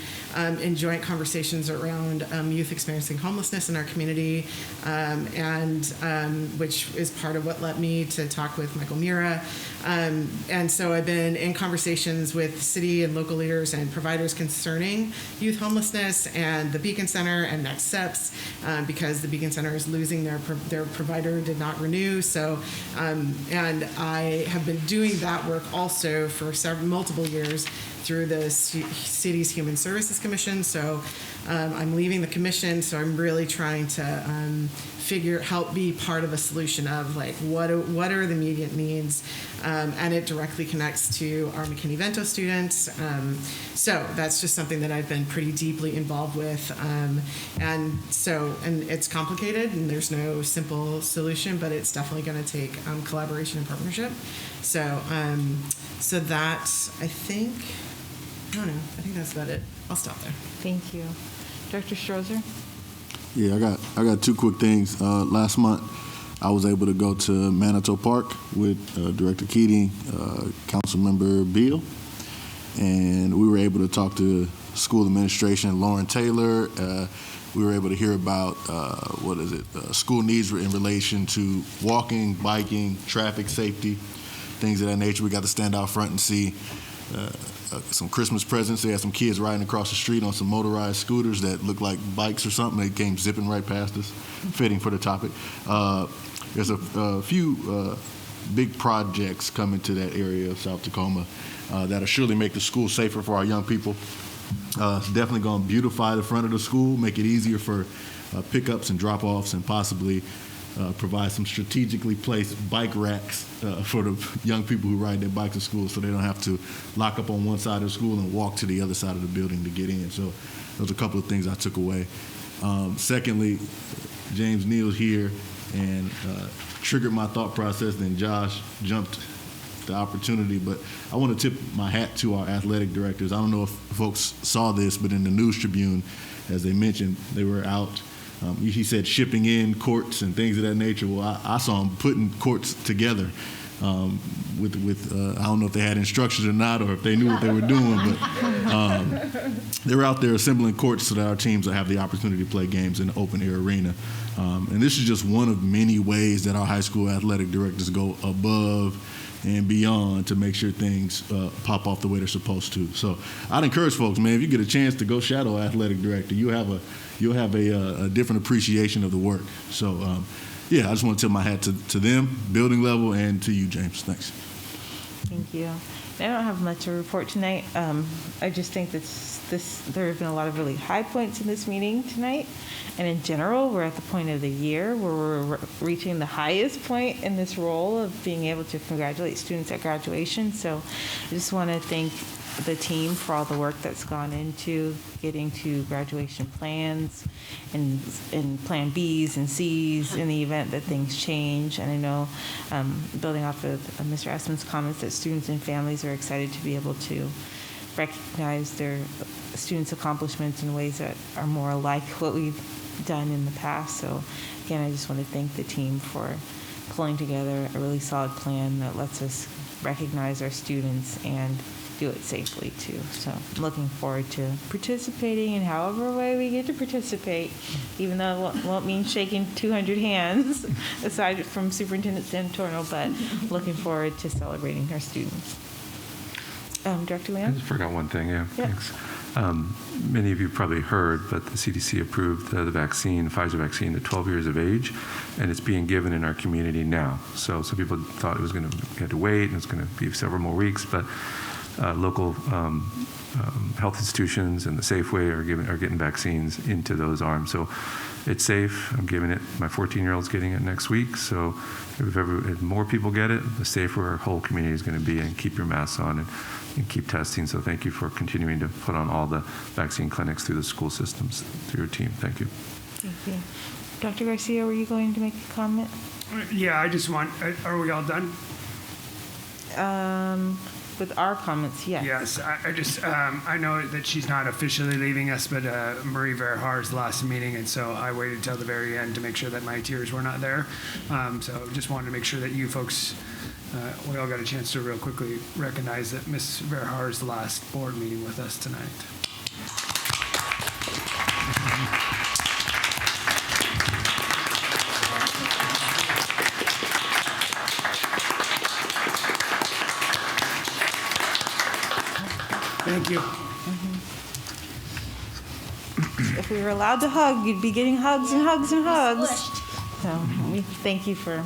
in joint conversations around youth experiencing homelessness in our community, and which is part of what led me to talk with Michael Mira. And so I've been in conversations with city and local leaders and providers concerning youth homelessness and the Beacon Center and next steps, because the Beacon Center is losing their provider, did not renew. So, and I have been doing that work also for multiple years through the city's Human Services Commission. So I'm leaving the commission, so I'm really trying to help be part of a solution of like what are the immediate needs, and it directly connects to our McKinney-Vento students. So that's just something that I've been pretty deeply involved with, and it's complicated, and there's no simple solution, but it's definitely going to take collaboration and partnership. So that I think that's about it. I'll stop there. Thank you. Dr. Strozer? Yeah, I got two quick things. Last month, I was able to go to Manitou Park with Director Keating, Councilmember Beal, and we were able to talk to school administration, Lauren Taylor. We were able to hear about school needs in relation to walking, biking, traffic safety, things of that nature. We got to stand out front and see some Christmas presents. They had some kids riding across the street on some motorized scooters that looked like bikes or something. They came zipping right past us, fitting for the topic. There's a few big projects coming to that area of South Tacoma that'll surely make the school safer for our young people. It's definitely going to beautify the front of the school, make it easier for pickups and drop-offs, and possibly provide some strategically placed bike racks for the young people who ride their bikes to school, so they don't have to lock up on one side of the school and walk to the other side of the building to get in. So those are a couple of things I took away. Secondly, James Neal's here and triggered my thought process, then Josh jumped the opportunity, but I want to tip my hat to our athletic directors. I don't know if folks saw this, but in the News Tribune, as they mentioned, they were out. He said shipping in courts and things of that nature. Well, I saw them putting courts together with I don't know if they had instructions or not, or if they knew what they were doing, but they were out there assembling courts so that our teams will have the opportunity to play games in an open-air arena. And this is just one of many ways that our high school athletic directors go above and beyond to make sure things pop off the way they're supposed to. So I'd encourage folks, man, if you get a chance to go shadow athletic director, you'll have a different appreciation of the work. So I just want to tip my hat to them, building level, and to you, James. Thanks. Thank you. I don't have much to report tonight. I just think that there have been a lot of really high points in this meeting tonight. And in general, we're at the point of the year where we're reaching the highest point in this role of being able to congratulate students at graduation. So I just want to thank the team for all the work that's gone into getting to graduation plans and plan Bs and Cs in the event that things change. And I know, building off of Mr. Essman's comments, that students and families are excited to be able to recognize their students' accomplishments in ways that are more like what we've done in the past. So again, I just want to thank the team for pulling together a really solid plan that lets us recognize our students and do it safely too. So I'm looking forward to participating in however way we get to participate, even though it won't mean shaking 200 hands aside from Superintendent Santorno, but looking forward to celebrating our students. Director Lamb? I just forgot one thing, thanks. Many of you probably heard, but the CDC approved the vaccine, Pfizer vaccine, to 12 years of age, and it's being given in our community now. So some people thought it was going to have to wait, and it's going to be several more weeks, but local health institutions and the Safeway are getting vaccines into those arms. So it's safe. I'm giving it. My 14-year-old's getting it next week. So if more people get it, the safer our whole community is going to be. And keep your masks on and keep testing. So thank you for continuing to put on all the vaccine clinics through the school systems, through your team. Thank you. Thank you. Dr. Garcia, were you going to make a comment? Yeah, I just want, are we all done? With our comments, yes. Yes, I know that she's not officially leaving us, but Marie Verhaar's last meeting, and so I waited till the very end to make sure that my tears were not there. So just wanted to make sure that you folks, we all got a chance to real quickly recognize that Ms. Verhaar's last board meeting with us tonight. Thank you. If we were allowed to hug, you'd be getting hugs and hugs and hugs. So we thank you for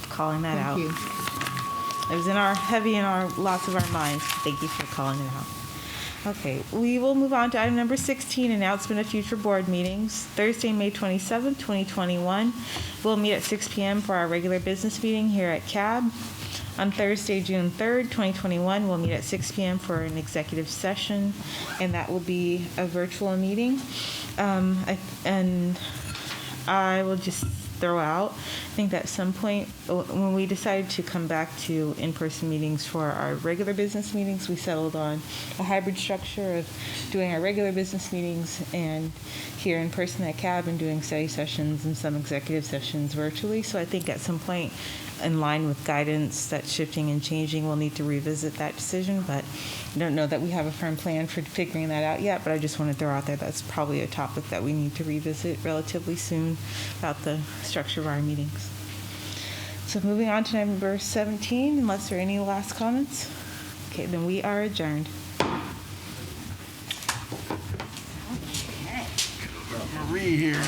calling that out. It was heavy in lots of our minds. Thank you for calling it out. Okay, we will move on to item number 16, announcement of future board meetings. Thursday, May 27th, 2021, we'll meet at 6 p.m. for our regular business meeting here at CAB. On Thursday, June 3rd, 2021, we'll meet at 6 p.m. for an executive session, and that will be a virtual meeting. I will just throw out, I think that at some point, when we decided to come back to in-person meetings for our regular business meetings, we settled on a hybrid structure of doing our regular business meetings and here in person at CAB and doing study sessions and some executive sessions virtually. So I think at some point, in line with guidance that's shifting and changing, we'll need to revisit that decision, but I don't know that we have a firm plan for figuring that out yet, but I just want to throw out there that's probably a topic that we need to revisit relatively soon about the structure of our meetings. So moving on to number 17, unless there are any last comments. Okay, then we are adjourned. Marie here.